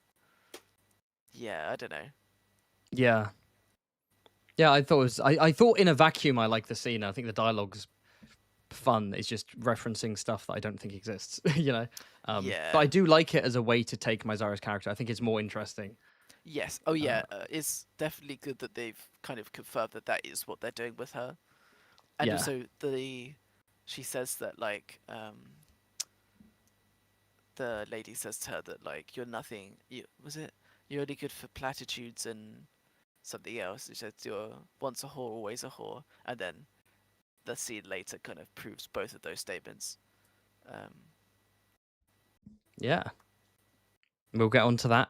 yeah, I don't know. Yeah. Yeah, I thought it was. I thought in a vacuum, I like the scene. I think the dialogue's fun. It's just referencing stuff that I don't think exists. But I Yeah. do like it as a way to take Myzara's character. I think it's more interesting. Yes. Oh Uh, yeah. It's definitely good that they've kind of confirmed that that is what they're doing with her, and yeah, also she says that like the lady says to her that like you're nothing. You're only good for platitudes and something else. She says you're once a whore, always a whore, and then the scene later kind of proves both of those statements. Um, yeah. We'll get on to that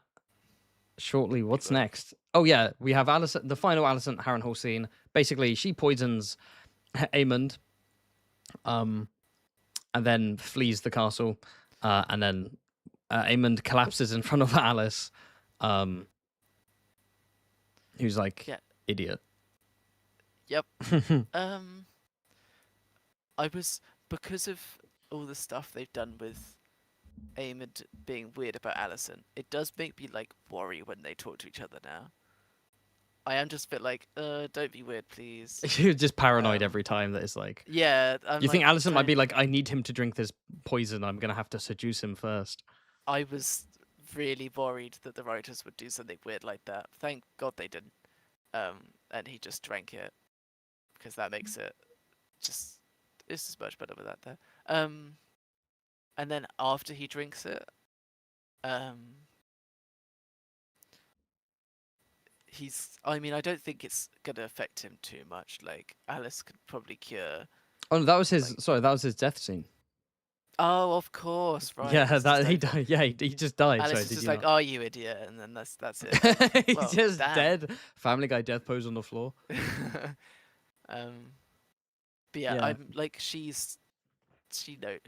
shortly. we What's will. next? Oh yeah, we have Alison, the final Alison Harrenhal scene. Basically, she poisons Aemond, um, and then flees the castle, and then Aemond collapses in front of Alice, um, who's like, Yeah. idiot. Yep. Um, I was because of all the stuff they've done with Aemond being weird about Alison. It does make me like worry when they talk to each other now. I am just a bit like, don't be weird, please. You're just paranoid Um, every time that it's like, yeah, I'm you think like, Alison might be don't. like, I need him to drink this poison. I'm gonna have to seduce him first. I was really worried that the writers would do something weird like that. Thank God they didn't. And he just drank it because that makes it just it's just much better with that there. And then after he drinks it, um, I mean, I don't think it's gonna affect him too much. Like Alice could probably cure. Oh, that was his. Like, Sorry, that was his death scene. oh, of course, right? Yeah, It's just that he over. died. Yeah, he just died. Alice Sorry, is did just you like, not? "Oh, you idiot," and then that's it. It's like, He's well, just damn. dead. Family Guy death pose on the floor. um, but yeah, Yeah, I'm like,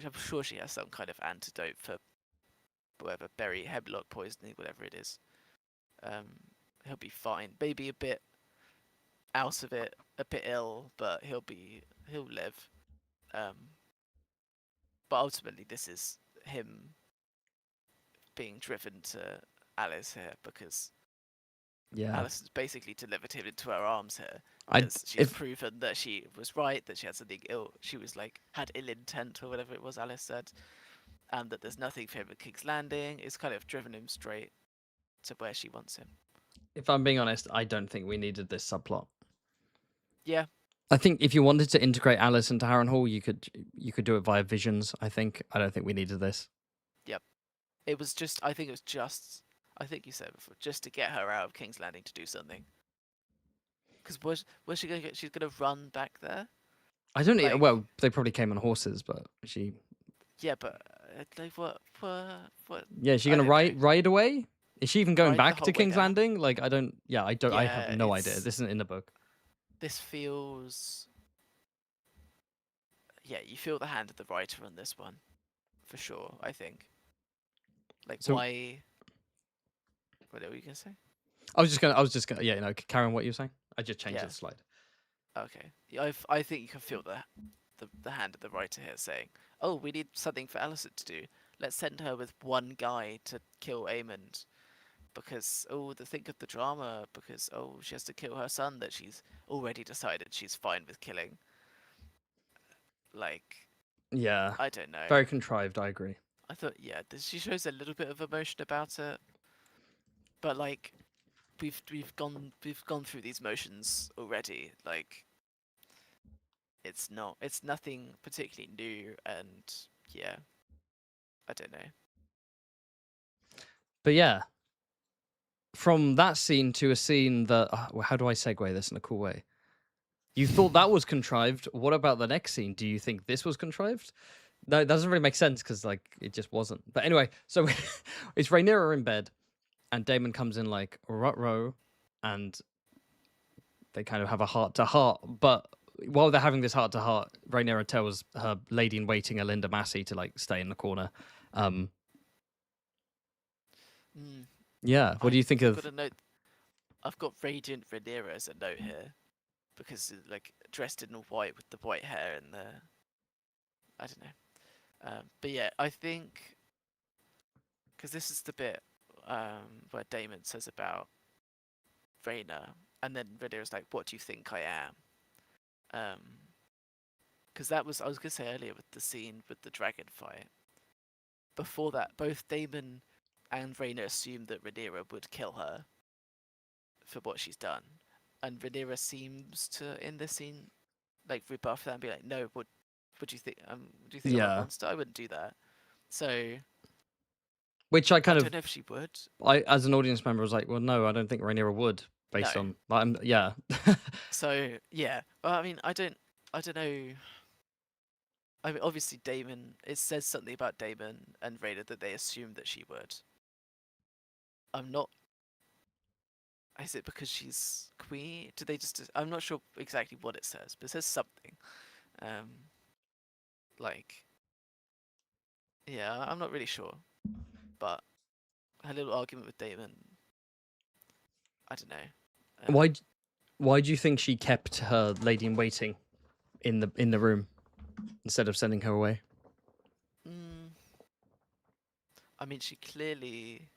I'm sure she has some kind of antidote for whatever berry hemlock poisoning, whatever it is. Um, he'll be fine. Maybe a bit out of it, a bit ill, but he'll live. Um, but ultimately, this is him being driven to Alice here because yeah. Alice has basically delivered him into her arms here I because she's if proven that she was right, that she had something ill. She was like had ill intent or whatever it was Alice said, and that there's nothing for him at King's Landing. It's kind of driven him straight to where she wants him. if I'm being honest, I don't think we needed this subplot. Yeah, I think if you wanted to integrate Alice into Harrenhal, you could do it via visions. I don't think we needed this. yep. It was just. I think it was just. I think you said before, just to get her out of King's Landing to do something. Because where's she gonna get? She's gonna run back there. I don't. Like, Well, they probably came on horses, but she. yeah, but like what? Yeah, is she I gonna don't know. ride away? Is she even going Ride the back to whole way King's down. Landing? Like, I don't. Yeah, I don't. I have Yeah, no idea. This isn't in the book. this feels. Yeah, you feel the hand of the writer on this one, for sure. I think. Like, So why? What are you gonna say? I was just gonna. I was just gonna. Yeah, carry on what you were saying. I just changed Yeah. the slide. Okay. Yeah, I think you can feel the hand of the writer here saying, "Oh, we need something for Alicent to do. Let's send her with one guy to kill Aemond because think of the drama because she has to kill her son that she's already decided she's fine with killing." Like, Yeah, I don't know. very contrived. I agree. I thought, yeah, she shows a little bit of emotion about it, but like we've gone through these motions already. Like, it's nothing particularly new, and yeah, I don't know. But yeah, from that scene to a scene that. Well, how do I segue this in a cool way? You thought that was contrived. What about the next scene? Do you think this was contrived? No, it doesn't really make sense because like it just wasn't. But anyway, so it's Rhaenyra in bed, and Damon comes in like row, and they kind of have a heart to heart. But while they're having this heart to heart, Rhaenyra tells her lady in waiting, Alinda Massey, to like stay in the corner. Mm, Yeah, what do you think I've of? got a note. I've got Radiant Rhaenyra as a note here because like dressed in all white with the white hair and the I don't know. But yeah, I think because this is the bit where Damon says about Rhaena, and then Rhaenyra's like, "What do you think I am?" Because that was I was gonna say earlier with the scene with the dragon fight. Before that, both Damon and Rhaena assumed that Rhaenyra would kill her for what she's done, and Rhaenyra seems to in this scene like rebuff that and be like, "No, what do you think? Do you think I'm a Yeah, monster? I wouldn't do that." So which I I kind don't of, know if she would. as an audience member, was like, well, no, I don't think Rhaenyra would, No. based on, yeah. So yeah. Well, I mean, I don't know. I mean, obviously Damon. It says something about Damon and Rhaena that they assume that she would. I'm not. Is it because she's queen? Do they just? I'm not sure exactly what it says, but it says something. Um, like, yeah, I'm not really sure. But her little argument with Damon, I don't know. Why? Why do you think she kept her lady in waiting in the room instead of sending her away? Mm, I mean, she clearly.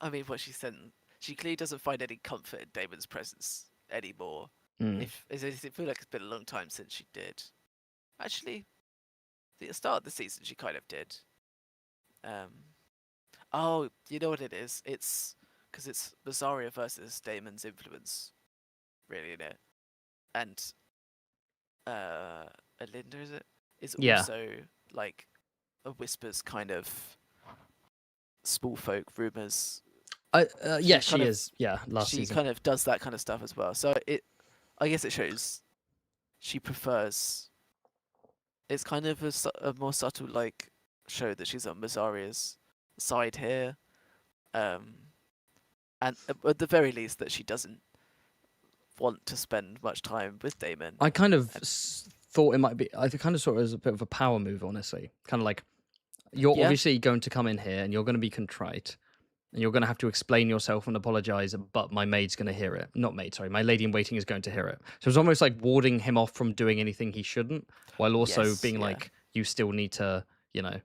I mean, what she said. She clearly doesn't find any comfort in Damon's presence anymore. Mm. If it feel like it's been a long time since she did. Actually, at the start of the season, she kind of did. Um, oh, you know what it is? It's because it's Rosaria versus Damon's influence, really, in it. And Alinda, is it? Is Yeah. also like a whispers kind of small folk rumors. Yeah, She's she kind of is. Yeah, last she season. kind of does that kind of stuff as well. So I guess it shows she prefers. It's kind of a more subtle like show that she's on Mazaria's side here, and at the very least that she doesn't want to spend much time with Damon. I kind of And, thought it might be. I kind of saw it as a bit of a power move, honestly. Kind of like you're yeah, obviously going to come in here and you're going to be contrite and you're going to have to explain yourself and apologize, but my maid's going to hear it. Not maid, sorry. My lady in waiting is going to hear it. So it's almost like warding him off from doing anything he shouldn't, while also yes, being yeah. like, you still need to, you know.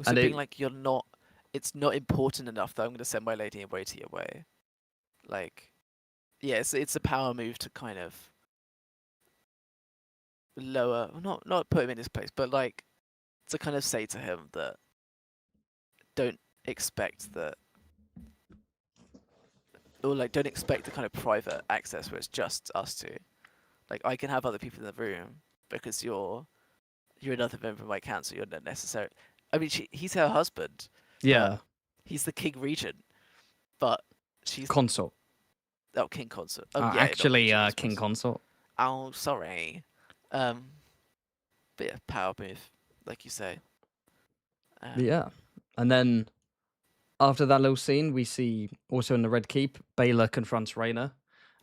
So And being it, like you're not. It's not important enough that I'm going to send my lady in waiting away. Like, yeah, it's a power move to kind of lower, not put him in his place, but like to kind of say to him that don't expect that, or like don't expect the kind of private access where it's just us two. Like I can have other people in the room because you're another member of my council. You're not necessary. I mean, he's her husband. yeah, He's the king regent, but she's consort. king consort. Oh yeah, not Actually, regent, I king suppose. consort. Oh, sorry. Bit of power move, like you say. Yeah. And then after that little scene, we see also in the Red Keep, Baylor confronts Rhaena.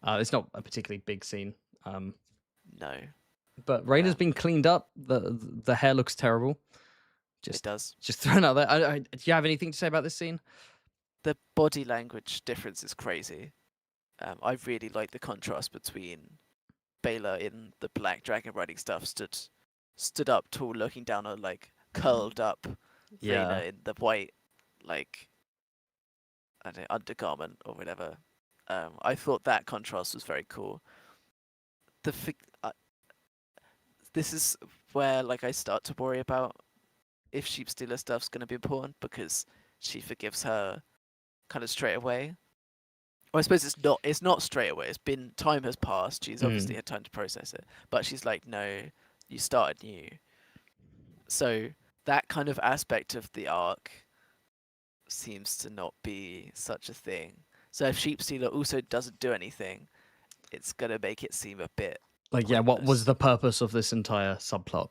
It's not a particularly big scene, No, but Rhaena's um, been cleaned up. The hair looks terrible. it Just does. just thrown out there. Do you have anything to say about this scene? The body language difference is crazy. I really like the contrast between Baylor in the black dragon riding stuff stood up tall, looking down on like curled up Yeah. Rhaena in the white like I don't know, undergarment or whatever. I thought that contrast was very cool. The this is where like I start to worry about if Sheep Stealer stuff's going to be important because she forgives her kind of straight away. Or I suppose it's not. It's not straight away. It's been time has passed. She's obviously Mm. had time to process it, but she's like, no, you started new. So that kind of aspect of the arc seems to not be such a thing. So if Sheep Stealer also doesn't do anything, it's gonna make it seem a bit Like, yeah, what was pointless. the purpose of this entire subplot?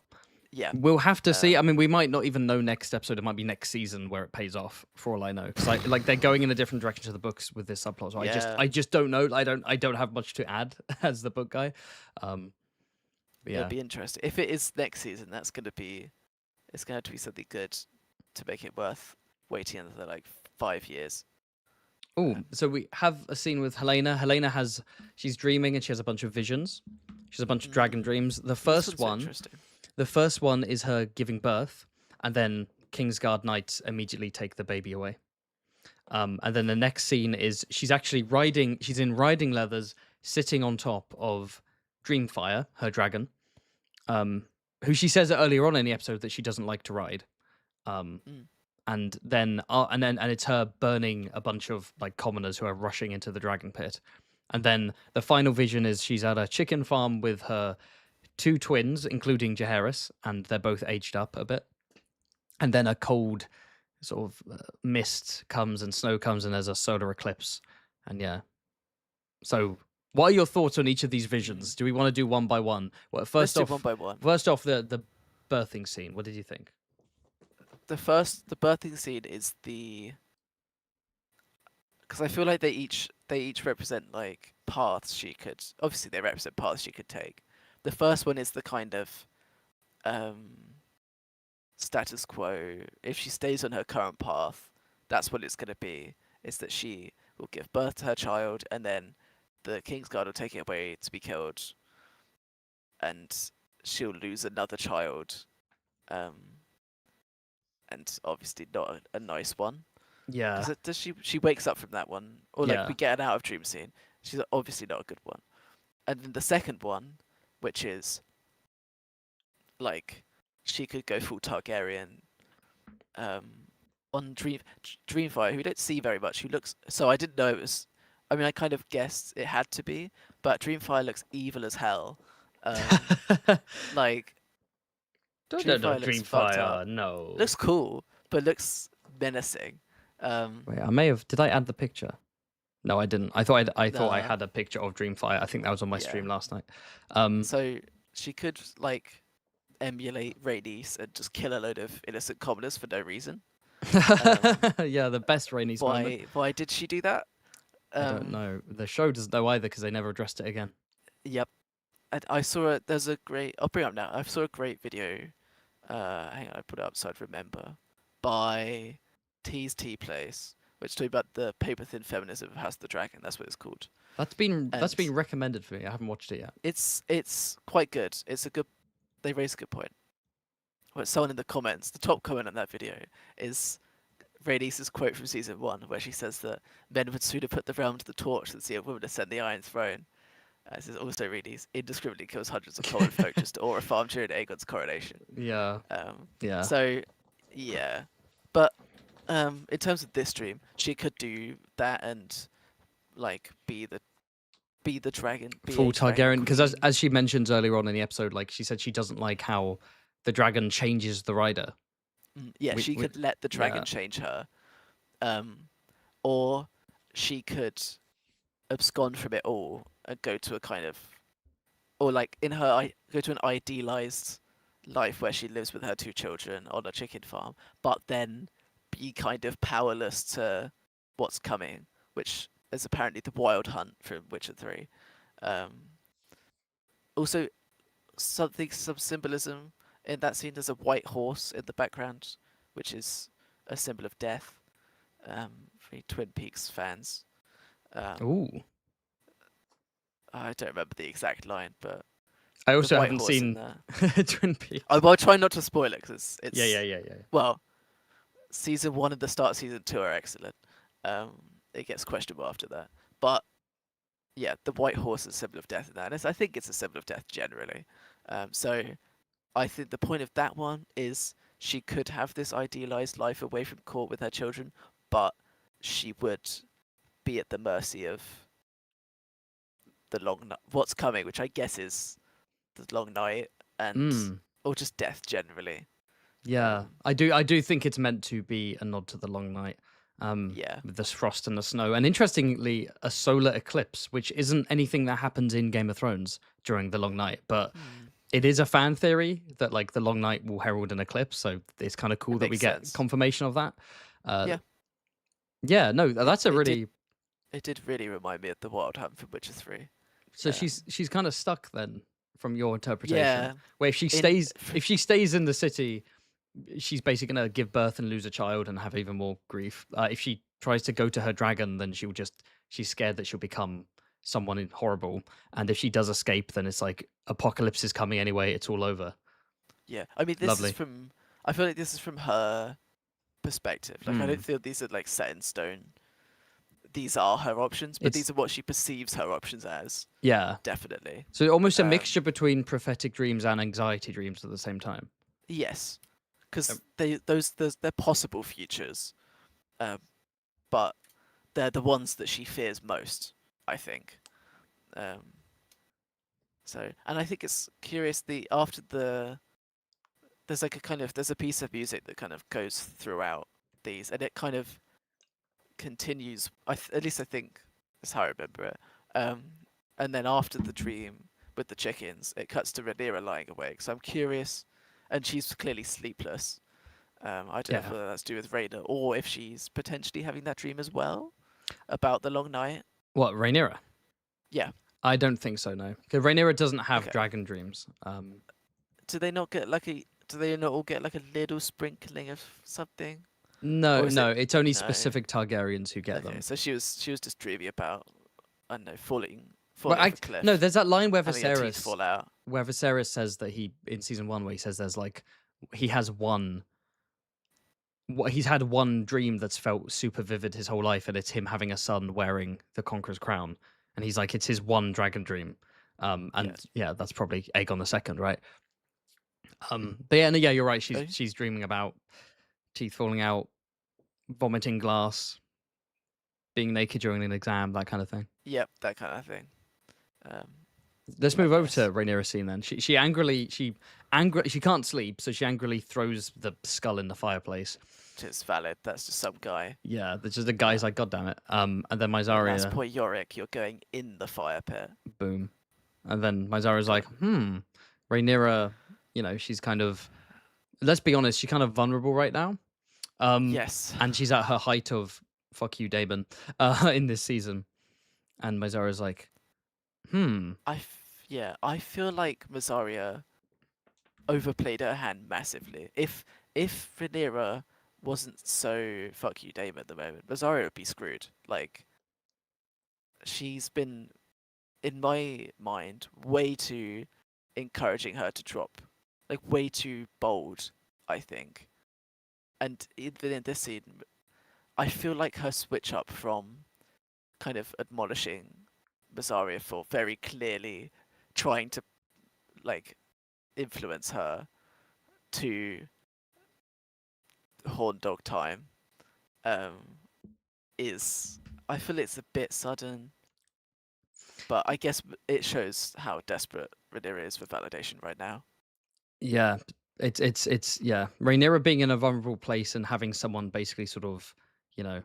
Yeah. We'll have to see. I Um, mean, we might not even know next episode. It might be next season where it pays off, for all I know. Because like they're going in a different direction to the books with this subplot. So yeah. I just don't know. I don't have much to add as the book guy. But It'll yeah. be interesting. If it is next season, it's gonna have to be something good to make it worth waiting another like 5 years. Oh, so we have a scene with Helena. She's dreaming and she has a bunch of visions. She has a bunch of dragon dreams. This one's interesting. The first one is her giving birth, and then Kingsguard knights immediately take the baby away. And then the next scene is she's actually riding. She's in riding leathers, sitting on top of Dreamfire, her dragon, who she says earlier on in the episode that she doesn't like to ride. Um, Mm. and it's her burning a bunch of like commoners who are rushing into the dragon pit. And then the final vision is she's at a chicken farm with her two twins, including Jaehaerys, and they're both aged up a bit. And then a cold sort of mist comes and snow comes, and there's a solar eclipse. And yeah. So, what are your thoughts on each of these visions? Do we want to do one by one? Well, Let's do one by one. first off, the birthing scene. What did you think? The birthing scene is because I feel like they each represent like paths she could. Obviously, they represent paths she could take. The first one is the kind of um, status quo. If she stays on her current path, that's what it's going to be. Is that she will give birth to her child, and then the Kingsguard will take it away to be killed, and she'll lose another child, um, and obviously not a nice one. Yeah, Because does she wakes up from that one, or like yeah, we get an out of dream scene. She's obviously not a good one. And then the second one, which is like she could go full Targaryen, um, on Dreamfire, who we don't see very much. Who looks so I didn't know it was. I mean, I kind of guessed it had to be, but Dreamfire looks evil as hell. Like no, Dreamfire looks fucked up. Dreamfire. No. Looks cool, but looks menacing. Wait, I may have. Did I add the picture? No, I didn't. I thought I Nah, had a picture of Dreamfire. I think that was on my yeah. stream last night. So she could like emulate Rhaenys and just kill a load of innocent commoners for no reason. Yeah, the best Rhaenys moment. Why did she do that? I don't know. The show doesn't know either because they never addressed it again. Yep. I saw it. There's a great. I'll bring it up now. I saw a great video. Hang on, I put it up so I'd remember. By T's Tea Place, which talked about the paper thin feminism of House of the Dragon. That's what it's called. That's And been recommended for me. I haven't watched it yet. it's quite good. It's a good. They raise a good point. But someone in the comments, the top comment on that video is Rhaenys' quote from season 1, where she says that men would sooner put the realm to the torch than see a woman ascend the Iron Throne. This is also Rhaenys indiscriminately kills hundreds of common folk just to awe a farm during Aegon's coronation. Yeah, yeah. So, yeah. But in terms of this dream, she could do that and like be the dragon, be Full a dragon Targaryen, because queen. as she mentions earlier on in the episode, like she said, she doesn't like how the dragon changes the rider. Yeah, We- she we- could let the dragon yeah. change her, or she could abscond from it all and go to a kind of or like go to an idealized life where she lives with her two children on a chicken farm, but then be kind of powerless to what's coming, which is apparently the wild hunt from Witcher 3. Um, Also, some symbolism in that scene. There's a white horse in the background, which is a symbol of death. For you Twin Peaks fans, um, Ooh. I don't remember the exact line, but I the also white haven't horse in seen there. Twin Peaks. I'll try not to spoil it because Yeah, yeah, it's yeah, yeah. well, season 1 and the start of season 2 are excellent. Um, it gets questionable after that, but yeah, the white horse is a symbol of death in that, and I think it's a symbol of death generally. So I think the point of that one is she could have this idealized life away from court with her children, but she would be at the mercy of the what's coming, which I guess is the long night and Mm. or just death generally. Yeah, Um, I do think it's meant to be a nod to the long night, yeah, with this frost and the snow, and interestingly, a solar eclipse, which isn't anything that happens in Game of Thrones during the long night, but hmm, it is a fan theory that like the long night will herald an eclipse, so it's kind of cool it that we makes get sense. confirmation of that. Uh, Yeah, yeah, no, it, that's a it did really it did really remind me of the Wild Hunt from Witcher 3. so she's kind of stuck then from your interpretation, Yeah, where if she in stays in the city, she's basically going to give birth and lose a child and have even more grief. If she tries to go to her dragon, then she's scared that she'll become someone horrible. And if she does escape, then it's like apocalypse is coming anyway. It's all over. yeah. I mean, Lovely. I feel like this is from her perspective. Like, I don't Mm. feel these are like set in stone. These are her options, but It's these are what she perceives her options as. yeah. Definitely. So almost a mixture Um, between prophetic dreams and anxiety dreams at the same time. yes, Um, because they're possible futures, um, but they're the ones that she fears most. I think. Um, and I think it's curious. There's like there's a piece of music that kind of goes throughout these, and it kind of continues. At least I think that's how I remember it. Um, and then after the dream with the chickens, it cuts to Rhaenyra lying awake. So I'm curious, and she's clearly sleepless. I don't know if yeah. that's to do with Rhaenyra or if she's potentially having that dream as well about the long night. What Rhaenyra? Yeah. I don't think so. No, because Rhaenyra doesn't have Okay. dragon dreams. Do they not get like a? Do they not all get like a little sprinkling of something, No, or is it no, it's only no? specific Targaryens who get Okay, them. so she was just dreaming about I don't know Well, falling off a no, cliff, there's that line having her teeth fall out. Where Viserys says that he in season one where he says there's like he has one he's had one dream that's felt super vivid his whole life, and it's him having a son wearing the Conqueror's crown, and he's like it's his one dragon dream, Yeah. and yeah, that's probably Aegon the Second, right? But yeah, no, yeah, you're right. Oh, She's dreaming about teeth falling out, vomiting glass, being naked during an exam, that kind of thing. yep, that kind of thing. Um, Let's I move over to guess. Rhaenyra's scene then. She can't sleep, so she angrily throws the skull in the fireplace. Which is valid. That's just some guy. Yeah, there's just the guy's Um, like, God damn it. And then That's Mysaria, poor Yorick. You're going in the fire pit. boom. And then Myzaria's God. like, Rhaenyra, she's kind of, let's be honest, she's kind of vulnerable right now. Yes. And she's at her height of fuck you, Damon, in this season. And Myzaria's like, Yeah, I feel like Mazaria overplayed her hand massively. If Rhaenyra wasn't so fuck you Dame at the moment, Mazaria would be screwed. Like she's been, in my mind, way too encouraging her to drop. Like way too bold, I think. And even in this scene, I feel like her switch up from kind of admonishing Mazaria for very clearly trying to like influence her to horn dog time um is, I feel it's a bit sudden, but I guess it shows how desperate Rhaenyra is for validation right now. yeah, it's yeah. Rhaenyra being in a vulnerable place and having someone basically sort of, you know,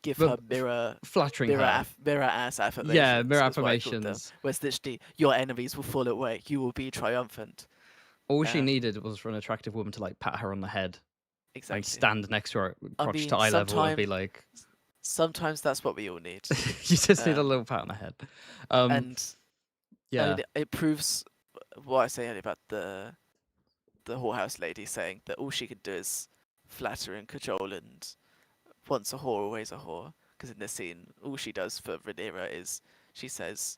give But her flattering her. mirror ass affirmations. Yeah, mirror is what I called them. affirmations. Where it's literally, your enemies will fall away. You will be triumphant. All she needed was for an attractive woman to like pat her on the head, like Exactly. stand next to her, I crotch mean, to eye level, and be like, sometimes that's what we all need. "You just need a little pat on the head." And I Yeah, mean, it proves what I say earlier about the whorehouse lady saying that all she could do is flatter and cajole, and once a whore, always a whore. Because in this scene, all she does for Rhaenyra is she says,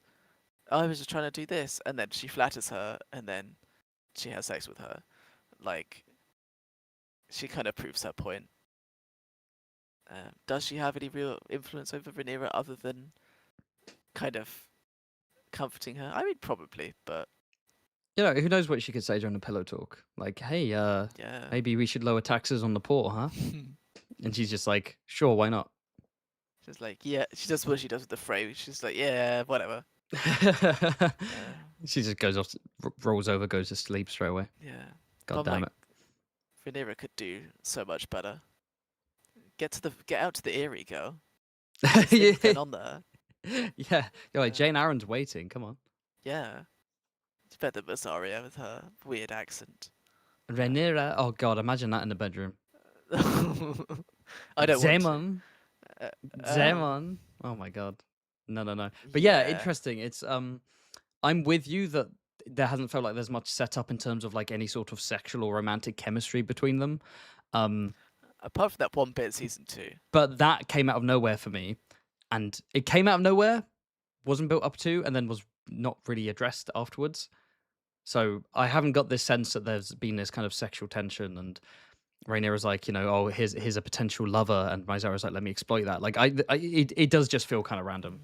"I was just trying to do this," and then she flatters her, and then she has sex with her. Like, she kind of proves her point. Does she have any real influence over Rhaenyra other than kind of comforting her? I mean, probably, but you know, who knows what she could say during a pillow talk? Like, "Hey, yeah. maybe we should lower taxes on the poor, huh?" And she's just like, "Sure, why not?" She's like, yeah, she does what she does with the phrase. She's like, yeah, whatever. She just goes off, rolls over, goes to sleep straight away. Yeah. God damn it. Rhaenyra could do so much better. Get out to the Eyrie, girl. Yeah. Things going on there. Yeah, you're like, Jane Aaron's waiting. Come on. Yeah. It's better than Rosaria with her weird accent. Rhaenyra. Oh god, imagine that in the bedroom. I don't want Zemon. to. Zemon. Oh my god. No. But yeah, interesting. It's I'm with you that there hasn't felt like there's much set up in terms of like any sort of sexual or romantic chemistry between them. Apart from that one bit in season 2. But that came out of nowhere for me. And it came out of nowhere, wasn't built up to, and then was not really addressed afterwards. So I haven't got this sense that there's been this kind of sexual tension, and Rhaenyra's like, you know, oh, here's a potential lover, and Mysare's like, let me exploit that. Like, it does just feel kind of random.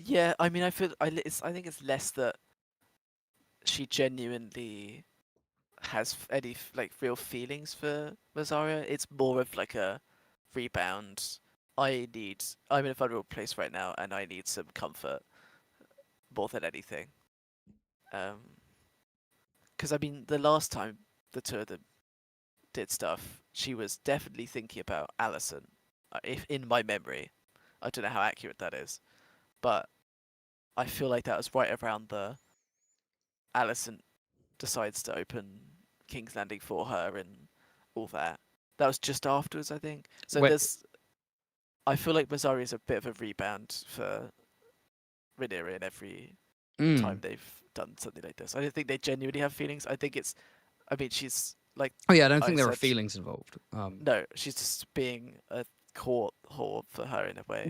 Yeah, I mean, I think it's less that she genuinely has any like real feelings for Mysaria. It's more of like a rebound. I'm in a vulnerable place right now, and I need some comfort more than anything. Because I mean, the last time the two of them did stuff, she was definitely thinking about Allison. If in my memory, I don't know how accurate that is, but I feel like that was right around the Allison decides to open King's Landing for her and all that. That was just afterwards, I think. So I feel like Mysaria is a bit of a rebound for Rhaenyra in every time they've done something like this. I don't think they genuinely have feelings. I mean, she's like. Oh yeah, I don't think there are feelings involved. No, she's just being a court whore for her in a way.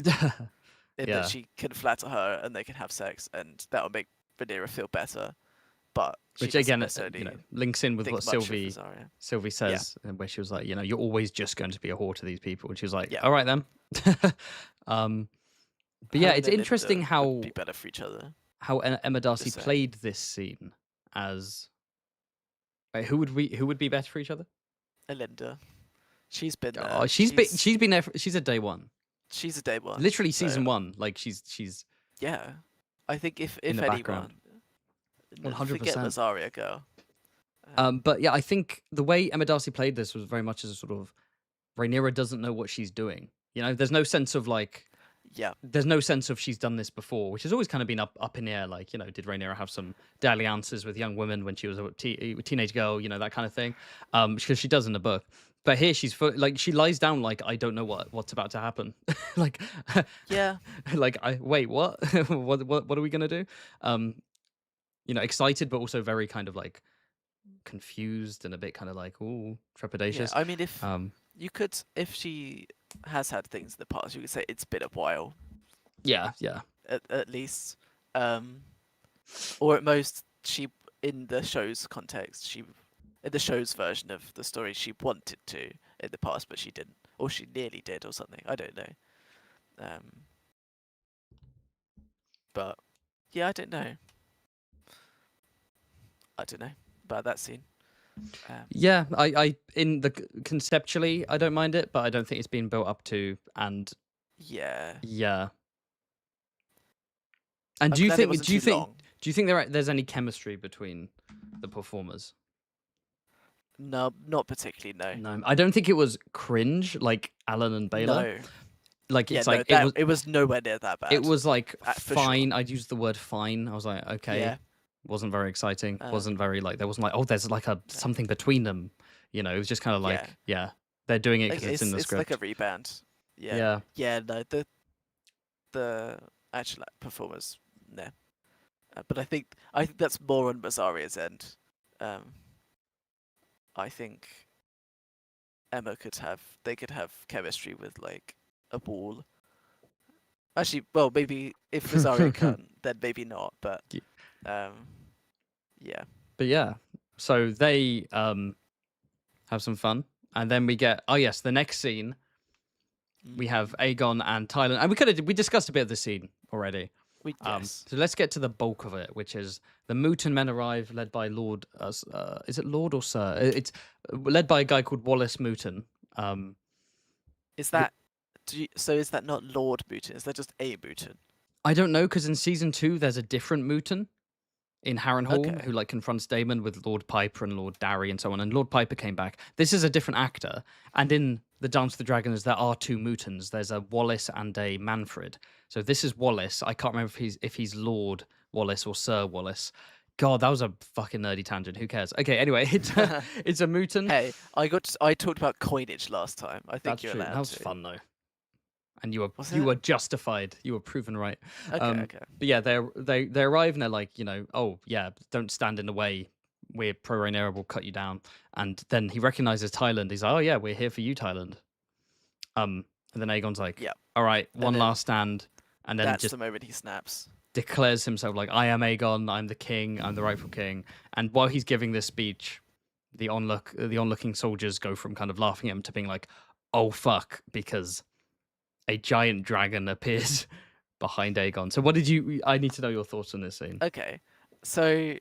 In that she can flatter her and they can have sex, and that'll make Rhaenyra feel better. But which again, you know, links in with what Sylvie says, where she was like, you know, you're always just going to be a whore to these people, and she was like, all right then. But yeah, it's interesting how be better for each other. How Emma Darcy played this scene as. Wait, who would be better for each other? Elinda. She's been there. Oh, she's been there. She's a day one. She's a day one. Literally season 1. Like she's. Yeah, I think if anyone, background. 100%. Forget Mysaria, girl. But yeah, I think the way Emma Darcy played this was very much as a sort of Rhaenyra doesn't know what she's doing. You know, there's no sense of like. Yeah. There's no sense of she's done this before, which has always kind of been up in the air. Like, you know, did Rhaenyra have some dalliances with young women when she was a teenage girl? You know, that kind of thing. Because she does in the book. But here she's like she lies down like I don't know what's about to happen. Like, yeah. Like wait, what? what are we gonna do? You know, excited but also very kind of like confused and a bit kind of like trepidatious. Yeah, I mean, if she has had things in the past, you could say it's been a while. Yeah. At least, or at most, she in the show's context, in the show's version of the story, she wanted to in the past, but she didn't, or she nearly did, or something. I don't know. But yeah, I don't know about that scene. Yeah, I in the conceptually I don't mind it, but I don't think it's been built up to. And yeah. And do you think there's any chemistry between the performers? No, not particularly. No. I don't think it was cringe like Alan and Baylor. No. Like Yeah, it's no, like it was nowhere near that it bad. was like For sure. fine. I'd use the word fine. I was like, okay, Yeah. wasn't very exciting. Um, Wasn't very like there wasn't like, oh, there's like a no. something between them. It was just kind of Yeah. like, yeah, they're doing it Like because it's in the it's like a script. rebound. Yeah. Yeah. Yeah, no, the actual performers, no. But I think that's more on Mazaria's end. Um, I think Emma they could have chemistry with like a wall. Actually, well, maybe if Rosaria can't, then maybe not. But Y- um, yeah. But yeah, so they have some fun, and then we get, oh yes, the next scene we have Mm, Aegon and Tyland, and we discussed a bit of the scene already. yes. So let's get to the bulk of it, which is the Mooton men arrive, led by Lord. Is it Lord or Sir? It's led by a guy called Wallace Mooton. Um, Is th- that so? Is that not Lord Booton? Is that just a Booton? I don't know because in season 2 there's a different Mooton in Harrenhal Okay. who like confronts Daemon with Lord Piper and Lord Darry and so on, and Lord Piper came back. This is a different actor, and in the Dance with the Dragons there are two Mootons. There's a Wallace and a Manfred. So this is Wallace. I can't remember if he's Lord Wallace or Sir Wallace. God, that was a fucking nerdy tangent. Who cares? Okay, anyway, it's a Mooton. Hey, I talked about coinage last time. I think That's you're true. That allowed was to. fun though. And you were Was you it? were justified. You were proven right. Okay, okay. But yeah, they arrive and they're like, oh yeah, don't stand in the way. We're pro Rhaenyra, we'll cut you down. And then he recognizes Tyland. He's like, oh yeah, we're here for you, Tyland. And then Aegon's like, Yeah. all right, And one then last stand, and then that's just the moment he snaps. declares himself like, I am Aegon, I'm the king, I'm the rightful king. And while he's giving this speech, the onlooking soldiers go from kind of laughing at him to being like, oh fuck, because a giant dragon appears behind Aegon. So what did you? I need to know your thoughts on this scene. Okay. So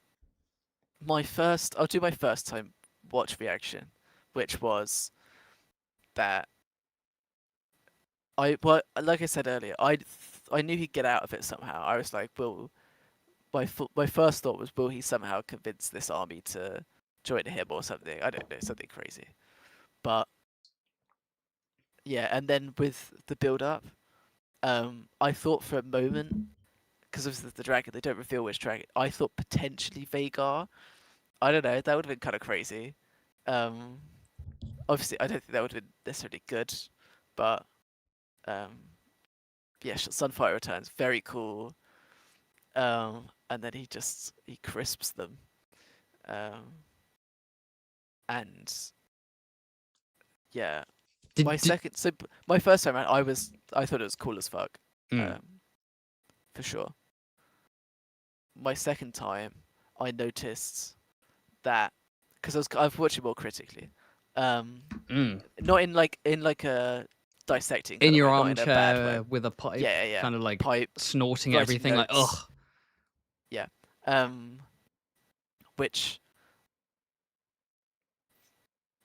I'll do my first time watch reaction, which was that well, like I said earlier, I knew he'd get out of it somehow. I was like, will my first thought was, will he somehow convince this army to join him or something? I don't know, something crazy. But yeah, and then with the build up, I thought for a moment, because of the dragon, they don't reveal which dragon. I thought potentially Vagar. I don't know. That would have been kind of crazy. Um, Obviously, I don't think that would have been necessarily good, but um, yeah, Sunfire returns, very cool. And then he crisps them, um, and yeah, Did my first time around, I thought it was cool as fuck, mm, um, for sure. My second time, I noticed that because I've watched it more critically, um, mm. not in like a dissecting In kind of your way, not in a bad way. armchair with a pipe, Yeah, yeah, yeah. kind of like Pipe, snorting writing everything, like notes. ugh. Yeah. Which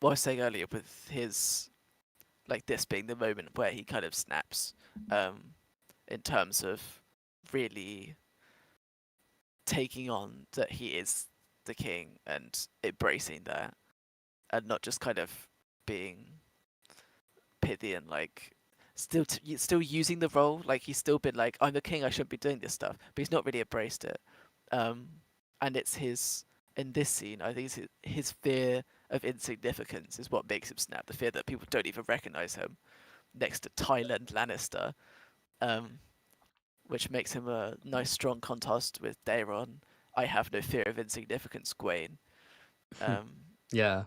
what I was saying earlier with his like this being the moment where he kind of snaps, in terms of really taking on that he is the king and embracing that, and not just kind of being pithy and like still using the role. Like he's still been like, I'm the king, I shouldn't be doing this stuff, but he's not really embraced it. Um, and it's his in this scene. I think it's his fear of insignificance is what makes him snap. The fear that people don't even recognize him next to Tyland Lannister, um, which makes him a nice strong contrast with Daeron. I have no fear of insignificance, Gwaine. Um, Yeah.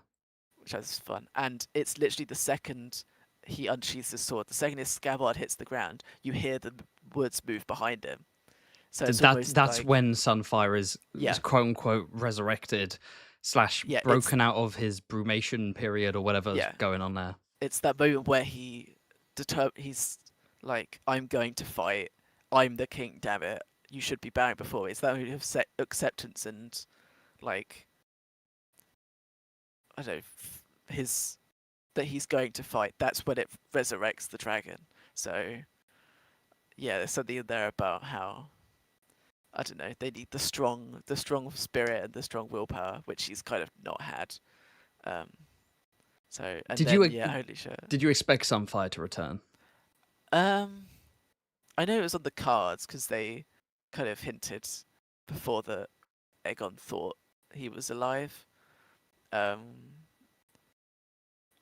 which is fun. And it's literally the second he unsheathes his sword, the second his scabbard hits the ground, you hear the woods move behind him. So it's almost That's like, when Sunfire is yeah, quote unquote resurrected slash yeah, broken out of his brumation period or whatever's yeah, going on there. it's that moment where he's like, I'm going to fight. I'm the king. Damn it! You should be bowing before. It's that moment of acceptance and like I don't know, his that he's going to fight. That's when it resurrects the dragon. So yeah, there's something in there about how I don't know, they need the strong spirit and the strong willpower, which he's kind of not had. Um, so and Did you then yeah, holy shit. did you expect Sunfire to return? Um, I know it was on the cards because they kind of hinted before that Aegon thought he was alive. Um,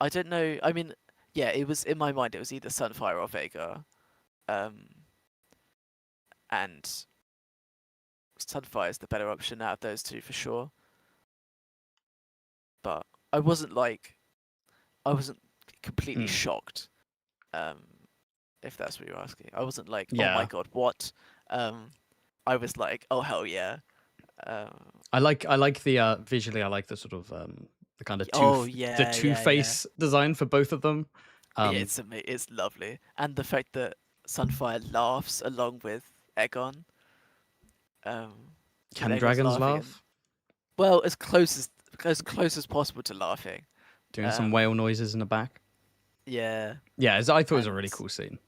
I don't know. I mean, yeah, it was in my mind. It was either Sunfire or Vhagar, um, and Sunfire is the better option out of those two for sure. But I wasn't I wasn't completely shocked. Um, if that's what you're asking, I wasn't like, oh my Yeah. god, what? I was like, oh hell yeah. I like the visually. I like the sort of the kind of Oh the yeah, two yeah, yeah. face design for both of them. Yeah, it's lovely, and the fact that Sunfire laughs along with Aegon. Um, when Can Aegon's dragons laughing, and laugh? well, as close as possible to laughing. Doing some whale noises in the back. Yeah, Yeah, I thought it was a really and cool scene.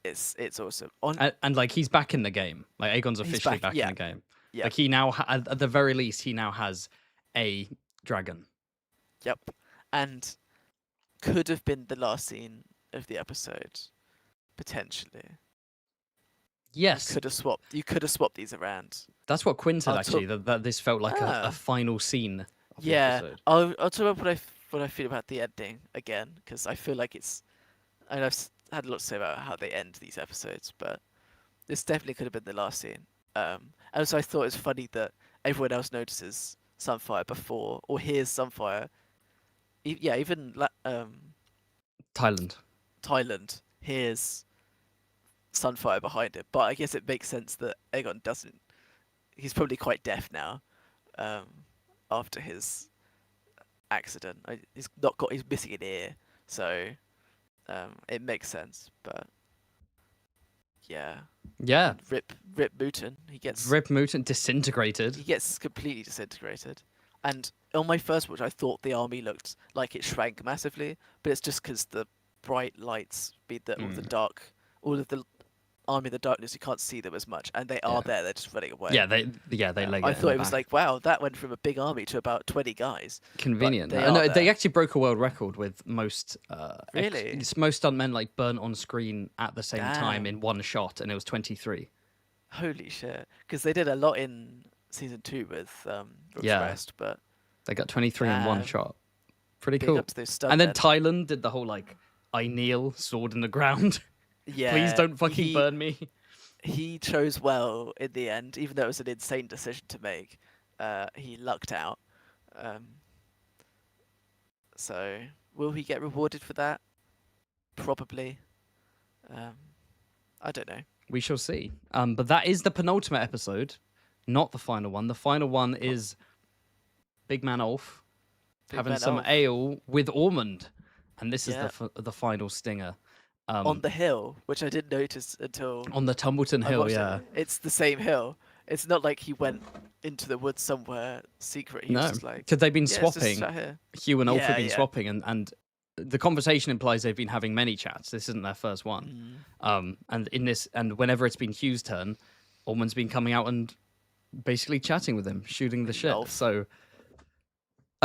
it's awesome. On And like he's back in the game. Like Aegon's he's officially back. back in Yeah, the game. yeah, Like he now at the very least he now has a dragon. yep, and could have been the last scene of the episode potentially. Yes, You could have swapped these around. that's what Quinn said I'll actually. That this felt like a Ah, final scene of the yeah. episode. I'll talk about what I feel about the ending again because I feel like it's. And had a lot to say about how they end these episodes, but this definitely could have been the last scene. And so I thought it was funny that everyone else notices Sunfire before or hears Sunfire. Yeah, even Thailand. Thailand hears Sunfire behind it, but I guess it makes sense that Aegon doesn't. He's probably quite deaf now, um, after his accident. He's not got. He's missing an ear, so it makes sense. But yeah, Yeah. and Rip Mooten. Rip Mutant disintegrated. He gets completely disintegrated. And on my first watch, I thought the army looked like it shrank massively, but it's just because the bright lights, all of the army of the darkness, you can't see them as much, and they are there. They're just running away. Yeah, they leg I it in thought the it was back. like, wow, that went from a big army to about 20 guys. Convenient. They No, are they there. actually broke a world record with most Really? most stuntmen like burnt on screen at the same time Damn. in one shot, and it was 23. Holy shit! Because they did a lot in season 2 with Rook's Yeah. Rest, but They got 23 in one Damn. shot. Pretty big cool. up to those And then stuntmen. Thailand did the whole like I kneel, sword in the ground. Yeah, Please don't fucking burn me. He chose well in the end, even though it was an insane decision to make. He lucked out. So, will he get rewarded for that? Probably. I don't know. We shall see. But that is the penultimate episode, not the final one. The final one is Big Man Ulf having Man some Ulf. ale with Ormond, and this Yeah. is the final stinger. On the hill, which I didn't notice until On the Tumbleton I Hill, watched yeah. it. It's the same hill. It's not like he went into the woods somewhere secret. He was No, just like, because they've been yeah, it's just swapping. out here. Hugh and Ulf have Yeah, been yeah. swapping, and the conversation implies they've been having many chats. This isn't their first one. And in this, and whenever it's been Hugh's turn, Ormond's been coming out and basically chatting with him, shooting the shit. Ulf. So,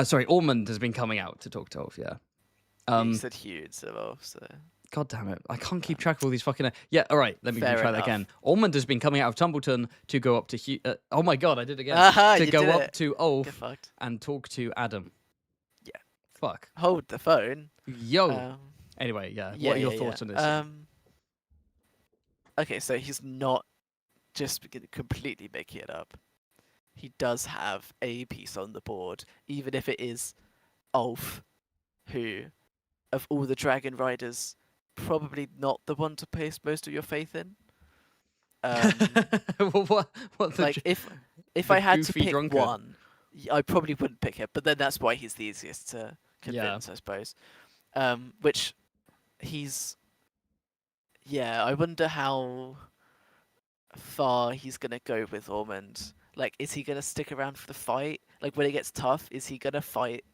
sorry, Ormond has been coming out to talk to Ulf. Yeah. You said Hugh instead of Ulf, so God damn it. I can't keep track of all these fucking. Yeah, all right. Let me Fair try that enough. again. Ormond has been coming out of Tumbleton to go up to Hugh. Oh my God, I did it again. Aha, to you go did up it. to get Ulf fucked. and talk to Adam. Yeah. Fuck. Hold the phone. Yo. Anyway, yeah. What are your thoughts on this? Okay, so he's not just completely making it up. He does have a piece on the board, even if it is Ulf, who, of all the Dragon Riders, probably not the one to place most of your faith in. what the Like if the I had to goofy pick drunkard. one, I probably wouldn't pick him. But then that's why he's the easiest to convince, I suppose. Which he's. Yeah, I wonder how far he's gonna go with Ormond. Like, is he gonna stick around for the fight? Like, when it gets tough, is he gonna fight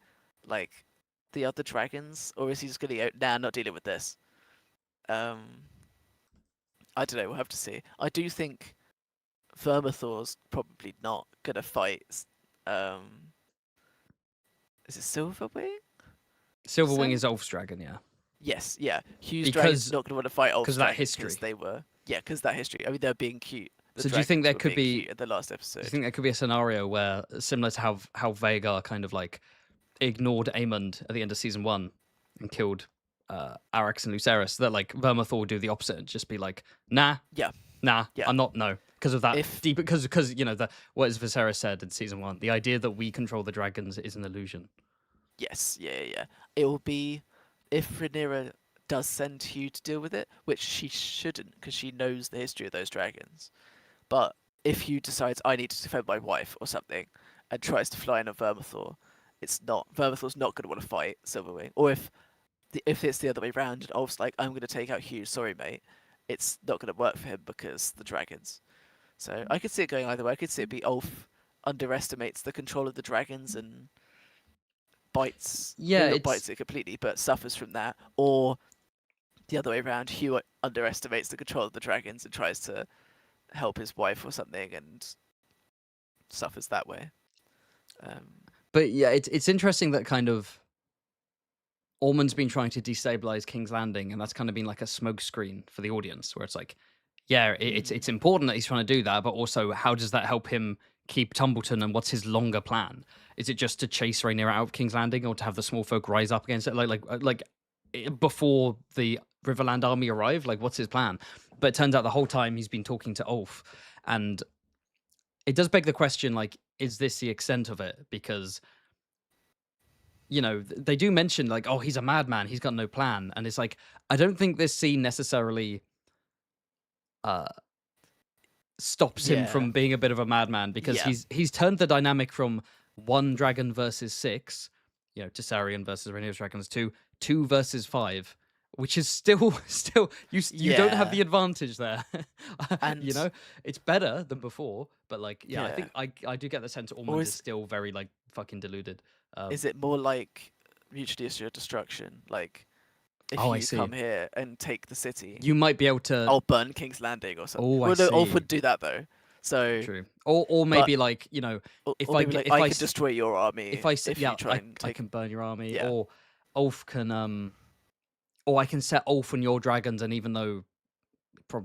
like the other dragons, or is he just gonna go, nah, I'm not dealing with this? I don't know. We'll have to see. I do think Vermithor's probably not gonna fight. Is it Silverwing? Silverwing So- is Ulf's dragon, yeah. Yes, yeah. Hugh's dragons because not going to want to fight Ulf's of that dragon because history. they were, yeah, because that history. I mean, they're being cute. The So do you think dragons there were could being be? cute in the last Do you episode. think there could be a scenario where, similar to how Vhagar kind of like ignored Aemond at the end of season 1 and killed Arrax and Lucerys, that like Vermithor would do the opposite and just be like, nah, Yeah, nah, yeah. I'm not, no, because of that If deep, because you know the what is Viserys said in season 1, the idea that we control the dragons is an illusion. yes, yeah, yeah. It will be if Rhaenyra does send Hugh to deal with it, which she shouldn't because she knows the history of those dragons. But if Hugh decides I need to defend my wife or something and tries to fly in a Vermithor, it's not Vermithor's not going to want to fight Silverwing. Or if it's the other way round and Ulf's like I'm going to take out Hugh, sorry mate, it's not going to work for him because the dragons. So I could see it going either way. I could see it be Ulf underestimates the control of the dragons and bites, Yeah, maybe not it's bites it completely, but suffers from that, or the other way around, Hugh underestimates the control of the dragons and tries to help his wife or something and suffers that way. but yeah, it's interesting that kind of Ormond's been trying to destabilize King's Landing, and that's kind of been like a smokescreen for the audience, where it's like, yeah, it's important that he's trying to do that, but also how does that help him keep Tumbleton, and what's his longer plan? Is it just to chase Rhaenyra out of King's Landing, or to have the small folk rise up against it, before the Riverland army arrive? Like, what's his plan? But it turns out the whole time he's been talking to Ulf, and it does beg the question, like, is this the extent of it? Because you know, they do mention like, oh, he's a madman, he's got no plan, and it's like, I don't think this scene necessarily uh stops him Yeah, from being a bit of a madman, because yeah, he's turned the dynamic from one dragon versus six, you know, Tessarion versus Rhaenyra's dragons, to two versus five, which is still you don't have yeah, the advantage there. You and know, it's better than before, but like, yeah, I yeah. think I do get the sense Or Ormond is still very like fucking deluded. is it more like mutually assured destruction? Like if Oh, I you see. come here and take the city, You might be able to. I'll burn King's Landing or something. Oh, I Well, no, Ulf see. would do that though. So, True. Or but maybe like, you know, if or I maybe get like I could destroy your army if yeah, you try and I take. can burn your army, Yeah, or Ulf can or I can set Ulf on your dragons, and even though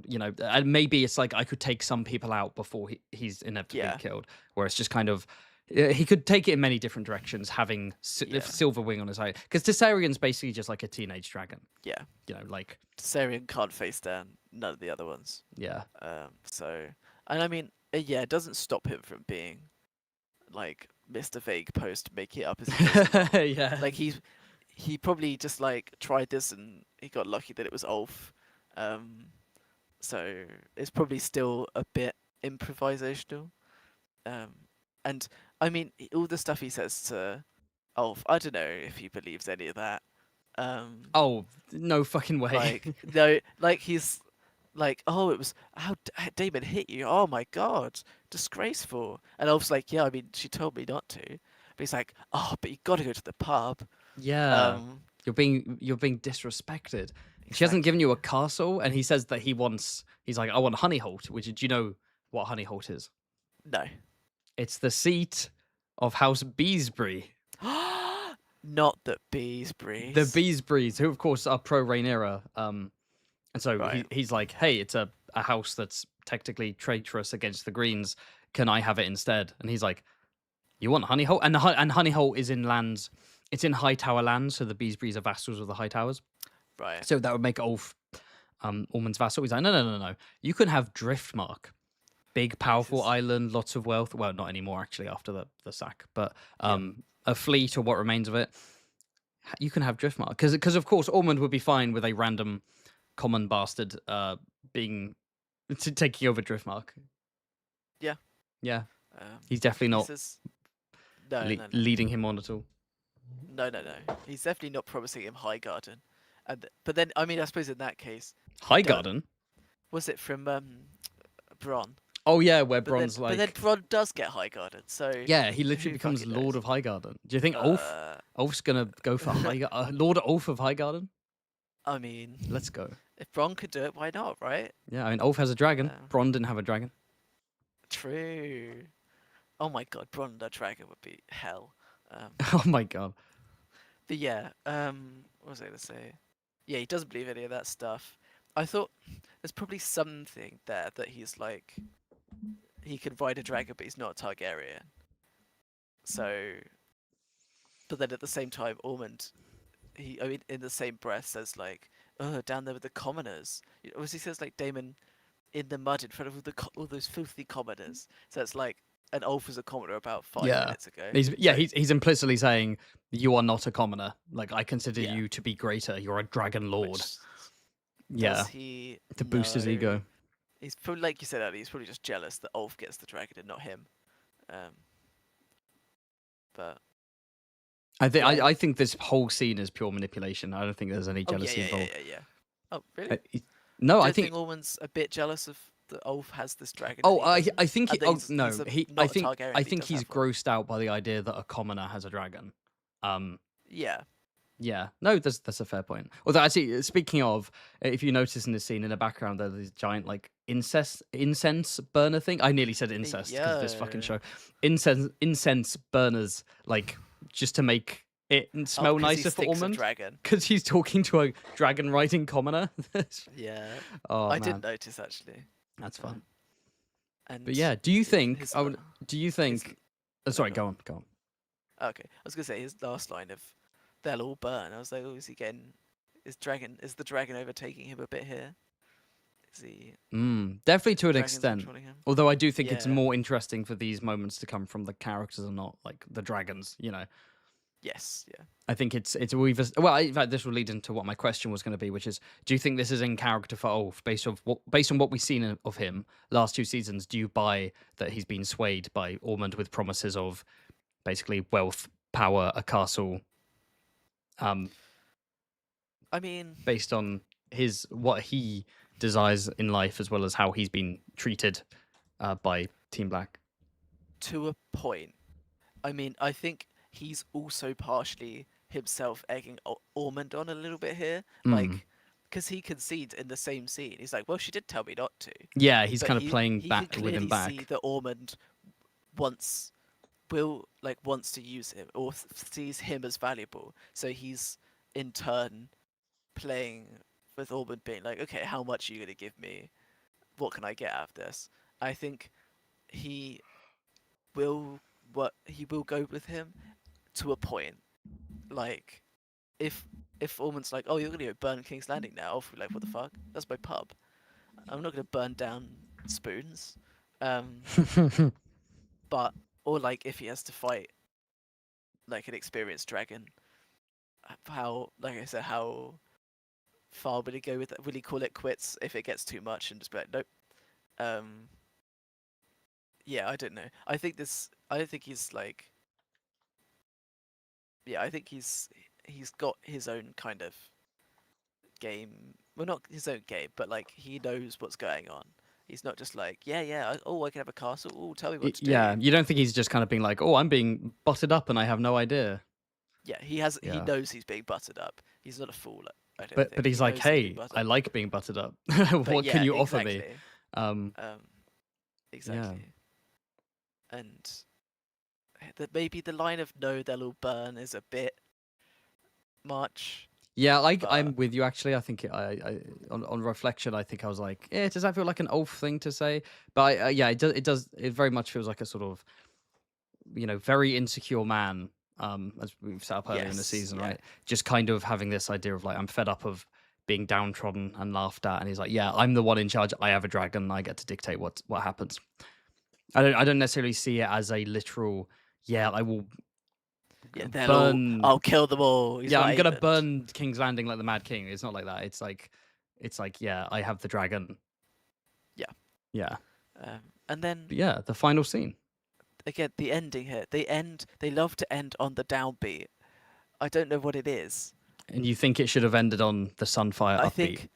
you know, and maybe it's like I could take some people out before he's inevitably yeah, killed, where it's just kind of he could take it in many different directions, having yeah, Silverwing on his side, because Tessarion's basically just like a teenage dragon, yeah. you know, like, Sarian can't face down none of the other ones. yeah. So, and I mean, yeah, it doesn't stop him from being like Mr. Vague post, make it up as he goes along. Yeah. Like he probably just like tried this and he got lucky that it was Ulf. Um, so it's probably still a bit improvisational. Um, and I mean, all the stuff he says to Ulf, I don't know if he believes any of that. Um, Oh, no fucking way. like no, like he's like, oh, it was how Damon hit you. Oh my god, disgraceful. And Ulf's like, yeah, I mean, she told me not to. But he's like, oh, but you got to go to the pub. Yeah. Um, You're being disrespected. She hasn't given exactly. you a castle, and he says that he's like, I want Honeyholt, which, do you know what Honeyholt is? No. It's the seat of House Beesbury. Not the The Beesburys. Beesburys, who of course are pro Rhaenyra. And so Right. he's like, hey, it's a house that's technically traitorous against the Greens. Can I have it instead? And he's like, you want Honeyholt? And and Honeyholt is in lands, it's in Hightower lands, so the Beesburys are vassals of the Hightowers. Right. So that would make Ulf Ormond's vassal. He's like, no. You can have Driftmark. Big, powerful Jesus. island, lots of wealth. Well, not anymore, actually, after the sack, but Yeah. a fleet or what remains of it. You can have Driftmark. Because, of course, Ormond would be fine with a random common bastard being taking over Driftmark. Yeah. Yeah, Um, he's definitely he not says, no, no, no, leading him on at all. no. He's definitely not promising him High Garden. And but then, I mean, I suppose in that case, he Highgarden? was it from Bronn? Oh, yeah, where But then, Bronn's but then like... Bronn does get High Garden, so Yeah, he literally who becomes fucking Lord knows? of Highgarden. Do you think Uh, Ulf's gonna go for Lord Ulf of Highgarden? I mean, Let's go. if Bronn could do it, why not, right? Yeah, I mean, Ulf has a dragon. Uh, Bronn didn't have a dragon. True. Oh my god, Bronn the Dragon would be hell. Oh my god. But yeah, what was I gonna say? Yeah, he doesn't believe any of that stuff. I thought there's probably something there that he's like he can ride a dragon, but he's not a Targaryen. So, but then at the same time, Ormond, I mean, in the same breath says like, "Oh, down there with the commoners." Obviously, says like Damon in the mud in front of all those filthy commoners. So it's like an Ulf was a commoner about 5 minutes ago. So He's implicitly saying you are not a commoner. Like I consider yeah, you to be greater. You're a dragon lord. which Yeah, does he to boost his know? ego. He's probably, like you said earlier, he's probably just jealous that Ulf gets the dragon and not him. Um, but yeah, I think this whole scene is pure manipulation. I don't think there's any oh yeah, jealousy yeah, yeah, involved. yeah, yeah. Oh really? No, I Don't think. think Ormond's a bit jealous of that Ulf has this dragon and Oh, he doesn't? I think. And that Oh no, he's I not a think. Targaryen, I but he think does he's have one. grossed out by the idea that a commoner has a dragon. Um, Yeah. Yeah, no, that's a fair point. Although, actually, speaking of, if you notice in the scene in the background, there's this giant like incense burner thing. I nearly said incest because of this fucking Yeah. show. Incense burners, like just to make it Oh, smell because he nicer for stinks of Ormond, dragon. because he's talking to a dragon riding commoner. Yeah. Oh I didn't man, notice actually. that's Um, fun. But and yeah, do you yeah, think? Do you his think? no, Sorry, go on. go on, go on. Okay, I was gonna say his last line of "they'll all burn." I was like, oh, is he getting? Is the dragon overtaking him a bit here? Is he? Definitely to an Dragons extent. controlling him? Although I do think it's Yeah. more interesting for these moments to come from the characters and not like the dragons. You know, Yes. Yeah. I think it's well. In fact, this will lead into what my question was going to be, which is, do you think this is in character for Ulf based on what we've seen of him last two seasons? Do you buy that he's been swayed by Ormond with promises of basically wealth, power, a castle, um, I mean, based on his what he desires in life as well as how he's been treated by Team Black? to a point. I mean, I think he's also partially himself egging Ormond on a little bit here, Mm. like because he concedes in the same scene. He's like, "Well, she did tell me not to," Yeah, he's but kind of playing he can back with him clearly see back. that Ormond wants wants to use him or sees him as valuable. So he's in turn playing with Ormond being like, "Okay, how much are you gonna give me? What can I get out of this?" I think he he will go with him to a point. Like if Ormond's like, "Oh, you're gonna go burn King's Landing now," I'll be like, "What the fuck? That's my pub. I'm not gonna burn down spoons." Um, but or like if he has to fight like an experienced dragon, how like I said, how far will he go with that? Will he call it quits if it gets too much and just be like, nope? Um, yeah, I don't know. I think this. I don't think he's like. Yeah, I think he's got his own kind of game. Well, not his own game, but like he knows what's going on. He's not just like, yeah, yeah. I can have a castle. Oh, tell me what to Yeah, do. you don't think he's just kind of being like, "Oh, I'm being butted up and I have no idea." Yeah, he has. He Yeah, knows he's being buttered up. He's not a fool. I don't but think he's he like, knows he's being "Hey, buttered I up. like being buttered up. But What can yeah, you offer me?" exactly. Um, Um, yeah, exactly. And that maybe the line of "no, they'll all burn" is a bit much, yeah. but I'm with you actually. I think on reflection, I think I was like, "Yeah, does that feel like an Ulf thing to say?" But yeah, it does. It does. It very much feels like a sort of very insecure man. As we've set up earlier in the yes, season, yeah, right? Just kind of having this idea of like, I'm fed up of being downtrodden and laughed at, and he's like, yeah, I'm the one in charge. I have a dragon. I get to dictate what happens. I don't necessarily see it as a literal. Yeah, I will yeah. They'll all. burn. I'll kill them all. He's Yeah, not I'm gonna Aemond. burn King's Landing like the Mad King. It's not like that. It's like, yeah, I have the dragon. Yeah. Yeah, And then but yeah, the final scene. again, the ending here. They end. They love to end on the downbeat. I don't know what it is. And you think it should have ended on the Sunfire I upbeat? think.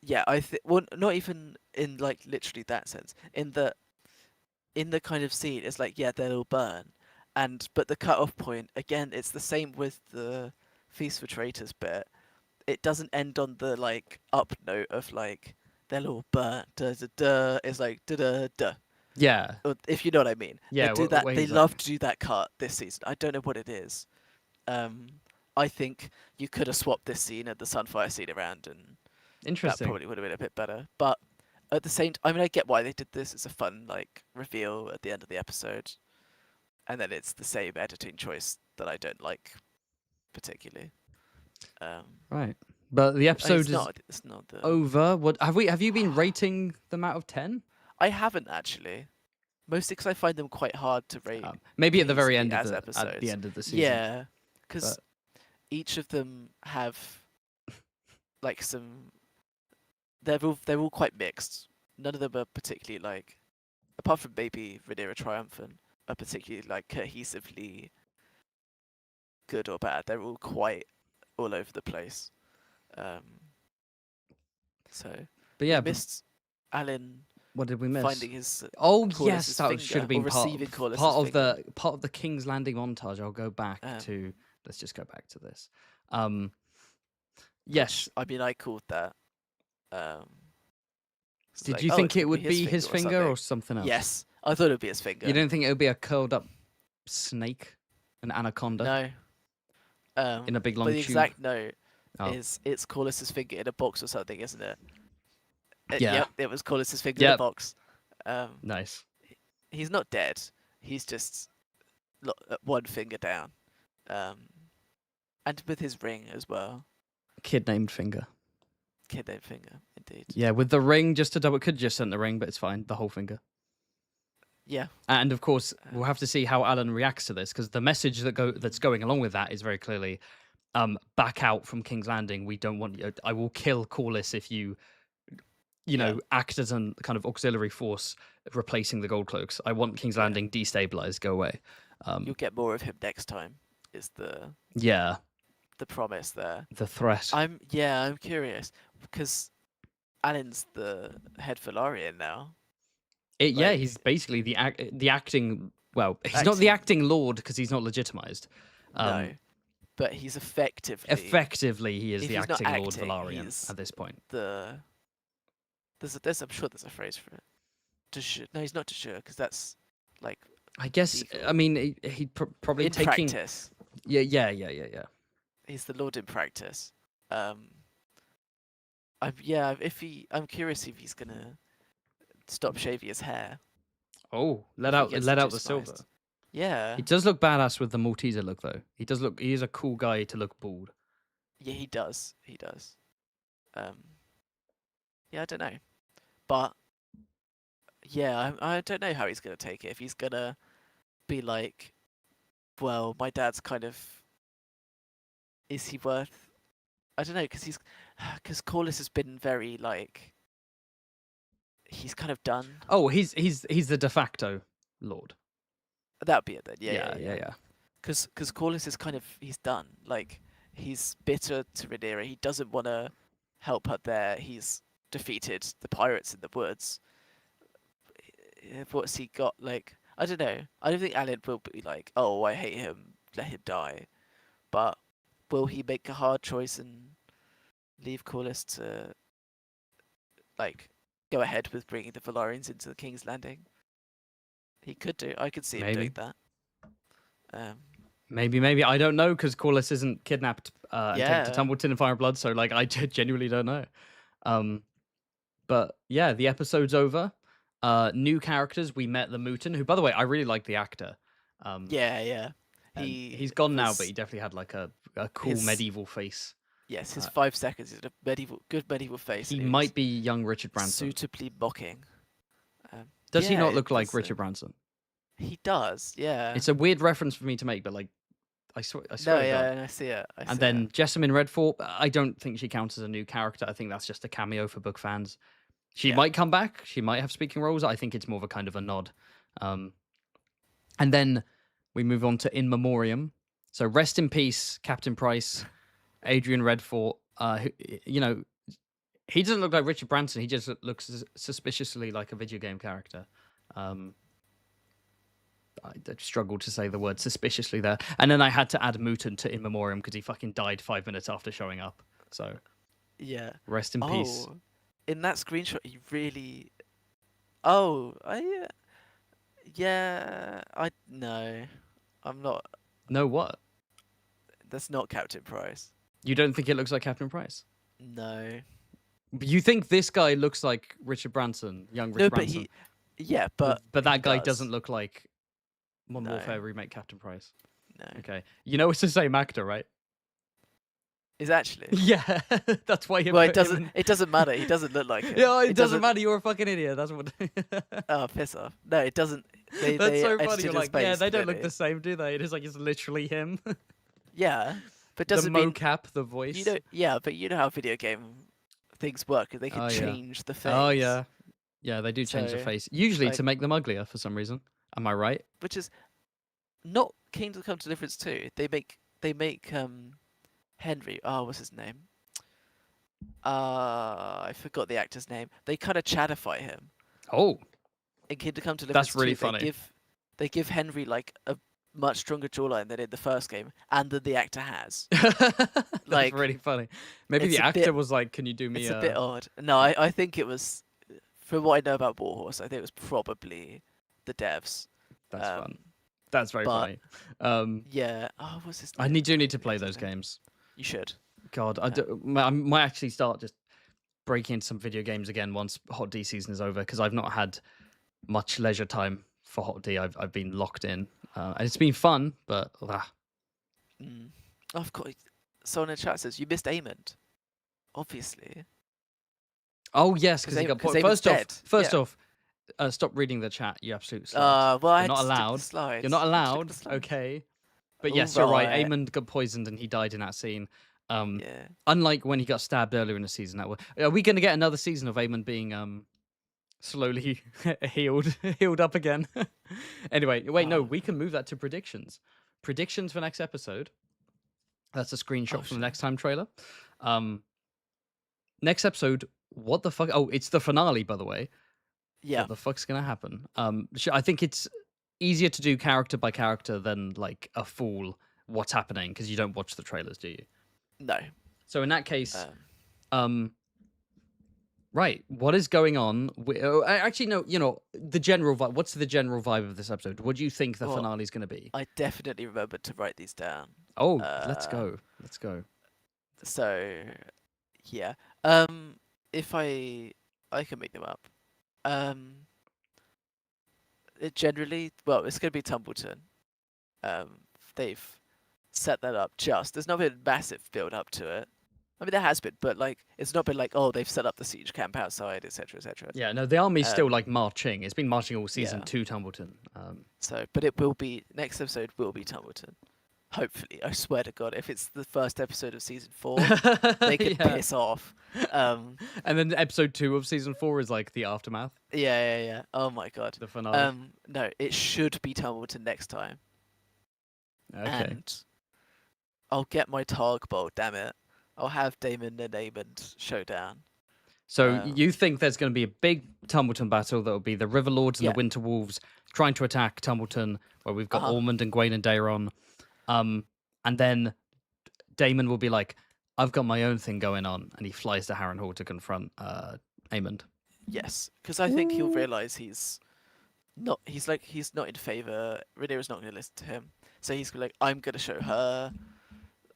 Yeah, I think. Well, not even in like literally that sense. In the kind of scene, it's like, yeah, they'll all burn, but the cut off point again. It's the same with the Feast for Traitors bit. It doesn't end on the like up note of like they'll all burn. Da da da. It's like da da da. Yeah, If you know what I mean. They yeah. do that. Where They he's like, love to do that cut this season. I don't know what it is. Um, I think you could have swapped this scene and the Sunfire scene around, and that Interesting. probably would have been a bit better. But at the same, I mean, I get why they did this. It's a fun like reveal at the end of the episode, and then it's the same editing choice that I don't like particularly. Um, Right. But the episode it's is not. It's not the. over. What have you been rating them out of 10? I haven't actually. Mostly because I find them quite hard to rate Maybe at the very easily end of as the episodes. end of the season. Yeah, because But each of them have like some. They're all quite mixed. None of them are particularly like, apart from maybe Rhaenyra Triumphant, are particularly like cohesively good or bad. They're all quite all over the place. Um, so but we yeah, but missed Alan what did we miss? finding his Oh yes, Corlys's that should finger have been or receiving Corlys's part of finger. the King's Landing montage. I'll go back to. Let's just go back to this. Yes. I mean, I called that. It's Did like, you oh, think it's it gonna would be his finger or something else? Yes, I thought it would be his finger. You didn't think it would be a curled up snake, an anaconda? No. In a big long but the tube? exact note Oh. is it's Corlys's finger in a box or something, isn't it? Yeah. Yep, it was Corlys's finger in a box. Nice. He's not dead. He's just one finger down. And with his ring as well. Kid named finger. Kid named finger, indeed. Yeah, with the ring, just to double, could just send the ring, but it's fine. The whole finger. Yeah. And of course, we'll have to see how Alan reacts to this, because the message that's going along with that is very clearly, back out from King's Landing. We don't want you. I will kill Corlys if you know, act as a kind of auxiliary force replacing the Gold Cloaks. I want King's Landing destabilized. Go away. You'll get more of him next time. Is the promise there? The threat. I'm curious because Alan's the head Valarian now. He's basically the acting. Well, he's not the acting lord because he's not legitimized. No, but he's effectively. Effectively, he is the acting acting, Lord Valarian at this point. I'm sure there's a phrase for it. No, he's not de jure because that's like. I guess. Evil. I mean, he'd probably in taking. Practice. Yeah. He's the Lord in practice. I'm curious if he's gonna stop shaving his hair. Oh, let out the silver. Yeah. He does look badass with the Malteser look, though. He does look. He is a cool guy to look bald. Yeah, he does. Yeah, I don't know, but yeah, I don't know how he's gonna take it. If he's gonna be like, well, my dad's kind of. Is he worth? I don't know, because Corlys has been very like. He's kind of done. Oh, he's the de facto lord. That'd be it then. Yeah. Because Corlys is he's done. Like he's bitter to Rhaenyra. He doesn't want to help her there. He's defeated the pirates in the woods. What's he got? Like I don't know. I don't think Alan will be like, oh, I hate him. Let him die. But will he make a hard choice and leave Corlys to like go ahead with bringing the Valarians into the King's Landing? He could do. I could see him doing that. Maybe I don't know because Corlys isn't kidnapped and taken to Tumbleton and Fire and Blood, so like I genuinely don't know. But yeah, the episode's over. New characters. We met the Mutin, who, by the way, I really like the actor. Yeah. He's gone now, but he definitely had like a cool medieval face. Yes, his 5 seconds is a good medieval face. He might be young Richard Branson. Suitably mocking. Does he not look like Richard Branson? He does, yeah. It's a weird reference for me to make, but like, I swear. No, yeah, I see it. And then Jessamine Redford, I don't think she counts as a new character. I think that's just a cameo for book fans. She might come back. She might have speaking roles. I think it's more of a kind of a nod. And then we move on to In Memoriam. So rest in peace, Captain Price, Adrian Redford. Who, he doesn't look like Richard Branson. He just looks suspiciously like a video game character. I struggled to say the word suspiciously there. And then I had to add Mutin to In Memoriam because he fucking died 5 minutes after showing up. So yeah, rest in peace. In that screenshot, he really. Oh, no, I'm not. No, what? That's not Captain Price. You don't think it looks like Captain Price? No. But you think this guy looks like Richard Branson, young Richard No, but Branson? yeah, but But he that guy does. doesn't look like Modern No. Warfare remake Captain Price. No. Okay. You know it's the same actor, right? Is actually. Yeah, that's why you Well, put it doesn't. him in- It doesn't matter. He doesn't look like him. Yeah, it doesn't matter. You're a fucking idiot. That's what. Oh, piss off. No, it doesn't. They, That's they so edited funny. You're his like, yeah, face, they don't look clearly. the same, do they? It is like it's literally him. Yeah, but The doesn't mean mocap, the voice. you know. Yeah, but you know how video game things work. They can Oh, yeah. change the face. Oh yeah, yeah, they do change the So, face usually like- to make them uglier for some reason. Am I right? Which is not Kingdom Come Deliverance 2. They make Henry. Oh, what's his name? I forgot the actor's name. They kind of chatify him. Oh, In Kingdom Come Deliverance That's really 2, funny. They give Henry like a much stronger jawline than in the first game, and than the actor has. that's Like, really funny. Maybe it's the a actor bit- was like, "Can you do me It's a bit odd. No, I think it was. From what I know about Warhorse, I think it was probably the devs. That's um, fun. That's very but- funny. Yeah. Oh, what's his name? I need to play What's his those name? games. You should. God, I might actually start just breaking into some video games again once Hot D season is over because I've not had much leisure time for Hot D. I've been locked in, and it's been fun, but Mm. Oh, of course. Someone in the chat says you missed Amond. Obviously. oh yes, because Because he got Because put. Amon's First dead. off, stop reading the chat. You absolute slut. Well, I You're not had to stick to the allowed. slides. You're not I had to stick to allowed. the slides. Okay, but yes, you're right. Alright. Amond got poisoned and he died in that scene. Yeah. Unlike when he got stabbed earlier in the season. Are we going to get another season of Amond being slowly healed up again? Anyway, wait, no, Oh. we can move that to predictions. Predictions for next episode. That's a screenshot Oh, from the shit. next time trailer. Next episode, what the fuck? Oh, it's the finale, by the way. Yeah. What the fuck's gonna happen? I think it's easier to do character by character than like a full what's happening because you don't watch the trailers, do you? No. So in that case, Um, right, what is going on? Actually, no, you know the general vibe. What's the general vibe of this episode? What do you think the Well, finale is going to be? I definitely remembered to write these down. Oh, let's go. Let's go. So, yeah. If I can make them up. It generally, well, it's going to be Tumbleton. They've set that up just. There's not been massive build up to it. I mean, there has been, but like, it's not been like, oh, they've set up the siege camp outside, etc., etc. Yeah, no, the army's still like marching. It's been marching all season yeah. to Tumbleton. So, but it will be next episode will be Tumbleton. Hopefully, I swear to God, if it's the first episode of season 4, they can Yeah. piss off. Um, And then episode 2 of season 4 is like the aftermath, yeah. Oh my God. the finale. No, it should be Tumbleton next time. Okay. And I'll get my Targ bowl, damn it. I'll have Damon and Amond showdown. So you think there's going to be a big Tumbleton battle that will be the River Lords and Yeah. the Winter Wolves trying to attack Tumbleton, where we've got Uh-huh. Ormond and Gwaine and Daeron. And then Damon will be like, I've got my own thing going on, and he flies to Harrenhal to confront Aemond. Yes, because I think he'll realise he's not in favour. Rhaenyra's not going to listen to him. So he's like, I'm going to show her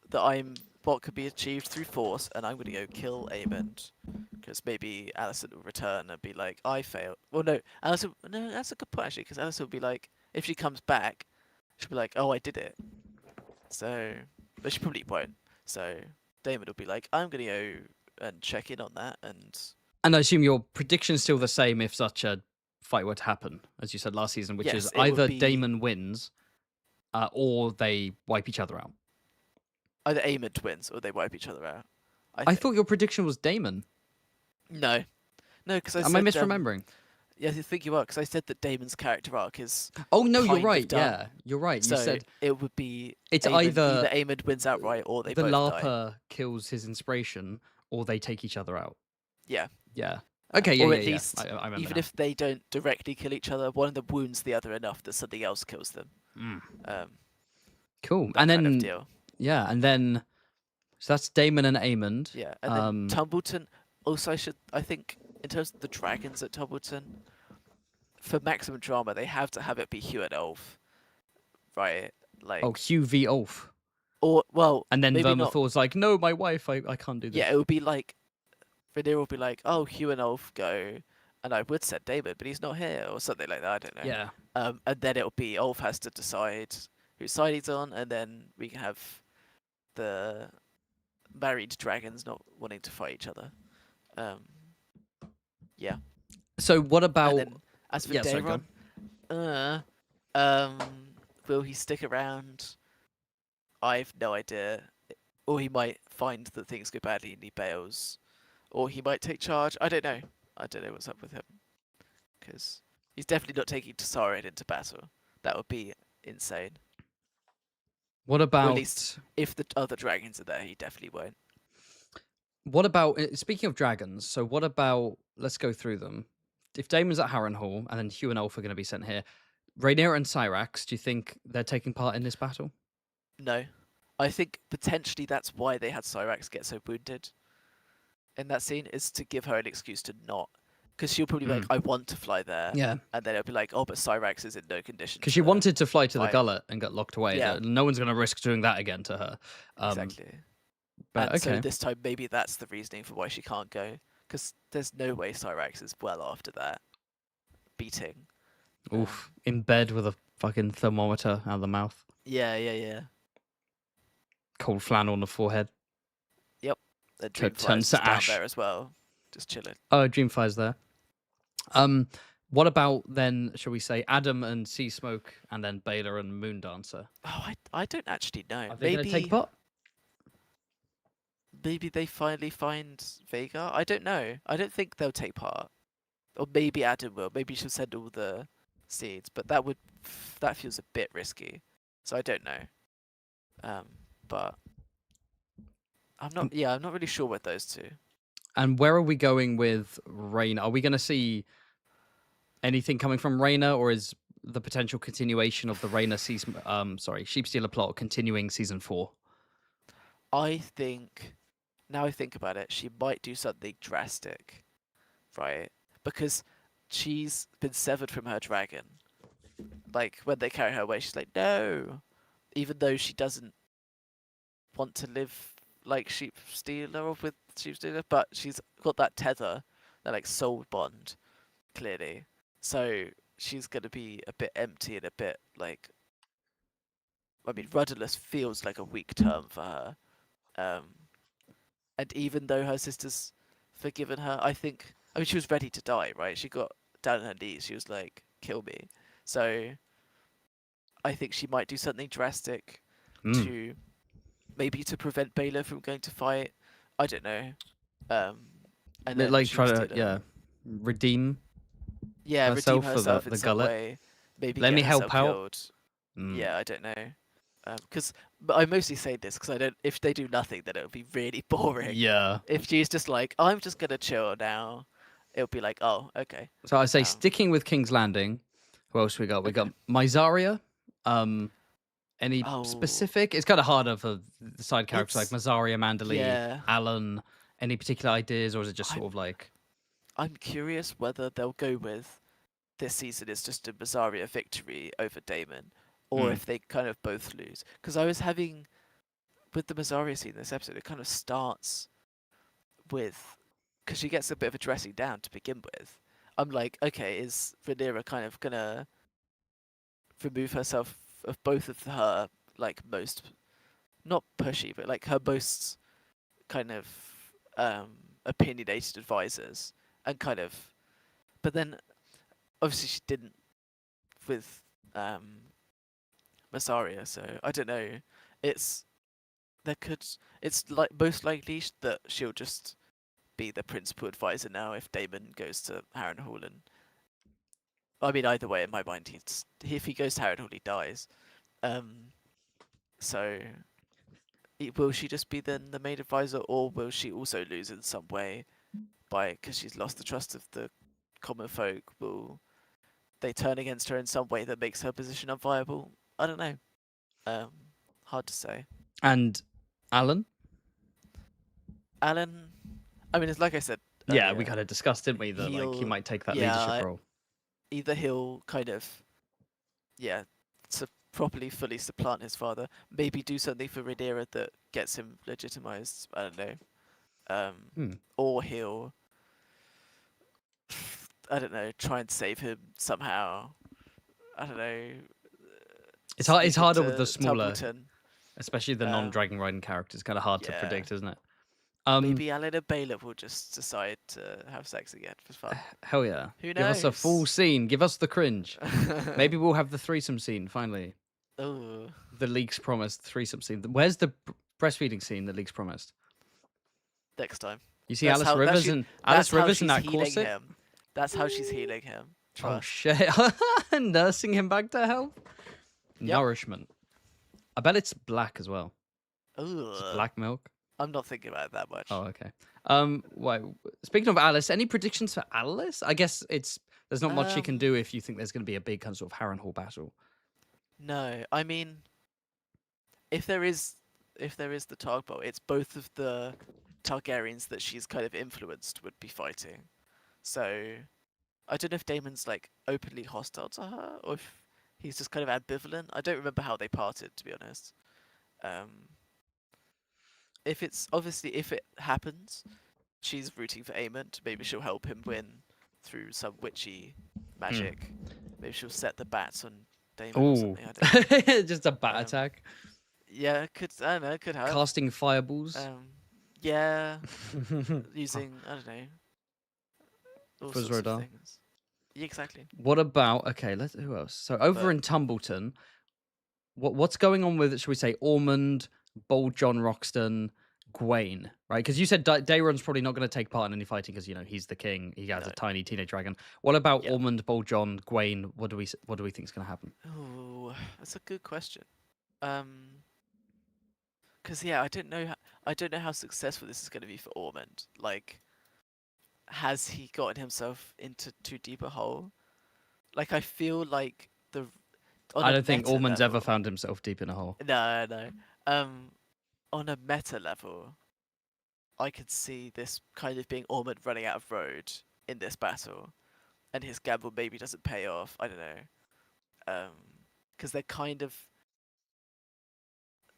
that I'm what could be achieved through force, and I'm going to go kill Aemond. Because maybe Alicent will return and be like, I failed. Well, no, no, that's a good point actually, because Alicent will be like, if she comes back, she'll be like, oh, I did it. So, but she probably won't. So Damon will be like, I'm going to go and check in on that, and And I assume your prediction's still the same if such a fight were to happen, as you said last season, which Yes, is it would either be- Daemon wins or they wipe each other out. either Aemond wins or they wipe each other out. I think. thought your prediction was Daemon. No, because I Am said, I misremembering? Yeah, I think you are, because I said that Damon's character arc is Oh, no, you're kind of right. done. Yeah, you're right. You so said it would be it's Aemond, either Aemond wins outright or they the both die. LARPer kills his inspiration or they take each other out. Yeah. Yeah. Okay, yeah, or yeah, at yeah. least, I remember even now. if they don't directly kill each other, one of them wounds the other enough that something else kills them. Mm. Cool. That And kind of then, deal. yeah, and then, so that's Daemon and Aemond. Yeah, and then Tumbleton. Also, I think in terms of the dragons at Tumbleton, for maximum drama, they have to have it be Hugh and Ulf, right? Like, Oh, Hugh v. Ulf. Or well, And then maybe not. Vermithor's like, no, my wife, I can't do this. Yeah, it would be like Rhaenyra will be like, "Oh, Hugh and Ulf go," and I would send David, but he's not here, or something like that. I don't know. Yeah. And then it'll be Ulf has to decide whose side he's on, and then we can have the married dragons not wanting to fight each other. Um, yeah. So what And about? then as for Yeah, sorry, go. Daeron, um, will he stick around? I've no idea. Or he might find that things go badly and he bails, or he might take charge. I don't know. I don't know what's up with him because he's definitely not taking Tessarion into battle. That would be insane. What Or about? at least if the other dragons are there, he definitely won't. What about? Speaking of dragons, so what about? Let's go through them. If Daemon's at Harrenhal and then Hugh and Ulf are going to be sent here, Rhaenyra and Syrax, do you think they're taking part in this battle? No. I think potentially that's why they had Syrax get so wounded in that scene, is to give her an excuse to not. Because she'll probably be like, I want to fly there. Yeah. And then it'll be like, oh, but Syrax is in no condition. Because she wanted to fly to the fight. gullet and got locked away. Yeah. No one's going to risk doing that again to her. Exactly. But and okay. so this time, maybe that's the reasoning for why she can't go. Because there's no way Syrax is well after that beating. Oof. In bed with a fucking thermometer out of the mouth. Yeah. Cold flannel on the forehead. Yep. The Turns Dreamfire's to down ash. there as well. Just chilling. Oh, Dreamfire's there. What about then, shall we say, Adam and Sea Smoke, and then Baylor and Moondancer? Oh, I don't actually know. Are they going to take part? Maybe they finally find Vhagar? I don't know. I don't think they'll take part. Or maybe Adam will. Maybe she'll send all the seeds, but that feels a bit risky. So I don't know. But I'm not really sure with those two. And where are we going with Rhaena? Are we going to see anything coming from Rhaena, or is the potential continuation of the Rhaena Sheepstealer plot continuing season 4? I think, now I think about it, she might do something drastic, right? Because she's been severed from her dragon. Like, when they carry her away, she's like, no! Even though she doesn't want to live like Sheepstealer or with Sheepstealer, but she's got that tether, that like soul bond, clearly. So she's gonna be a bit empty and a bit like, I mean, rudderless feels like a weak term for her. And even though her sister's forgiven her, I mean, she was ready to die, right? She got down on her knees. She was like, kill me. So I think she might do something drastic to maybe to prevent Baylor from going to fight. I don't know. And then like try to redeem. Yeah, herself redeem herself for in the some gullet. way. Maybe Let get me help herself out. killed. Yeah, I don't know. Because I mostly say this because I don't. If they do nothing, then it'll be really boring. Yeah. If she's just like, I'm just gonna chill now, it'll be like, oh, okay. So I say, sticking with King's Landing, who else we got? We got Mysaria. Any specific? It's kind of harder for the side characters like Mysaria, Manderly, Alan. Any particular ideas, or is it just sort of like? I'm curious whether they'll go with this season is just a Mysaria victory over Daemon, or if they kind of both lose. Because I was having with the Mysaria scene in this episode, it kind of starts with, because she gets a bit of a dressing down to begin with. I'm like, okay, is Rhaenyra kind of gonna remove herself of both of her like most, not pushy, but like her most kind of opinionated advisors, and kind of, but then obviously she didn't with Mysaria, so I don't know. It's like most likely that she'll just be the principal advisor now if Daemon goes to Harrenhal, and I mean either way in my mind, if he goes to Harrenhal, he dies. So will she just be then the main advisor, or will she also lose in some way because she's lost the trust of the common folk? Will they turn against her in some way that makes her position unviable? I don't know. Hard to say. And Alan? I mean, it's like I said. Yeah, we kind of discussed, didn't we? That like he might take that leadership role. Either he'll kind of, properly, fully supplant his father. Maybe do something for Rhaenyra that gets him legitimized. I don't know. Hmm. Or he'll, I don't know, try and save him somehow. I don't know. It's hard. It's Sneak harder with the into smaller, Tumbleton. especially the non-dragon riding characters. Kind of hard to Yeah. predict, isn't it? Maybe Alena Bailiff will just decide to have sex again for fun. Hell yeah! Who Give us a full knows? scene. Give us the cringe. Maybe we'll have the threesome scene finally. Oh. The leaks promised threesome scene. Where's the breastfeeding scene that leaks promised? Next time. You see Alice Rivers and Alice Rivers in that healing corset. him. That's how she's healing him. Oh Trust. shit! Nursing him back to health. Yep. Nourishment. I bet it's black as well. It's Ugh. black milk. I'm not thinking about it that much. Oh, okay. Wait. Speaking of Alice, any predictions for Alice? I guess there's not much she can do if you think there's going to be a big kind of sort of Harrenhal battle. No, I mean, if there is the Targbot, it's both of the Targaryens that she's kind of influenced would be fighting. So I don't know if Daemon's like openly hostile to her or if he's just kind of ambivalent. I don't remember how they parted, to be honest. If it happens, she's rooting for Aemond. Maybe she'll help him win through some witchy magic. Maybe she'll set the bats on Daemon or Oh, something. I don't know. just a bat attack. Yeah, I don't know, could have. Casting fireballs. Yeah, using I don't know, all Fuzz sorts radar. of things. Yeah, exactly. What about who else? So over in Tumbleton, what's going on with, should we say, Ormond, Bold John Roxton, Gwaine, right? Because you said Daeron's probably not going to take part in any fighting because he's the king. He has a tiny teenage dragon. What about Ormond, Bold John, Gwaine? What do we think is going to happen? Oh, that's a good question. Because I don't know how successful this is going to be for Ormond. Like, has he gotten himself into too deep a hole? Like, I feel like I don't think Ormond's level, ever found himself deep in a hole. No. On a meta level, I could see this kind of being Ormond running out of road in this battle, and his gamble maybe doesn't pay off. I don't know. Because they're kind of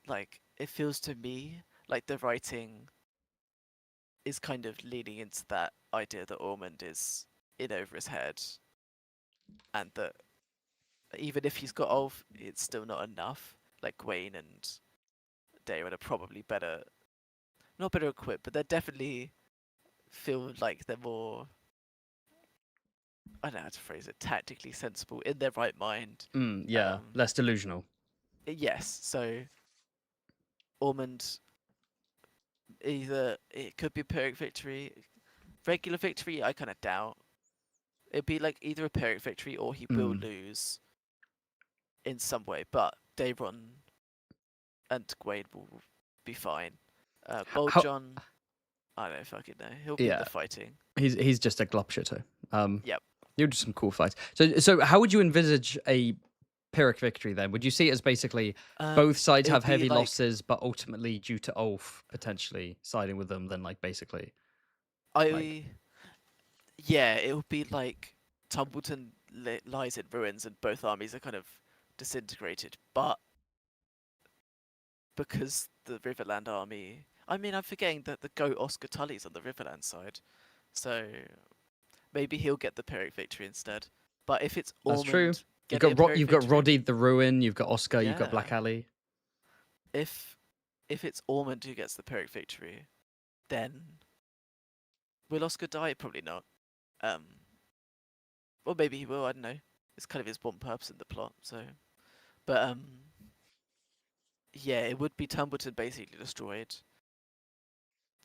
like, it feels to me like the writing is kind of leaning into that idea that Ormond is in over his head, and that even if he's got Ulf, it's still not enough. Like Gwaine and Daeron are probably not better equipped, but they definitely feel like they're more, I don't know how to phrase it, tactically sensible, in their right mind. Yeah, less delusional. Yes, so Ormond, either it could be a Pyrrhic victory, regular victory, I kind of doubt. It'd be like either a Pyrrhic victory or he will lose in some way, but Daeron and Gwaine will be fine. Bold John, I don't know, fucking know. He'll be in the fighting. He's just a glupshitter. Yep. He'll do some cool fights. So how would you envisage a Pyrrhic victory then? Would you see it as basically both sides have heavy losses, but ultimately due to Ulf potentially siding with them, then basically? Yeah, it would be like Tumbleton lies in ruins and both armies are kind of disintegrated, but because the Riverland army, I'm forgetting that the goat Oscar Tully's on the Riverland side, so maybe he'll get the Pyrrhic victory instead. But if it's Ormond, that's true. You've got Roddy the Ruin, you've got Oscar, you've got Black Alley. If it's Ormond who gets the Pyrrhic victory, then will Oscar die? Probably not. Or maybe he will. I don't know. It's kind of his one purpose in the plot. So, but yeah, it would be Tumbleton basically destroyed.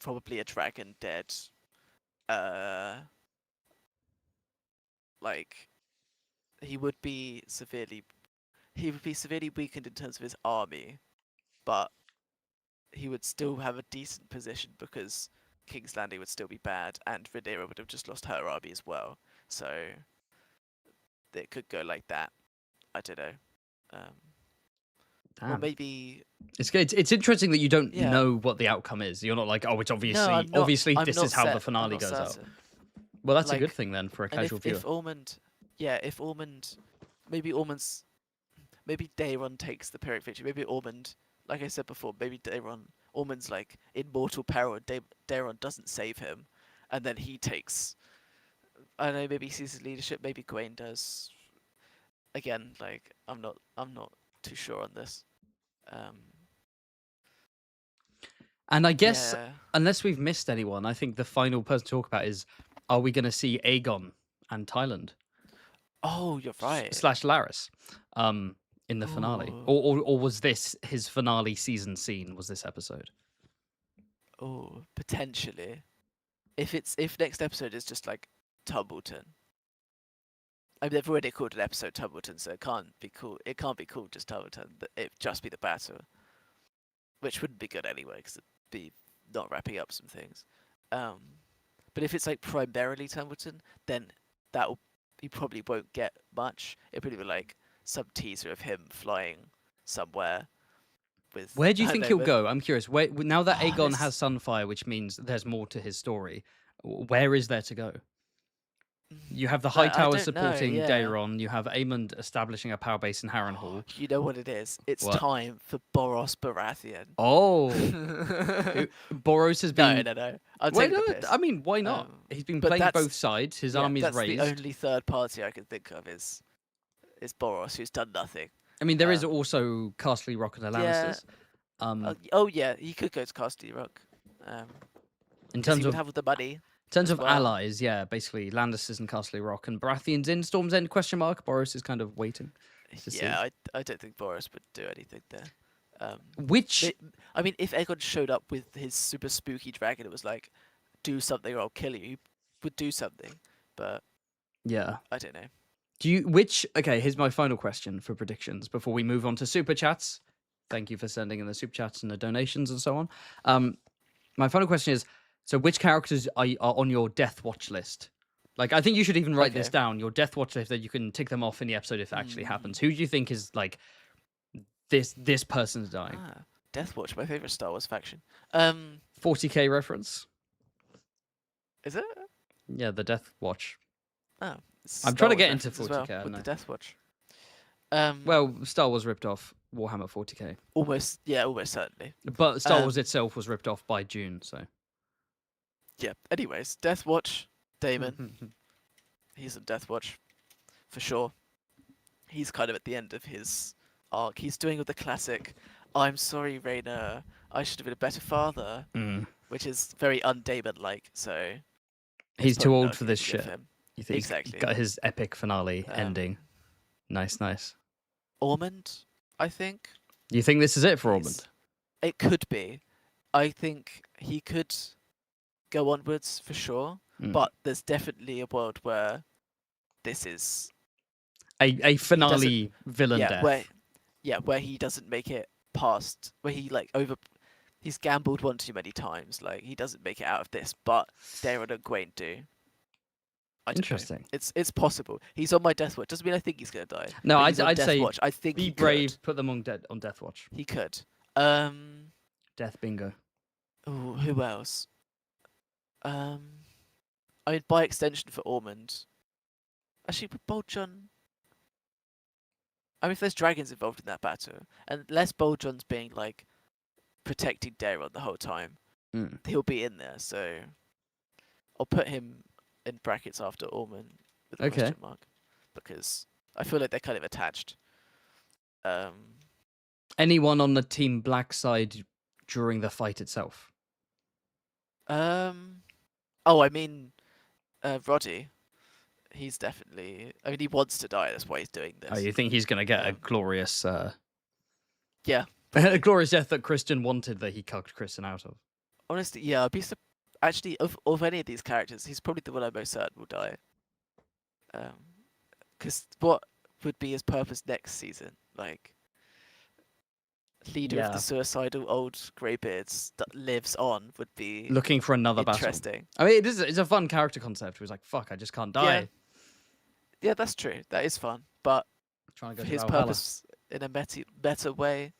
Probably a dragon dead. Like, he would be severely weakened in terms of his army, but he would still have a decent position because King's Landing would still be bad, and Rhaenyra would have just lost her army as well. So it could go like that. I don't know. Or maybe it's interesting that you don't know what the outcome is. You're not like, oh, it's obviously this is how the finale goes out. Well, that's a good thing then for a casual viewer. If Ormond, maybe Ormond's, maybe Daeron takes the Pyrrhic victory. Maybe Ormond, like I said before, maybe Ormond's like in mortal peril. And Daeron doesn't save him, and then he takes. I don't know. Maybe he sees his leadership. Maybe Gwaine does. Again, like I'm not too sure on this. And I guess, Yeah. unless we've missed anyone, I think the final person to talk about is: are we going to see Aegon and Thailand Oh, you're right. slash Laris in the finale, Ooh. or was this his finale season scene? Was this episode? Oh, potentially. If next episode is just like Tumbleton. I mean, they've already called an episode Tumbleton, so it can't be cool. It can't be called just Tumbleton. It'd just be the battle, which wouldn't be good anyway, because it'd be not wrapping up some things. But if it's like primarily Tumbleton, then he probably won't get much. It'd probably be like some teaser of him flying somewhere. With Where do you I don't think know, he'll with- go? I'm curious. Where now that Oh, Aegon there's- has Sunfire, which means there's more to his story. Where is there to go? You have the High Like, I Tower don't know, supporting yeah. Daeron. You have Aemond establishing a power base in Harrenhal. You know what it is? It's What? time for Boros Baratheon. Oh, Boros has been. No. I'll Why take the not? piss. I mean, why not? He's been but playing that's- both sides. His Yeah, army's that's raised. the only third party I can think of is Boros, who's done nothing. I mean, there is um, also Castle Rock and the yeah. Lannisters. Oh yeah, he could go to Castle Rock. In 'Cause terms he would of have the money. terms as of well. allies, yeah, basically Lannisters and Castle Rock and Baratheon's in Storm's End ? Boros is kind of waiting. To see. Yeah, I don't think Boros would do anything there. Which I mean, if Aegon showed up with his super spooky dragon, it was like, do something or I'll kill you. He would do something, but yeah. I don't know. Okay, here's my final question for predictions before we move on to super chats. Thank you for sending in the super chats and the donations and so on. My final question is, so which characters are on your death watch list? Like, I think you should even write this Okay. down, your death watch list, that you can tick them off in the episode if it actually happens. Who do you think is like this person's dying? Death Watch, my favorite Star Wars faction. 40k reference? Is it? Yeah, the death watch. Oh, it's I'm Star trying to Wars get into reference as well, 40K, I with know. the Death Watch. Well, Star Wars ripped off Warhammer 40k. almost certainly. But Star Um, Wars itself was ripped off by Dune, so. Yeah. Anyways, Death Watch, Damon. He's on Death Watch, for sure. He's kind of at the end of his arc. He's doing with the classic, "I'm sorry, Rhaena. I should have been a better father," Mm. which is very un-Damon-like. So He's too probably old not for good this to give shit. him. You think Exactly. he's got his epic finale Um, ending? Nice. Ormond, I think. You think this is it for He's- Ormond? It could be. I think he could go onwards for sure, Mm. but there's definitely a world where this is A finale villain death. where he doesn't make it past, where he he's gambled one too many times. Like he doesn't make it out of this, but Daeron and Gwaine do. I don't know. Interesting. It's possible. He's on my death watch. Doesn't mean I think he's gonna die. No, but he's on I'd death say watch. I think be he brave. Could. Put them on death watch. He could. Death bingo. Ooh, who else? I mean, by extension for Ormond. Actually, would Boltjon... I mean, if there's dragons involved in that battle, and less Boltjon's being, like, protecting Daeron the whole time, Mm. he'll be in there, so... I'll put him in brackets after Ormond with a Okay. question mark, because I feel like they're kind of attached. Anyone on the Team Black side during the fight itself? Oh, I mean, Roddy. He's definitely... I mean, he wants to die, that's why he's doing this. Oh, you think he's gonna get a Um, glorious, Yeah. a glorious death that Kristen wanted that he cucked Kristen out of? Honestly, yeah, I'd be actually of any of these characters, he's probably the one I'm most certain will die. Because what would be his purpose next season? Like, leader of Yeah. the suicidal old greybeards that lives on would be Looking for another battle. interesting. I mean, it's a fun character concept. He was like, "Fuck, I just can't die." Yeah, that's true. That is fun, but Trying to for go to his Valhalla. purpose in a meta way,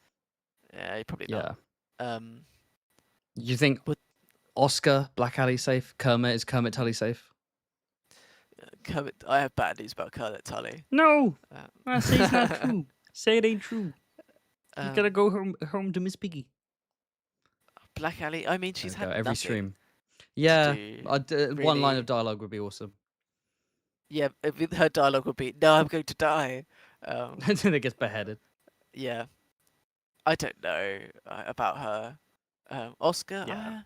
yeah, he probably Yeah. not. You think Would- Oscar Black Alley safe? Is Kermit Tully safe? Kermit, I have bad news about Kermit Tully. No, Uh, he's not true. Say it ain't true. You gotta Um, go home to Miss Piggy. Black Alley. I mean, There she's we go. had Every nothing stream. to Yeah, do. one line of Really. dialogue would be awesome. Yeah, her dialogue would be, "No, I'm going to die." And then it gets beheaded. Yeah, I don't know about her. Oscar. Yeah.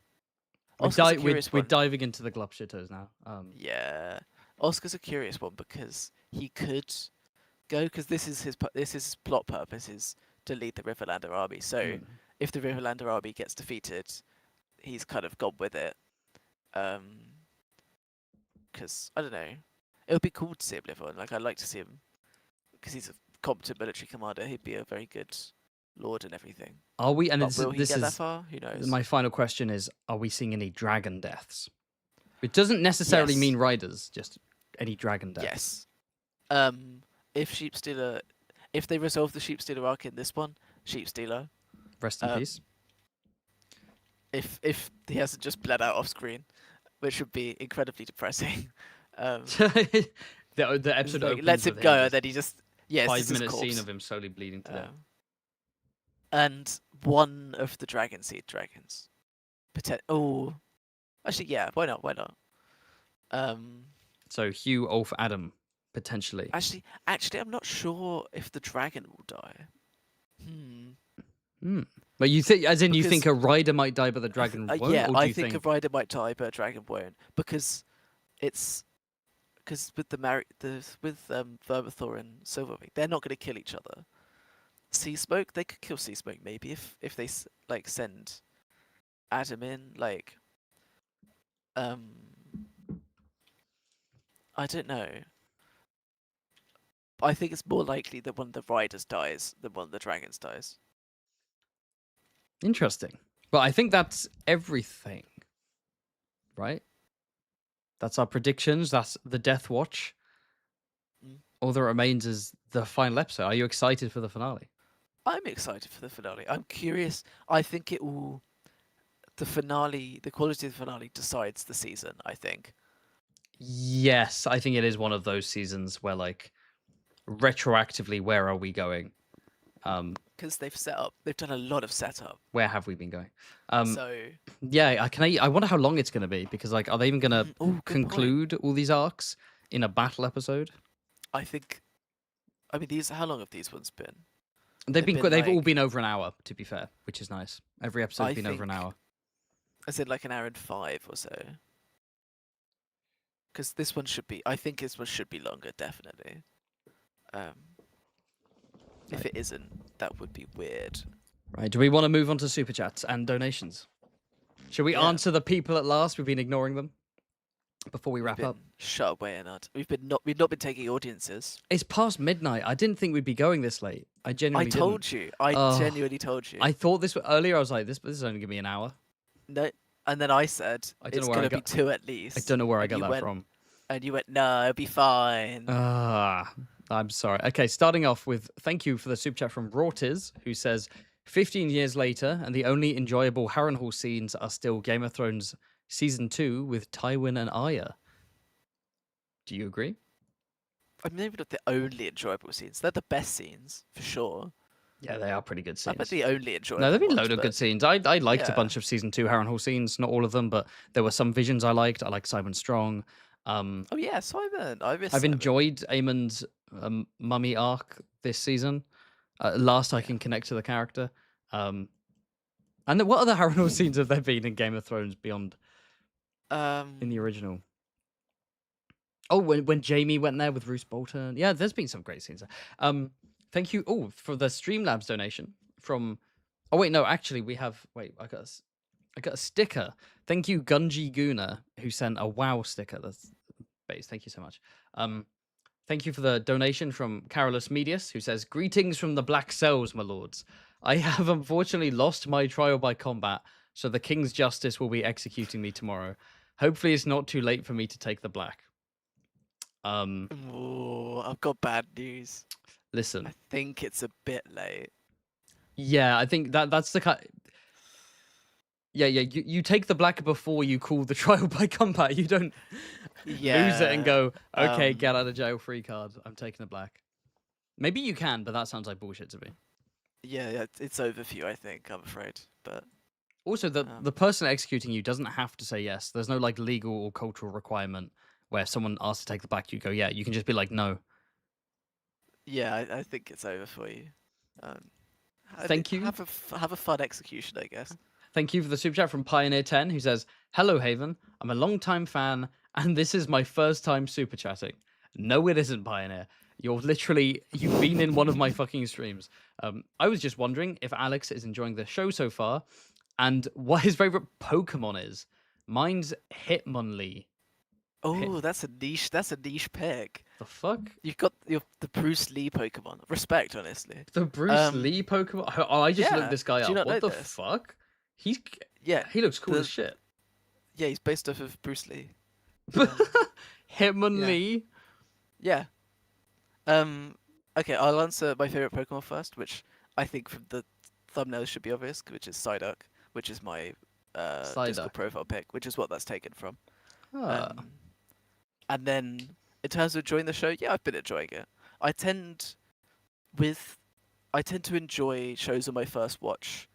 Oscar's a curious We're one. diving into the glove shitters now. Yeah, Oscar's a curious one because he could go because this is his plot purpose is to lead the Riverlander army. So mm. if the Riverlander army gets defeated, he's kind of gone with it. Because I don't know, it would be cool to see him live on. Like I'd like to see him because he's a competent military commander. He'd be a very good lord and everything. Are we? And But will he this get that is far? Who knows? my final question: is are we seeing any dragon deaths? It doesn't necessarily Yes. mean riders, just any dragon deaths. Yes. If Sheepstealer, if they resolve the Sheepstealer arc in this one, Sheepstealer. Rest in peace. If he hasn't just bled out off screen, which would be incredibly depressing. the episode like, opens lets him with go, just and then he just 5 minute scene of him slowly bleeding to death. And one of the dragon seed dragons. Actually, yeah. Why not? Why not? So Hugh, Ulf, Adam, potentially. Actually, I'm not sure if the dragon will die. But you think, as in, you Because- think a rider might die, but the dragon won't? Yeah, or do I you think a rider might die, but a dragon won't, because with Vermithor and Silverwing, they're not going to kill each other. Sea Smoke, they could kill Sea Smoke maybe if they like send Adam in, like I don't know. I think it's more likely that one of the riders dies than one of the dragons dies. Interesting. Well, I think that's everything, right? That's our predictions. That's the Death Watch. All that remains is the final episode. Are you excited for the finale? I'm excited for the finale. I'm curious. I think it will. The finale, the quality of the finale decides the season, I think. Yes, I think it is one of those seasons where, like, retroactively, where are we going? Because they've done a lot of setup. Where have we been going? So yeah, I wonder how long it's going to be, because, like, are they even going to good conclude all these arcs in a battle episode? I think. I mean, how long have these ones been? They've all been over an hour, to be fair, which is nice. Every episode's I been over an think- hour. As in like an hour and 5 or so. Because this one should be. I think this one should be longer, definitely. If it isn't, that would be weird. Right, do we want to move on to super chats and donations? Should we Yeah. answer the people at last? We've been ignoring them before we wrap up. Shut away and not. We've not been taking audiences. It's past midnight. I didn't think we'd be going this late. I genuinely told you. I genuinely told you. I thought this earlier. I was like, this is only gonna be an hour. No, and then I said I don't it's know where I gonna be got- 2 at least. I don't know where I and got you that went- from. And you went, no, it'll be fine. I'm sorry. Okay, starting off with thank you for the super chat from Rortiz, who says 15 years later, and the only enjoyable Harrenhal scenes are still Game of Thrones season 2 with Tywin and Arya. Do you agree? I mean, maybe not the only enjoyable scenes. They're the best scenes for sure. Yeah, they are pretty good I scenes. bet the only enjoyable. No, there've been a ones, load of but good scenes. I liked a yeah. bunch of season 2 Harrenhal scenes, not all of them, but there were some visions I liked. I liked Simon Strong. Oh yeah, Simon. I've Simon. enjoyed Aemon's mummy arc this season. Last I can connect to the character. And what other Harrenhal scenes have there been in Game of Thrones beyond in the original? Oh, when Jamie went there with Roose Bolton. Yeah, there's been some great scenes. Thank you. Oh, for the Streamlabs donation from. Oh wait, no, actually we have. Wait, I got a sticker. Thank you, Gunji Guna, who sent a WoW sticker. That's base. Thank you so much. Thank you for the donation from Carolus Medius, who says, "Greetings from the Black Cells, my lords. I have unfortunately lost my trial by combat, so the King's Justice will be executing me tomorrow. Hopefully, it's not too late for me to take the black." Ooh, I've got bad news. Listen. I think it's a bit late. Yeah, I think that's the kind. Yeah. You take the black before you call the trial by combat. You don't lose it and go, okay, get out of jail free card. I'm taking the black. Maybe you can, but that sounds like bullshit to me. Yeah, it's over for you, I think. I'm afraid, but Also, the person executing you doesn't have to say yes. There's no like legal or cultural requirement where if someone asks to take the black, you go, yeah. You can just be like, no. yeah, I think it's over for you. Um, Thank you. have a fun execution, I guess. Thank you for the super chat from Pioneer10, who says, "Hello, Haven. I'm a long-time fan, and this is my first time super chatting." No, it isn't, Pioneer. You've been in one of my fucking streams. I was just wondering if Alex is enjoying the show so far, and what his favorite Pokemon is. Mine's Hitmonlee. Oh, that's a niche. That's a niche pick. The fuck? You've got the Bruce Lee Pokemon. Respect, honestly. The Bruce Lee Pokemon? Oh, I just yeah. looked this guy Do you up. not What know the this? fuck? Yeah, He looks cool the- as shit. yeah, he's based off of Bruce Lee. Hitmonlee? Yeah. Okay, I'll answer my favorite Pokemon first, which I think from the thumbnail should be obvious, which is Psyduck, which is my Psyduck. Discord profile pick, which is what that's taken from. Ah. And then in terms of enjoying the show, yeah, I've been enjoying it. I tend to enjoy shows on my first watch,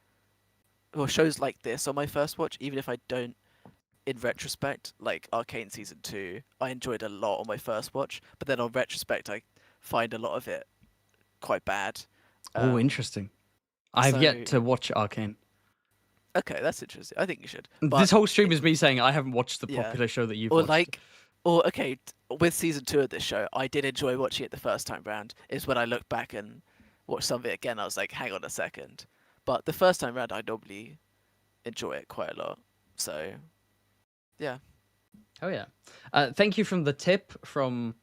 or shows like this on my first watch, even if I don't. In retrospect, like Arcane Season 2, I enjoyed a lot on my first watch, but then on retrospect, I find a lot of it quite bad. Oh, interesting. I have yet to watch Arcane. Okay, that's interesting. I think you should. This whole stream is me saying I haven't watched the Yeah. popular show that you've Or watched. like, with Season 2 of this show, I did enjoy watching it the first time round. Is when I look back and watch some of it again, I was like, hang on a second. But the first time round, I normally enjoy it quite a lot. So, yeah. Oh yeah. Thank you from the tip from.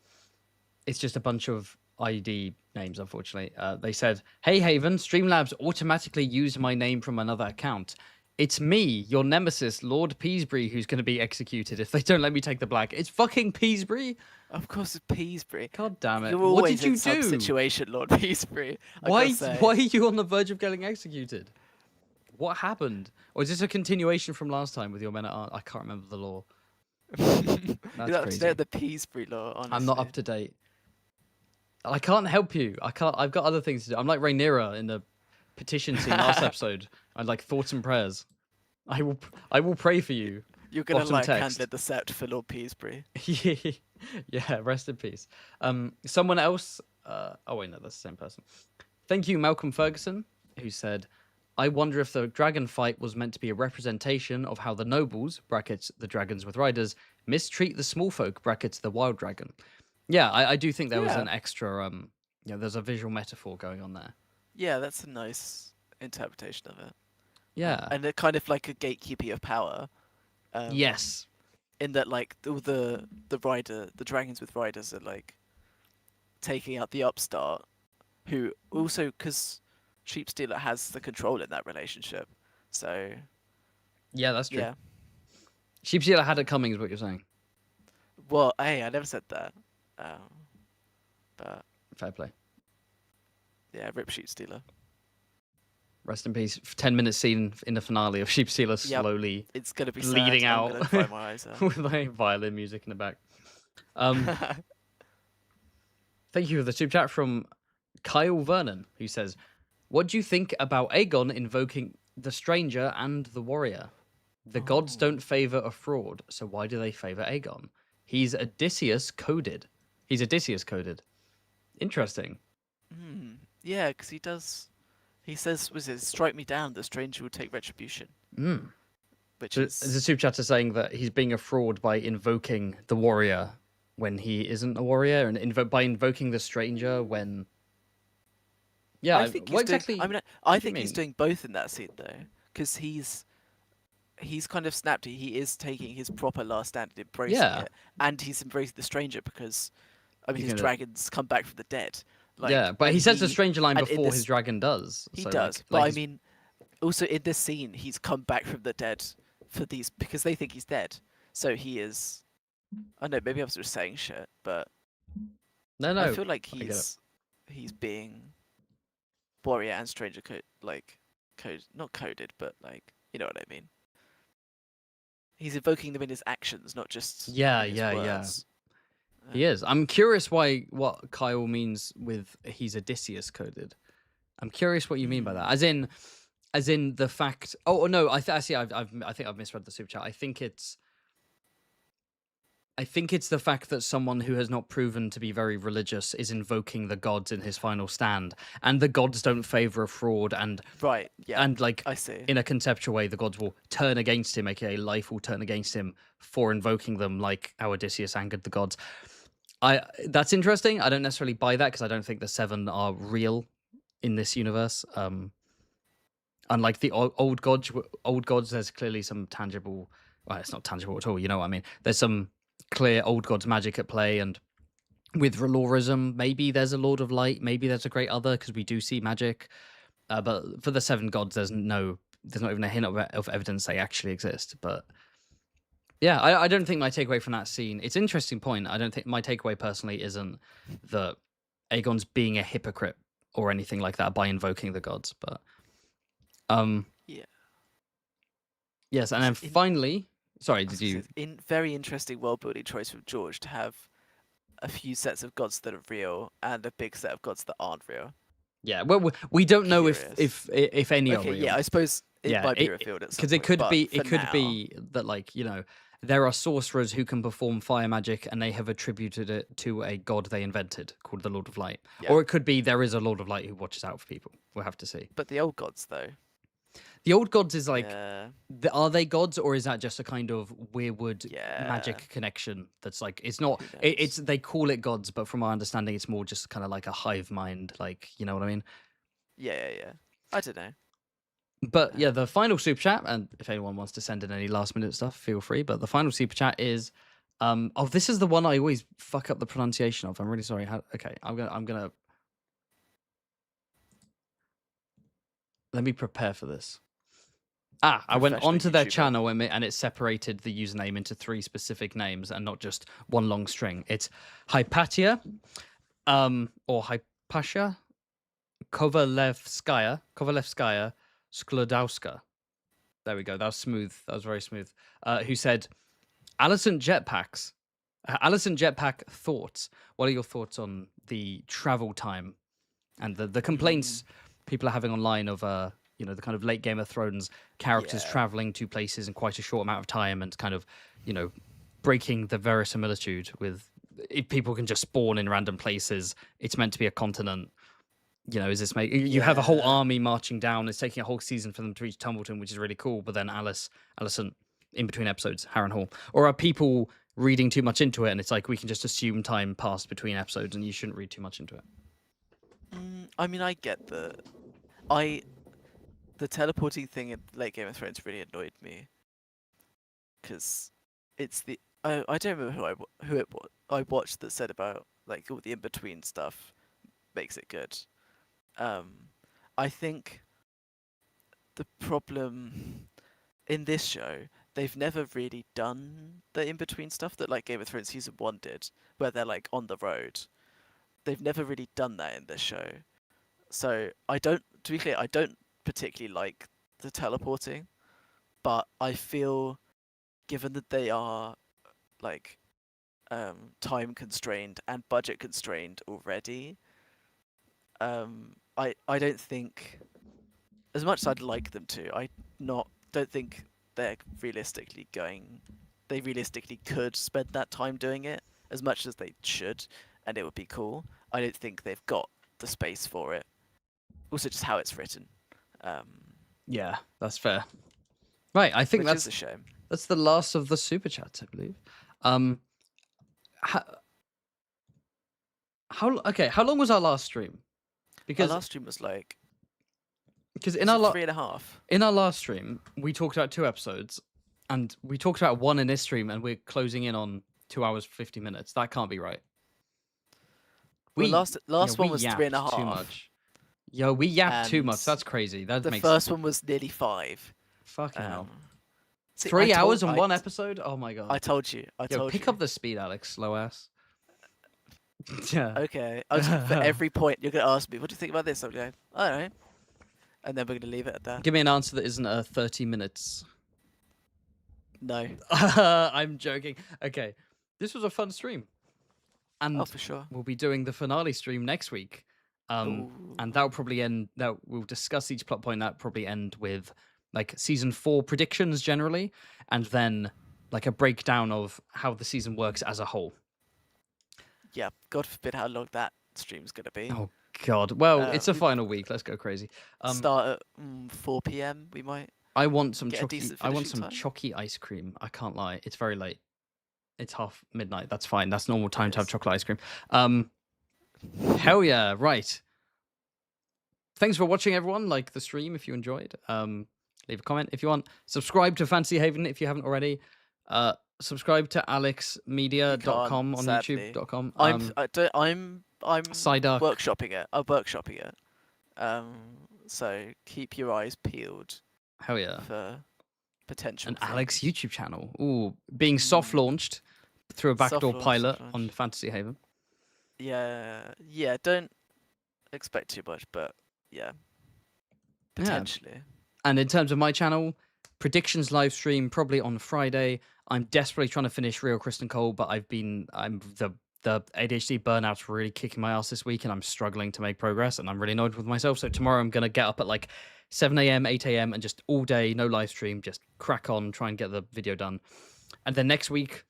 It's just a bunch of ID names, unfortunately. They said, "Hey Haven, Streamlabs automatically used my name from another account. It's me, your nemesis, Lord Peasbury, who's going to be executed if they don't let me take the black." It's fucking Peasbury. Of course, it's Peasbury. God damn it! You're What always did you in some do? situation, Lord Peasbury. Why are you on the verge of getting executed? What happened? Or is this a continuation from last time with your men at arms? I can't remember the law. That's crazy. the Peasbury law, honestly. I'm not up to date. I can't help you. I can't. I've got other things to do. I'm like Rhaenyra in the petition scene last episode. I like thoughts and prayers. I will pray for you. You're gonna Bottom like text. hand the scepter for Lord Peasbury. Yeah, rest in peace. Someone else. Oh wait, no, that's the same person. Thank you, Malcolm Ferguson, who said, "I wonder if the dragon fight was meant to be a representation of how the nobles (brackets the dragons with riders) mistreat the small folk (brackets the wild dragon." Yeah, I do think there was an extra. There's a visual metaphor going on there. Yeah, that's a nice interpretation of it. Yeah. And it kind of like a gatekeeping of power. Yes. In that, like the dragons with riders are like taking out the upstart, who also because Sheepstealer has the control in that relationship. So. Yeah, that's true. Yeah. Sheepstealer had it coming, is what you're saying. Well, hey, I never said that. But Fair play. yeah, rip Sheepstealer. Rest in peace. 10-minute scene in the finale of Sheepstealer slowly it's gonna be bleeding sad. out I'm gonna cry my eyes out. with like violin music in the back. Thank you for the super chat from Kyle Vernon, who says, "What do you think about Aegon invoking the stranger and the warrior? The gods don't favor a fraud, so why do they favor Aegon? He's Odysseus coded. Interesting. Yeah, because he does. He says, "Was it strike me down? The stranger will take retribution." Which So is there's a super chatter saying that he's being a fraud by invoking the warrior when he isn't a warrior, and by invoking the stranger when. Yeah, I think what he's exactly? doing, I mean, what I do you think he's mean? doing both in that scene though, because he's kind of snapped. He is taking his proper last stand and embracing it, and he's embracing the stranger because, I mean, his dragons come back from the dead. Like, yeah, but he says the he- stranger line and in before this- his dragon does. He so, does, like but I his- mean, also in this scene, he's come back from the dead for these because they think he's dead. So he is. I don't know. Maybe I was just saying shit, but no, I feel like I get it. he's being warrior and stranger not coded, but like you know what I mean. He's invoking them in his actions, not just Yeah, in his yeah, yeah. words. He is. I'm curious what Kyle means with he's Odysseus coded. I'm curious what you mean by that. As in the fact. Oh no, I think I've misread the super chat. I think it's the fact that someone who has not proven to be very religious is invoking the gods in his final stand, and the gods don't favor a fraud, and Right. Yeah. and like I see. in a conceptual way, the gods will turn against him, aka life will turn against him for invoking them, like how Odysseus angered the gods. That's interesting. I don't necessarily buy that because I don't think the seven are real in this universe. Unlike the old gods, there's clearly some tangible. Well, it's not tangible at all. You know what I mean? There's some clear old gods magic at play, and with Relorism, maybe there's a Lord of Light, maybe there's a Great Other because we do see magic. But for the seven gods, there's not even a hint of evidence they actually exist. But yeah, I don't think my takeaway from that scene. It's an interesting point. I don't think my takeaway personally isn't that Aegon's being a hypocrite or anything like that by invoking the gods. But Yeah. yes, and then finally, sorry, did you? In very interesting world building choice from George to have a few sets of gods that are real and a big set of gods that aren't real. Yeah, well, we don't know if any are Okay, real. yeah, I suppose it might be revealed at some point. Because it could be that, like, you know, there are sorcerers who can perform fire magic and they have attributed it to a god they invented called the Lord of Light. Yeah. Or it could be there is a Lord of Light who watches out for people. We'll have to see. But the old gods, though. The old gods is like, are they gods, or is that just a kind of weirwood magic connection? That's like, it's not. It's they call it gods, but from our understanding, it's more just kind of like a hive mind. Like, you know what I mean? Yeah. I don't know. But yeah, the final super chat, and if anyone wants to send in any last minute stuff, feel free. But the final super chat is, this is the one I always fuck up the pronunciation of. I'm really sorry. Okay, I'm gonna. Let me prepare for this. I went onto their channel and it separated the username into 3 specific names and not just one long string. It's Hypatia, or Hypatia, Kovalevskaya, Sklodowska. There we go. That was smooth. That was very smooth. Who said, Alison Jetpack thoughts. What are your thoughts on the travel time and the complaints people are having online of you know, the kind of late Game of Thrones characters traveling to places in quite a short amount of time and kind of, you know, breaking the verisimilitude with if people can just spawn in random places. It's meant to be a continent. You know, is this you have a whole army marching down. It's taking a whole season for them to reach Tumbleton, which is really cool. But then Alicent in between episodes, Harrenhal, or are people reading too much into it? And it's like we can just assume time passed between episodes, and you shouldn't read too much into it. I mean, I get the teleporting thing in late Game of Thrones really annoyed me because it's the I don't remember who it was I watched that said about like all the in between stuff makes it good. I think the problem in this show, they've never really done the in between stuff that like Game of Thrones season 1 did, where they're like on the road. They've never really done that in this show. So to be clear, I don't particularly like the teleporting, but I feel given that they are like time constrained and budget constrained already, I don't think, as much as I'd like them to, don't think they realistically could spend that time doing it as much as they should, and it would be cool. I don't think they've got the space for it. Also, just how it's written. Yeah, that's fair. Right, I think that's a shame. That's the last of the super chats, I believe. How long was our last stream? Because our last stream was like, because in our 3.5. In our last stream, we talked about 2 episodes, and we talked about 1 in this stream, and we're closing in on 2 hours 50 minutes. That can't be right. Last one was 3.5. Too much. Yo, we yapped too much. That's crazy. The first one was nearly 5. Fucking hell. 3 hours on 1 episode? Oh my god. I told you. Pick up the speed, Alex. Slow ass. Yeah. Okay. For every point you're going to ask me, what do you think about this? I'm going, I don't know. And then we're going to leave it at that. Give me an answer that isn't 30 minutes. No. I'm joking. Okay. This was a fun stream. And Oh, for sure. we'll be doing the finale stream next week. And Ooh. that'll probably end. That we'll discuss each plot point. That probably end with like season 4 predictions generally, and then like a breakdown of how the season works as a whole. Yeah, God forbid how long that stream's gonna be. Oh God! Well, it's a We final week. Let's go crazy. start at 4 p.m. We might I want some get a chocky. decent I want finishing some time. chocky ice cream. I can't lie. It's very late. It's half midnight. That's fine. That's normal time It to have is. chocolate ice cream. Hell yeah! Right. Thanks for watching, everyone. Like the stream if you enjoyed. Leave a comment if you want. Subscribe to Fantasy Haven if you haven't already. Subscribe to alexmedia.com on sadly. youtube.com. I'm Psyduck. workshopping it. I'm workshopping it. So keep your eyes peeled Hell yeah. for potential. An things. Alex YouTube channel. Ooh, being soft launched through a backdoor Soft pilot launch. on Fantasy Haven. Yeah. Don't expect too much, but yeah, potentially. And in terms of my channel, predictions live stream probably on Friday. I'm desperately trying to finish Real Kristen Cole, but I'm the ADHD burnout's really kicking my ass this week, and I'm struggling to make progress, and I'm really annoyed with myself. So tomorrow I'm gonna get up at like 7 a.m., 8 a.m., and just all day, no live stream, just crack on, try and get the video done. And then next week,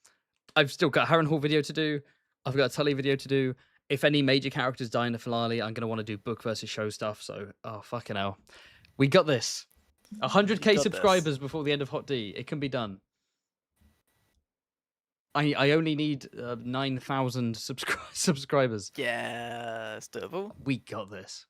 I've still got a Harrenhal video to do. I've got a Tully video to do. If any major characters die in the finale, I'm gonna want to do book versus show stuff. So, oh fucking hell, we got this. 100k subscribers before the end of Hot D. It can be done. I only need 9,000 subscribers. Yeah, it's doable. We got this.